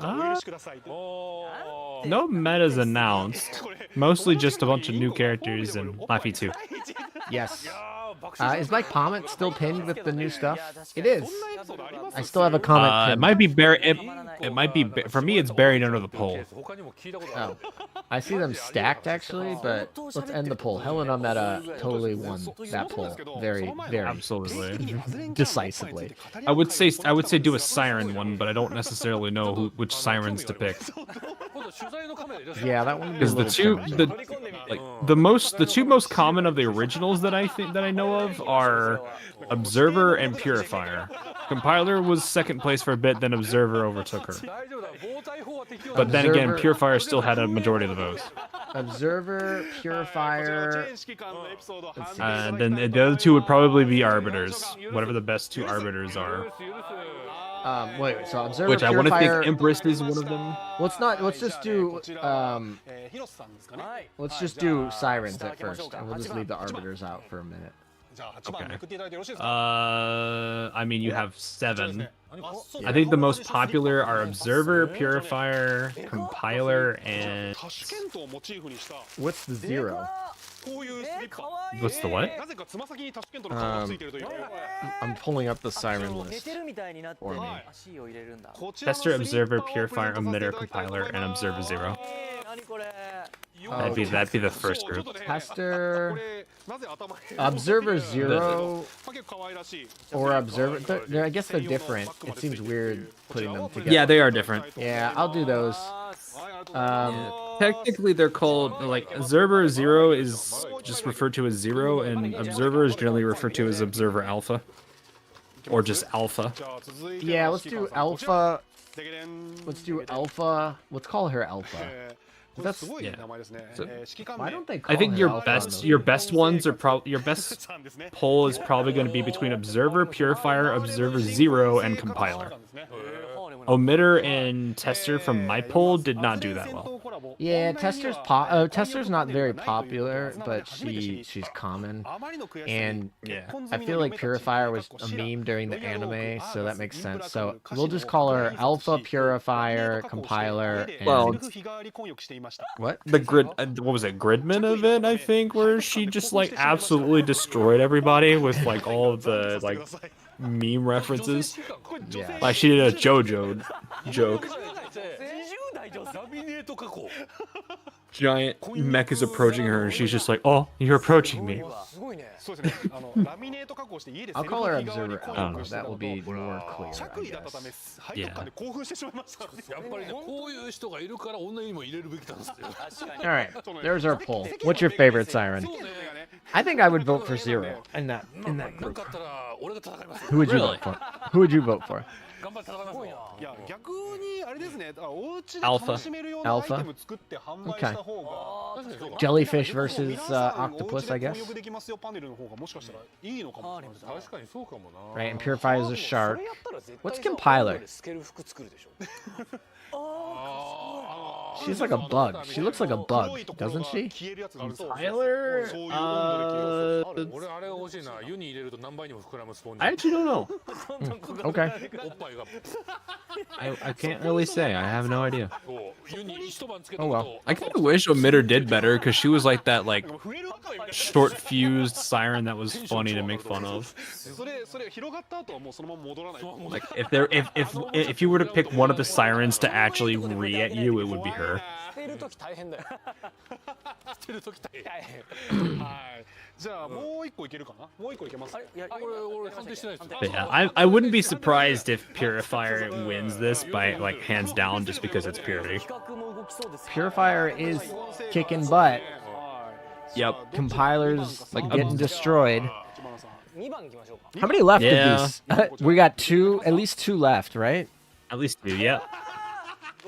D: No metas announced. Mostly just a bunch of new characters and Laffy 2.
A: Yes. Is Mike Pommet still pinned with the new stuff? It is. I still have a comment pinned.
D: It might be buried. It might be. For me, it's buried under the poll.
A: Oh. I see them stacked actually, but let's end the poll. Helen on Meta totally won that poll. Very, very
D: absolutely
A: decisively.
D: I would say do a siren one, but I don't necessarily know which sirens to pick.
A: Yeah, that one
D: is the two most common of the originals that I know of are Observer and Purifier. Compiler was second place for a bit, then Observer overtook her. But then again, Purifier still had a majority of the votes.
A: Observer, Purifier,
D: and then the other two would probably be Arbiters, whatever the best two Arbiters are.
A: Wait, so Observer,
D: which I want to
A: Purifier...
D: think Empress is one of them.
A: Let's just do Sirens at first, and we'll just leave the Arbiters out for a minute.
D: Okay. I mean, you have 7. I think the most popular are Observer, Purifier, Compiler, and...
A: What's the 0?
D: What's the what?
A: I'm pulling up the Siren list for me.
D: Tester, Observer, Purifier, Emitter, Compiler, and Observer 0. That'd be the first group.
A: Tester, Observer 0, or Observer. I guess they're different. It seems weird putting them together.
D: Yeah, they are different.
A: Yeah, I'll do those.
D: Technically, they're called like Observer 0 is just referred to as 0, and Observer is generally referred to as Observer Alpha, or just Alpha.
A: Yeah, let's do Alpha. Let's do Alpha. Let's call her Alpha. That's
D: yeah.
A: So, why don't they call
D: I think
A: her
D: your
A: Alpha
D: best ones are probably your best poll is probably going to be between Observer, Purifier, Observer 0, and Compiler. Omitter and Tester from my poll did not do that well.
A: Yeah, Tester's not very popular, but she's common. And
D: yeah,
A: I feel like Purifier was a meme during the anime, so that makes sense. So we'll just call her Alpha, Purifier, Compiler, and...
D: Well, what? The what was it, Gridman event, I think, where she just like absolutely destroyed everybody with like all of the like meme references.
A: Yeah.
D: Like she did a JoJo joke. Giant mech is approaching her and she's just like, "Oh, you're approaching me."
A: I'll call her Observer Alpha. That will be more clear, I guess.
D: Yeah.
A: Alright, there's our poll. What's your favorite Siren? I think I would vote for 0 in that group. Who would you vote for? Who would you vote for?
D: Alpha.
A: Alpha? Okay. Jellyfish versus octopus, I guess. Right, and Purifier is a shark. What's Compiler? She's like a bug. She looks like a bug, doesn't she?
D: Tyler?
C: そういう温度で消えるやつある。俺あれが欲しいな。湯に入れると何倍にも膨らむスポンジ。
D: I actually don't know.
A: Okay.
C: おっぱいが。
D: I can't really say. I have no idea.
C: 湯に一晩つけた
A: Oh
C: こ
A: well.
C: と。
E: I kind of wish Omitter did better because she was like that like
F: 増える赤いね
E: short fused siren that was funny to make fun of.
F: それ広がった後はもうそのまま戻らない。
E: Like if you were to pick one of the sirens to actually re at you, it would be her.
C: 捨てる時大変だよ。捨てる時大変。
F: はい。じゃあもう一個いけるかな。もう一個いけます。
C: あれいや俺判定してないですよ。
D: But yeah, I wouldn't be surprised if Purifier wins this by like hands down just because it's Purity.
G: 企画も動きそうです。
A: Purifier is kicking butt.
E: Yep.
A: Compilers getting destroyed.
G: 2番行きましょうか。
A: How many left
D: Yeah.
A: of these? We got two, at least two left, right?
D: At least two, yeah.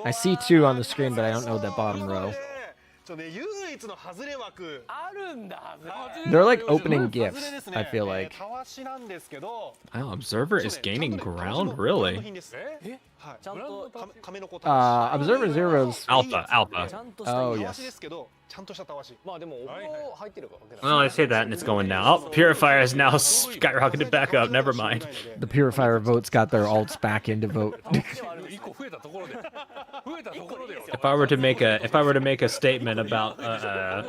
A: I see two on the screen, but I don't know that bottom row.
F: 唯一の外れ枠。
G: あるんだ。
A: They're like opening gifts, I feel like.
F: たわしなんですけど。
E: Wow, Observer is gaining ground, really.
F: はい。
G: ちゃんと
F: 亀の子。
A: Observer Zero's.
E: Alpha,
G: ちゃ
E: Alpha.
G: んとした
A: Oh,
F: たわし
A: yes.
F: ですけど、ちゃんとしたたわし。
G: まあでもお風呂入ってるわけだ。
D: Well, I say that and it's going down. Oh, Purifier has now skyrocketed back up. Never mind.
A: The Purifier votes got their alts back into vote.
C: 一個増えたところで。増えたところでよ。
D: If I were to make a statement about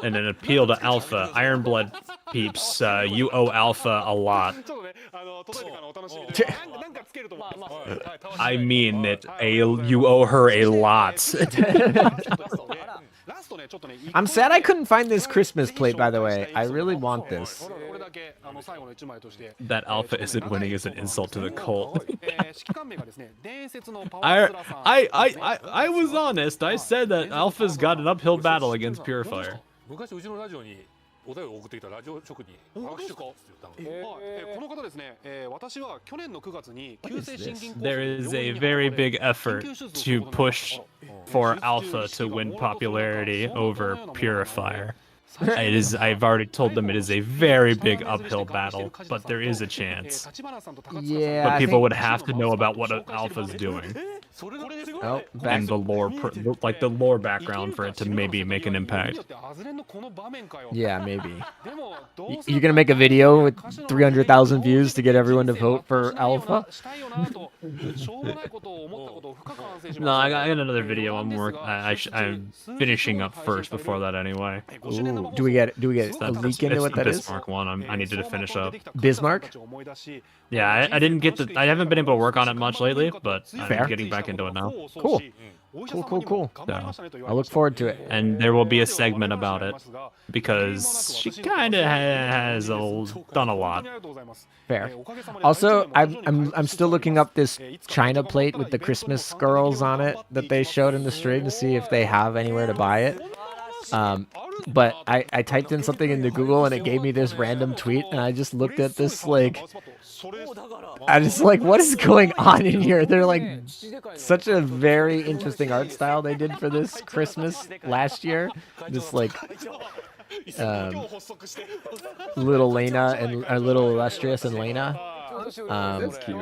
D: and an appeal to Alpha, Ironblood peeps, you owe Alpha a lot.
F: ちょっとね、届いてからお楽しみで。なんかつけると思います。はい。たわし
D: I mean it. You owe her a lot.
F: ラストね、ちょっとね。
A: I'm sad I couldn't find this Christmas plate, by the way. I really want this.
F: これだけ最後の一枚として。
E: That Alpha isn't winning is an insult to the cult.
F: 指揮官名がですね、伝説のパワースラさん。
E: I was honest. I said that Alpha's got an uphill battle against Purifier.
C: 昔うちのラジオにお便りを送ってきたラジオ職人。
F: 本当ですか？この方ですね、私は去年の9月に急性心筋梗塞
E: There is a very big effort to push for Alpha to win popularity over Purifier. It is. I've already told them it is a very big uphill battle, but there is a chance.
A: Yeah,
E: But
A: I
E: people
A: think-
E: would have to know about what Alpha's doing
A: Oh, back.
E: and the lore, like the lore background for it to maybe make an impact.
A: Yeah, maybe. You're gonna make a video with 300,000 views to get everyone to vote for Alpha?
E: No, I got another video. I'm finishing up first before that anyway.
A: Ooh, do we get a leak into
E: It's
A: what
E: the
A: that is?
E: Bismarck one. I needed to finish up.
A: Bismarck?
E: Yeah, I didn't get I haven't been able to work on it much lately, but
A: Fair.
E: I'm getting back into it now.
A: Cool. Cool. I look forward to it.
E: And there will be a segment about it because she kind of has done a lot.
A: Fair. Also, I'm still looking up this China plate with the Christmas girls on it that they showed in the stream to see if they have anywhere to buy it. But I typed in something into Google and it gave me this random tweet, and I just looked at this like, I just like, what is going on in here? They're like such a very interesting art style they did for this Christmas last year. This like little Lena and little Illustrious and Lena.
E: That's cute.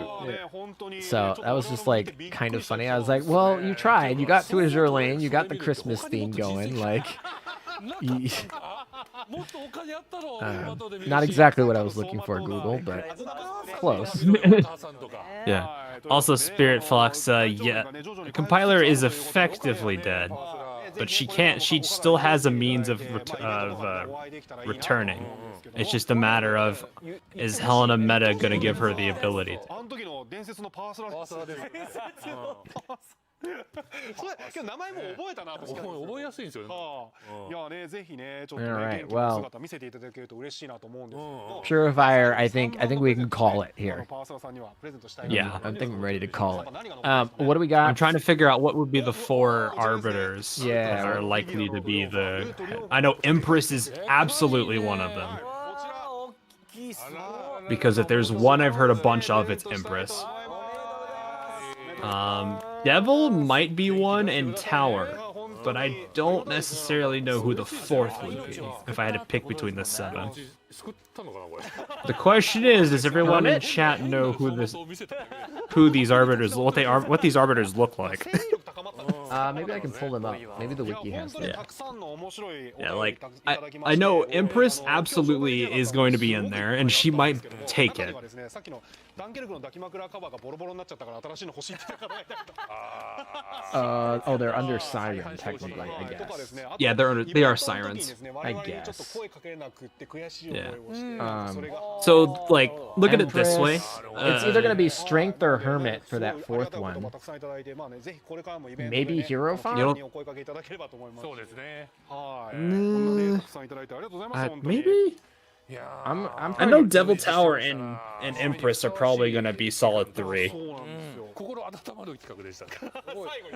A: So that was just like kind of funny. I was like, well, you tried. You got to Azur Lane. You got the Christmas theme going. Like, not exactly what I was looking for, Google, but close.
E: Yeah. Also, Spirit Fox. Yeah, Compiler is effectively dead, but she still has a means of returning. It's just a matter of, is Helena Meta gonna give her the ability?
F: 今日名前も覚えたな。
C: 覚えやすいんですよね。
F: いやね、ぜひね、ちょっとね、
A: Alright,
F: 元気な
A: well.
F: 姿見せていただけると嬉しいなと思うんですけど。
A: Purifier, I think we can call it here.
F: パワースラさんにはプレゼントしたいな。
E: Yeah.
A: I think I'm ready to call it. What do we
E: I'm
A: got?
E: trying to figure out what would be the 4 arbiters
A: Yeah.
E: that are likely to be the. I know Empress is absolutely one of them. Because if there's one I've heard a bunch of, it's Empress. Devil might be one, and Tower, but I don't necessarily know who the 4th would be if I had to pick between the 7. The question is, does everyone in chat know who these arbiters, what these arbiters look like?
A: Maybe I can pull them up. Maybe the wiki has them.
B: Yeah, like I know Empress absolutely is going to be in there, and she might take it.
A: Oh, they're under Siren, technically, I guess.
B: Yeah, they are sirens.
A: I guess.
B: Yeah. So like, look at it this way.
A: It's either gonna be Strength or Hermit for that fourth one. Maybe Hero Font?
B: Maybe.
A: I
B: I know Devil Tower and Empress are probably gonna be solid 3.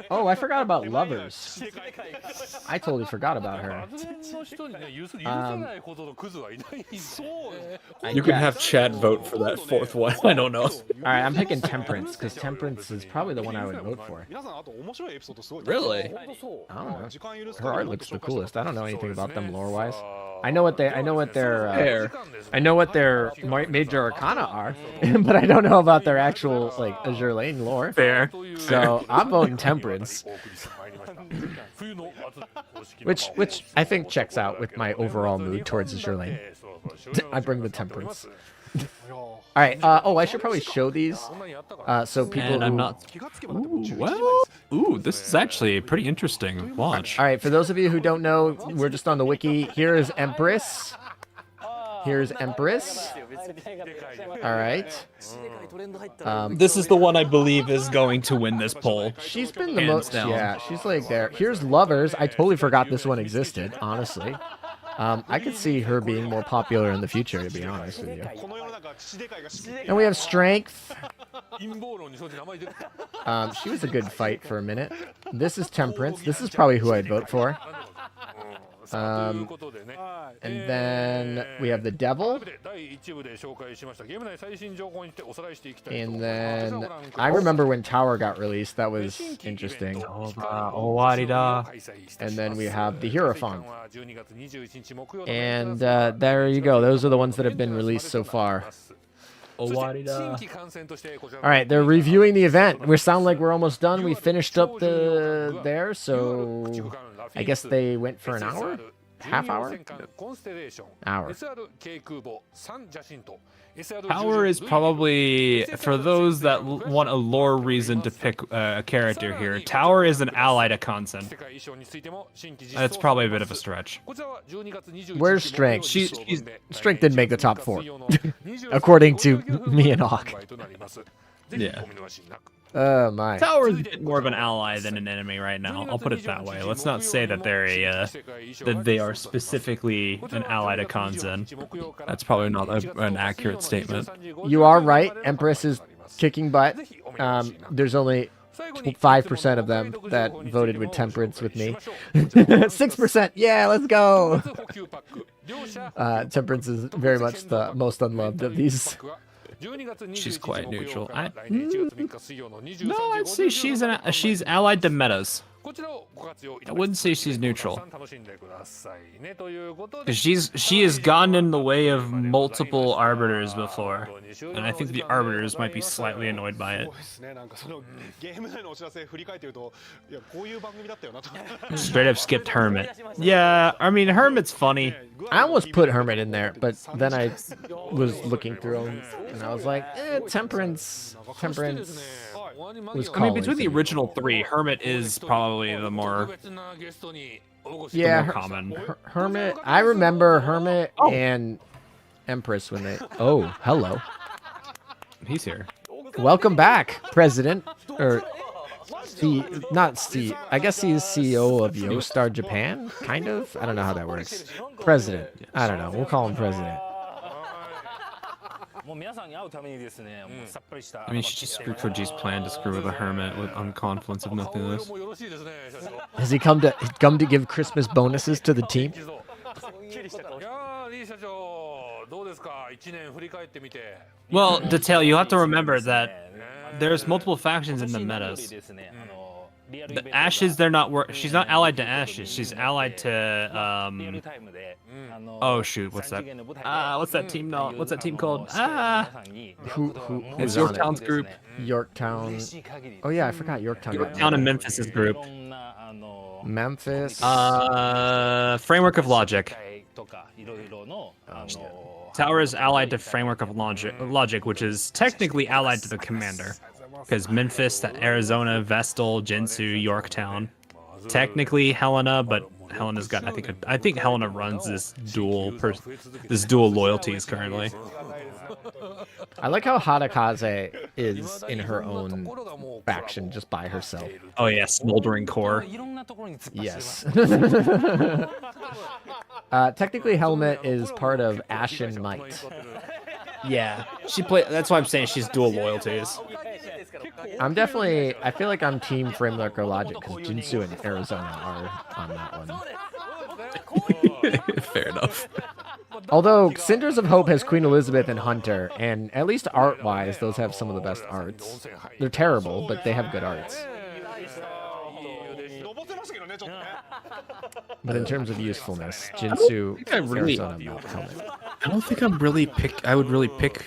A: Oh, I forgot about Lovers. I totally forgot about her.
B: You can have Chad vote for that fourth one. I don't know.
A: Alright, I'm picking Temperance, because Temperance is probably the one I would vote for.
B: Really?
A: I don't know. Her art looks the coolest. I don't know anything about them lore-wise. I know what their major arcana are, but I don't know about their actual like Azur Lane lore.
B: Fair.
A: So I'm voting Temperance, which I think checks out with my overall mood towards Azur Lane. I bring the Temperance. All right. Oh, I should probably show these so people.
B: And I'm not. Ooh, well, ooh, this is actually a pretty interesting watch.
A: All right, for those of you who don't know, we're just on the wiki. Here is Empress. Here's Empress. All right.
B: This is the one I believe is going to win this poll.
A: She's been the
B: Hands
A: most.
B: down.
A: Yeah, she's like there. Here's Lovers. I totally forgot this one existed. Honestly, I could see her being more popular in the future. To be honest with you. And we have Strength. She was a good fight for a minute. This is Temperance. This is probably who I'd vote for. And then we have the Devil. And then I remember when Tower got released. That was interesting. And then we have the Hierophant. And there you go. Those are the ones that have been released so far. All right, they're reviewing the event. We sound like we're almost done. We finished up there, so I guess they went for an hour, half hour, hour.
B: Tower is probably, for those that want a lore reason to pick a character here, Tower is an ally to Consen. That's probably a bit of a stretch.
A: Where's Strength? Strength didn't make the top 4, according to me and Hawk.
B: Yeah.
A: Oh my.
B: Tower is a bit more of an ally than an enemy right now. I'll put it that way. Let's not say that they're that they are specifically an ally to Consen. That's probably not an accurate statement.
A: You are right. Empress is kicking butt. There's only 5% of them that voted with Temperance with me. 6%. Yeah, let's go. Temperance is very much the most unloved of these.
B: She's quite neutral. No, I'd say she's allied to metas. I wouldn't say she's neutral. She has gotten in the way of multiple arbiters before, and I think the arbiters might be slightly annoyed by it. Straight up skipped Hermit. Yeah, I mean Hermit's funny.
A: I almost put Hermit in there, but then I was looking through them, and I was like, Temperance was calling.
B: I mean, between the original 3, Hermit is probably the more common.
A: Hermit. I remember Hermit and Empress when they. Oh, hello.
B: He's here.
A: Welcome back, President. Or not C. I guess he's CEO of Yostar Japan. Kind of. I don't know how that works. President. I don't know. We'll call him President.
B: I mean, she just screwed Koji's plan to screw with a hermit on confluence of nothingness.
A: Has he come to give Christmas bonuses to the team?
B: Well, Detail, you have to remember that there's multiple factions in the metas.
D: The Ashes, they're not she's not allied to Ashes. She's allied to oh shoot, what's that? What's that team now? What's that team called?
A: Who's
E: Yorktown's group.
A: Yorktown. Oh yeah, I forgot Yorktown.
D: Yorktown and Memphis's group.
A: Memphis.
D: Framework of Logic. Tower is allied to Framework of Logic, which is technically allied to the Commander. Because Memphis, Arizona, Vestal, Jinsu, Yorktown. Technically Helena, but Helena's got I think Helena runs this dual loyalties currently.
A: I like how Hadakaze is in her own faction just by herself.
D: Oh yeah, Smoldering Core.
A: Yes. Technically Helmet is part of Ashen Might.
D: Yeah, that's why I'm saying she's dual loyalties.
A: I feel like I'm team Framework or Logic because Jinsu and Arizona are on that one.
E: Fair enough.
A: Although Cinders of Hope has Queen Elizabeth and Hunter, and at least art-wise, those have some of the best arts. They're terrible, but they have good arts. But in terms of usefulness, Jinsu, Arizona, Helmet.
D: I don't think I would really pick.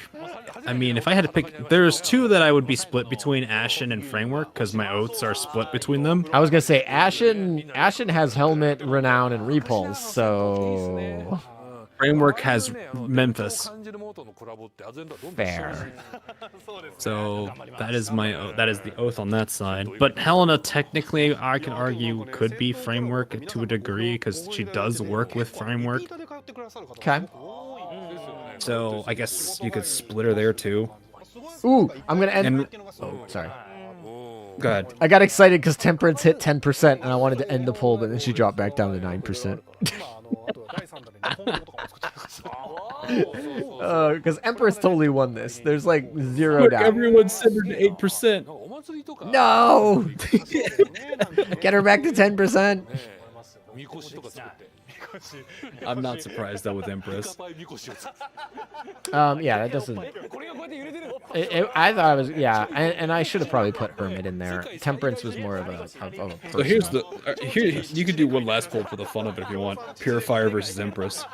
D: I mean, if I had to pick, there's two that I would be split between Ashen and Framework because my oaths are split between them.
A: I was gonna say Ashen has Helmet, Renown, and Repulse, so
D: Framework has Memphis.
A: Fair.
D: So that is the oath on that side. But Helena technically, I can argue, could be Framework to a degree because she does work with Framework.
A: Okay.
D: So I guess you could split her there too.
A: Ooh, I'm gonna end. Oh, sorry.
D: Go ahead.
A: I got excited because Temperance hit 10%, and I wanted to end the poll, but then she dropped back down to 9%. Because Empress totally won this. There's like zero doubt.
D: Everyone's centered to 8%.
A: No! Get her back to 10%.
D: I'm not surprised though with Empress.
A: Yeah, that doesn't. I thought it was and I should have probably put Hermit in there. Temperance was more of a.
D: So here's here you could do one last poll for the fun of it if you want. Purifier versus Empress.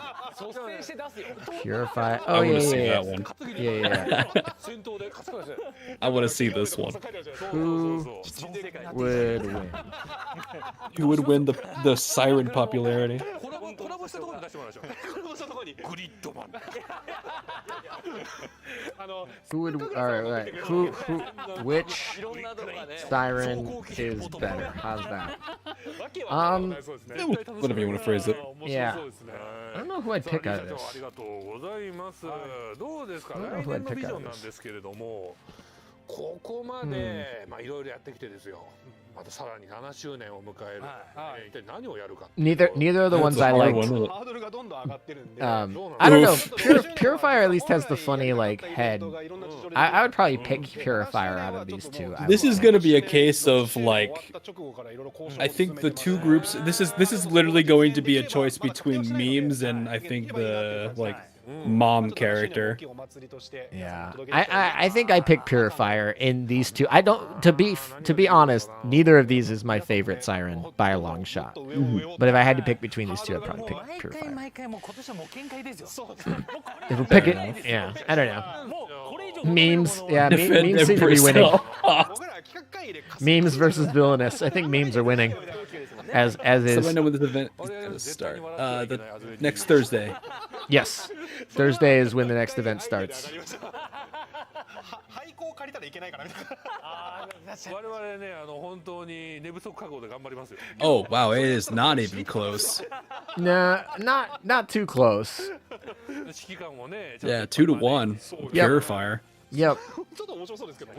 A: Purify.
D: I want to see that one.
A: Yeah.
D: I want to see this one.
A: Who would win?
D: Who would win the siren popularity?
A: Who would? All right. Who? Which siren is better? How's that?
D: Whatever you want to phrase it.
A: Yeah. I don't know who I'd pick out of this. I don't know who I'd pick out of this.
F: ここまでまあいろいろやってきてですよ。またさらに7周年を迎える。一体何をやるか。
A: Neither of the ones I liked.
F: ハードルがどんどん上がってるんで。
A: I don't know. Purifier at least has the funny like head. I would probably pick Purifier out of these two.
D: This is gonna be a case of like, I think the two groups. This is literally going to be a choice between memes and I think the like mom character.
A: Yeah, I think I pick Purifier in these two. I don't. To be honest, neither of these is my favorite siren by a long shot. But if I had to pick between these two, I'd probably pick Purifier. If we pick it, yeah, I don't know. Memes, yeah, memes seem to be winning. Memes versus villainous. I think memes are winning. As is.
D: So I know when this event is gonna start. The next Thursday.
A: Yes, Thursday is when the next event starts.
D: Oh wow, it is not even close.
A: Nah, not too close.
D: Yeah, 2-1.
A: Yep.
D: Purifier.
A: Yep.
F: ちょっと面白そうですけどね。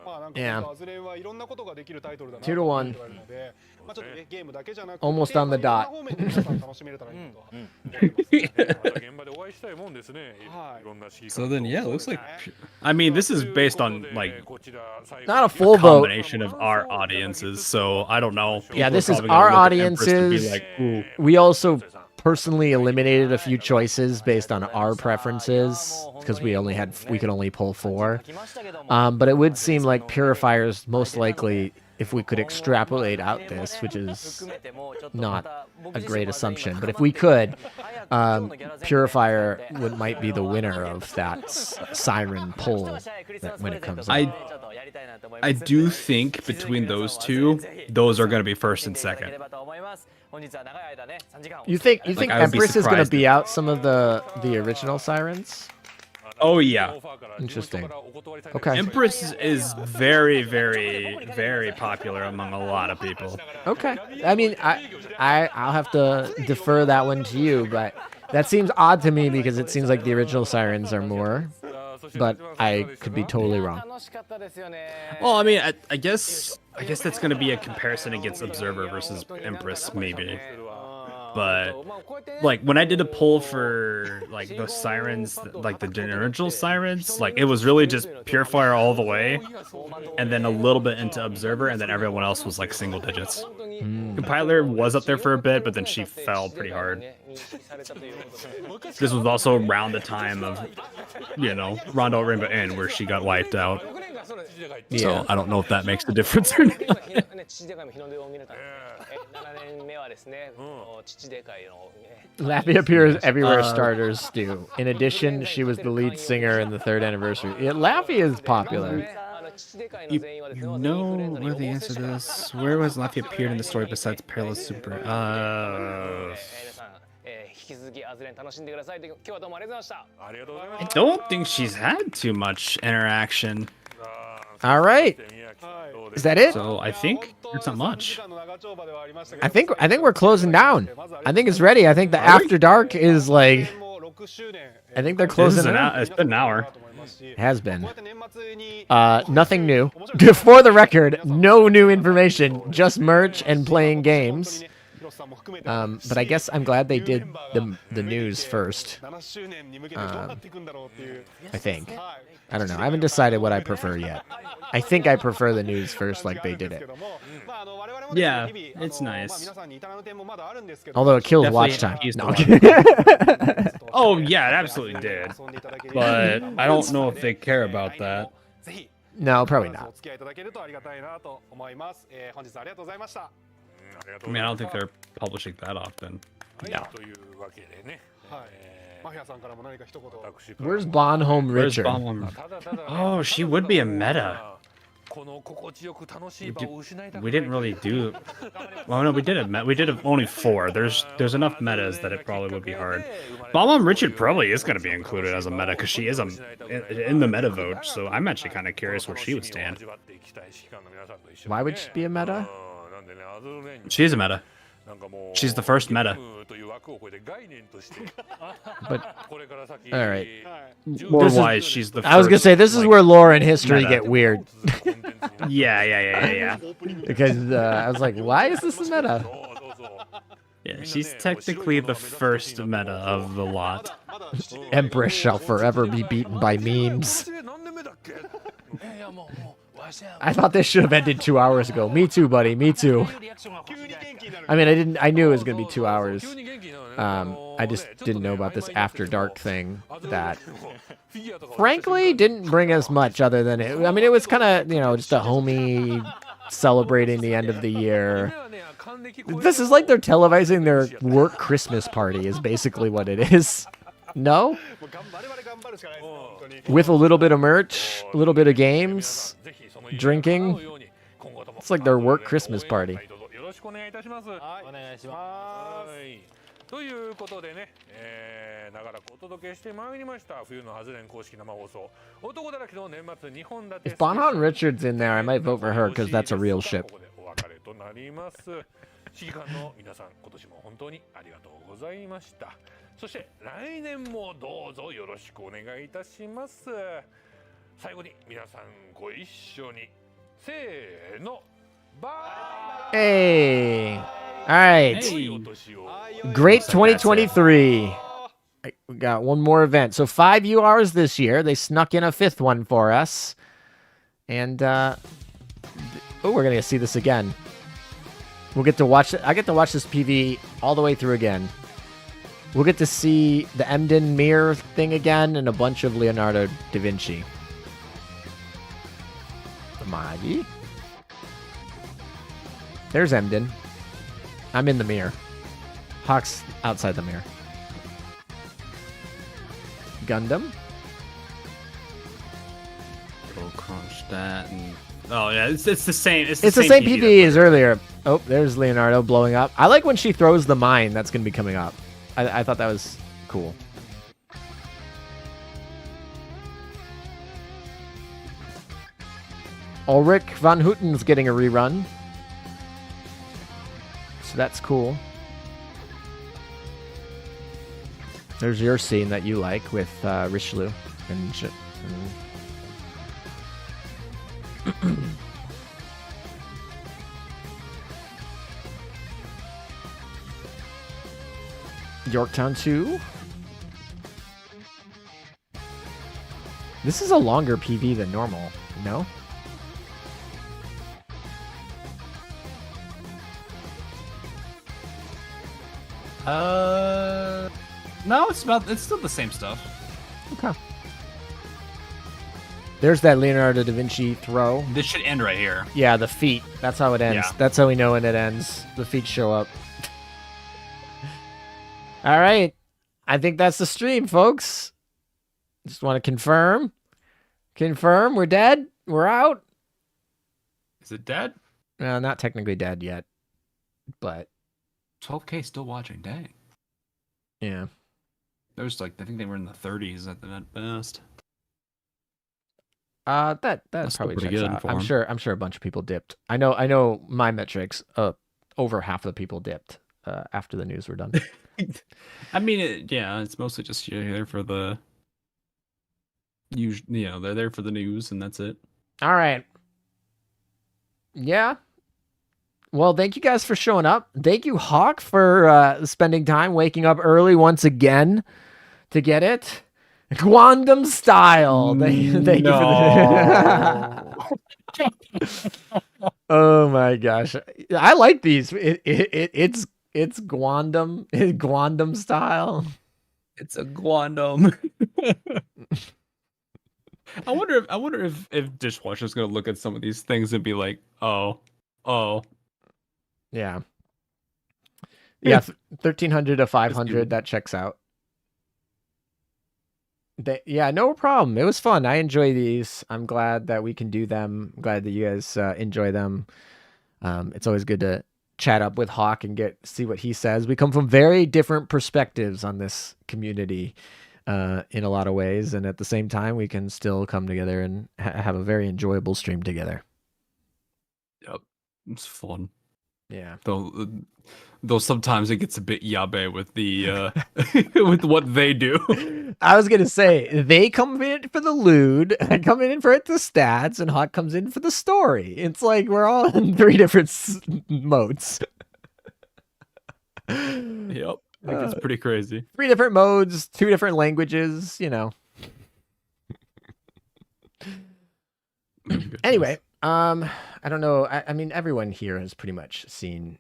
F: まあなんか
A: Yeah.
F: アズレンはいろんなことができるタイトルだな
A: 2 to 1.
F: と言われるので、まあちょっとねゲームだけじゃなくて
A: Almost on the dot.
F: いろんな方面で皆さん楽しめれたらいいなと。現場でお会いしたいもんですね。いろんな刺激。
D: So then, yeah, it looks like. I mean, this is based on like
A: Not a full
D: a
A: vote.
D: combination of our audiences, so I don't know.
A: Yeah, this is
D: People are
A: our
D: probably gonna look at Empress to be
A: audiences.
D: like, ooh.
A: We also personally eliminated a few choices based on our preferences because we could only pull 4. But it would seem like Purifier's most likely if we could extrapolate out this, which is not a great assumption, but if we could, Purifier might be the winner of that siren poll when it comes out.
B: I do think between those two, those are going to be first and second.
A: You think
B: Like, I would be
A: Empress is going to
B: surprised
A: be out some of the original sirens?
B: Oh yeah,
A: Interesting. Okay.
B: Empress is very, very, very popular among a lot of people.
A: Okay. I mean, I'll have to defer that one to you, but that seems odd to me because it seems like the original sirens are more, but I could be totally wrong.
B: Well, I mean, I guess that's going to be a comparison against Observer versus Empress, maybe. But like when I did a poll for like those sirens, like the original sirens, like it was really just Purifier all the way, and then a little bit into Observer, and then everyone else was like single digits. Compiler was up there for a bit, but then she fell pretty hard. This was also around the time of, Rondo Rainbow Inn, where she got wiped out.
A: Yeah.
B: So I don't know if that makes a difference or not.
A: Laffy appears everywhere starters do. In addition, she was the lead singer in the 3rd anniversary. Yeah, Laffy is popular.
D: You know where the answer to this? Where was Laffy appeared in the story besides Perilous Super? I don't think she's had too much interaction.
A: All right. Is that it?
D: So I think it's not much.
A: I think we're closing down. I think it's ready. I think the After Dark is like. I think they're closing it.
B: It's been an hour.
A: It has been. Nothing new. For the record, no new information. Just merch and playing games. But I guess I'm glad they did the news first. I think. I don't know. I haven't decided what I prefer yet. I think I prefer the news first, like they did it.
D: Yeah, it's nice.
A: Although it kills
D: Definitely
A: watch time.
D: used
A: No,
D: to
A: I'm kidding.
B: Oh yeah, it absolutely did. But I don't know if they care about that.
A: No, probably not.
B: I mean, I don't think they're publishing that often.
A: No. Where's Bonhomme
B: Where's
A: Richard?
B: Bonhomme? Oh, she would be a meta. We didn't really do. Well, no, we did only 4. There's enough metas that it probably would be hard. Bonhomme Richard probably is going to be included as a meta because she is in the meta vote. So I'm actually kind of curious where she would stand.
A: Why would she be a meta?
B: She's a meta. She's the first meta.
A: But all right.
B: Lore-wise, she's the first.
A: I was gonna say this is where lore and history
B: meta.
A: get weird.
B: Yeah.
A: Because I was like, why is this a meta?
B: Yeah, she's technically the first meta of the lot.
A: Empress shall forever be beaten by memes. I thought this should have ended 2 hours ago. Me too, buddy. Me too. I mean, I knew it was gonna be 2 hours. I just didn't know about this After Dark thing that, frankly, didn't bring us much other than it. I mean, it was kind of, just a homie celebrating the end of the year. This is like they're televising their work Christmas party is basically what it is. No? With a little bit of merch, a little bit of games, drinking. It's like their work Christmas party.
C: ということでね、長らくお届けしてまいりました冬のハズレン公式生放送男だらけの年末2本立て
A: If Bonhomme Richard's in there, I might vote for her because that's a real ship.
C: ここでお別れとなります指揮官の皆さん今年も本当にありがとうございましたそして来年もどうぞよろしくお願いいたします最後に皆さんご一緒にせーのバイバイ
A: Hey. All right. Great 2023. We got one more event. So 5 URs this year. They snuck in a 5th one for us. And, we're going to see this again. We'll get to watch it. I get to watch this PV all the way through again. We'll get to see the Emden mirror thing again and a bunch of Leonardo da Vinci. Magi. There's Emden. I'm in the mirror. Hawk's outside the mirror. Gundam.
B: Go crunch that and oh yeah, it's the same. It's
A: the same PvE as earlier. Oh, there's Leonardo blowing up. I like when she throws the mine that's going to be coming up. I thought that was cool. Ulrich von Houten's getting a rerun. So that's cool. There's your scene that you like with Richelieu and Yorktown 2. This is a longer PV than normal, no?
B: No, it's still the same stuff.
A: Okay. There's that Leonardo da Vinci throw.
B: This should end right here.
A: Yeah, the feet. That's how it ends.
B: Yeah.
A: That's how we know when it ends. The feet show up. All right. I think that's the stream, folks. Just want to confirm. Confirm. We're dead. We're out.
B: Is it dead?
A: Not technically dead yet, but
B: 12K still watching. Dang.
A: Yeah.
B: There's I think they were in the 30s at the best.
A: That
B: That's
A: probably
B: pretty
A: checks
B: good
A: out.
B: for
A: I'm
B: 'em.
A: sure a bunch of people dipped. I know my metrics. Over half of the people dipped after the news were done.
B: I mean, yeah, it's mostly just you're there for the. They're there for the news, and that's it.
A: All right. Yeah. Well, thank you guys for showing up. Thank you, Hawk, for spending time waking up early once again to get it. Guandam style. Thank you for the... Oh my gosh. I like these. It's Guandam style.
B: It's a Guandam. I wonder if Dishwasher's gonna look at some of these things and be like, oh.
A: Yeah. Yeah, 1300 to 500, that checks out. Yeah, no problem. It was fun. I enjoy these. I'm glad that we can do them. I'm glad that you guys enjoy them. It's always good to chat up with Hawk and see what he says. We come from very different perspectives on this community in a lot of ways, and at the same time, we can still come together and have a very enjoyable stream together.
B: Yep, it's fun.
A: Yeah.
B: Though sometimes it gets a bit yabe with the with what they do.
A: I was gonna say they come in for the lewd, I come in for the stats, and Hawk comes in for the story. It's like we're all in three different modes.
B: Yep, I think it's pretty crazy.
A: 3 different modes, 2 different languages. Anyway, I don't know. I mean, everyone here has pretty much seen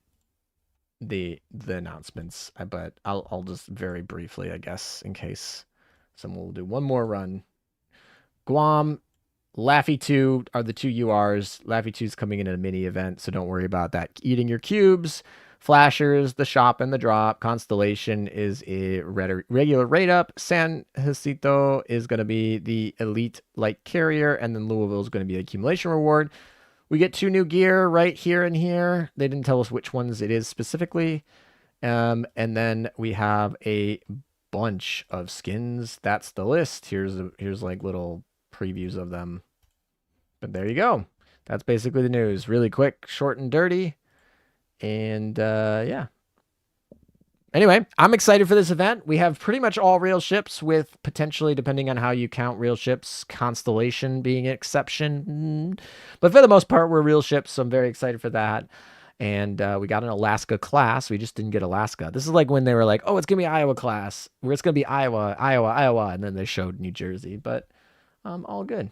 A: the announcements, but I'll just very briefly, I guess, in case someone will do one more run. Guam, Laffy 2 are the 2 URs. Laffy 2 is coming in a mini event, so don't worry about that. Eating your cubes, Flashers, the shop and the drop. Constellation is a regular rate up. San Jacinto is going to be the elite light carrier, and then Louisville is going to be the accumulation reward. We get 2 new gear right here and here. They didn't tell us which ones it is specifically. And then we have a bunch of skins. That's the list. Here's like little previews of them. But there you go. That's basically the news. Really quick, short and dirty. And yeah. Anyway, I'm excited for this event. We have pretty much all real ships with potentially, depending on how you count real ships, Constellation being an exception. But for the most part, we're real ships, so I'm very excited for that. And we got an Alaska class. We just didn't get Alaska. This is like when they were like, oh, it's going to be Iowa class. It's going to be Iowa. And then they showed New Jersey. But all good.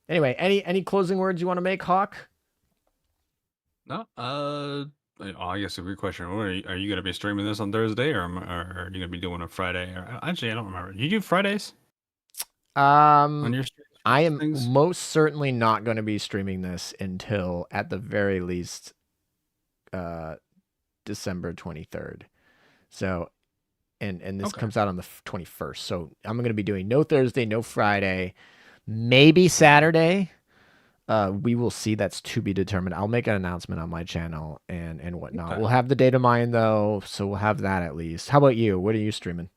A: Anyway, any closing words you want to make, Hawk?
B: No, I guess a good question. Are you going to be streaming this on Thursday, or are you going to be doing a Friday? Actually, I don't remember. Do you do Fridays? On your stream?
A: I am most certainly not going to be streaming this until, at the very least, December 23rd. So, and this
B: Okay.
A: comes out on the 21st. So I'm going to be doing no Thursday, no Friday, maybe Saturday. We will see. That's to be determined. I'll make an announcement on my channel and whatnot.
B: Okay.
A: We'll have the data mine though, so we'll have that at least. How about you? What are you streaming?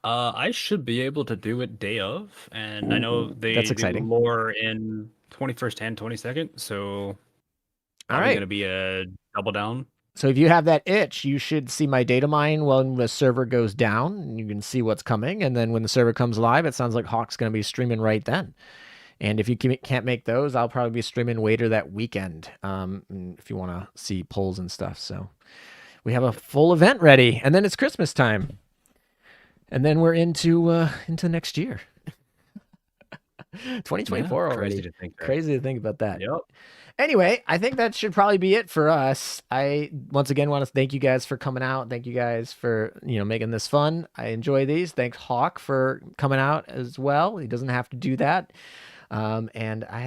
D: I should be able to do it day of, and I know they
A: That's
D: do
A: exciting.
D: more in 21st and 22nd, so
A: All
D: probably
A: right.
D: gonna be a double down.
A: So if you have that itch, you should see my data mine when the server goes down, and you can see what's coming. And then when the server comes live, it sounds like Hawk's going to be streaming right then. And if you can't make those, I'll probably be streaming later that weekend. If you want to see polls and stuff. So we have a full event ready, and then it's Christmas time, and then we're into next year. 2024
D: Yeah,
A: already.
D: crazy to think that.
A: Crazy to think about that.
D: Yep.
A: Anyway, I think that should probably be it for us. I once again want to thank you guys for coming out. Thank you guys for, making this fun. I enjoy these. Thanks Hawk for coming out as well. He doesn't have to do that. And I have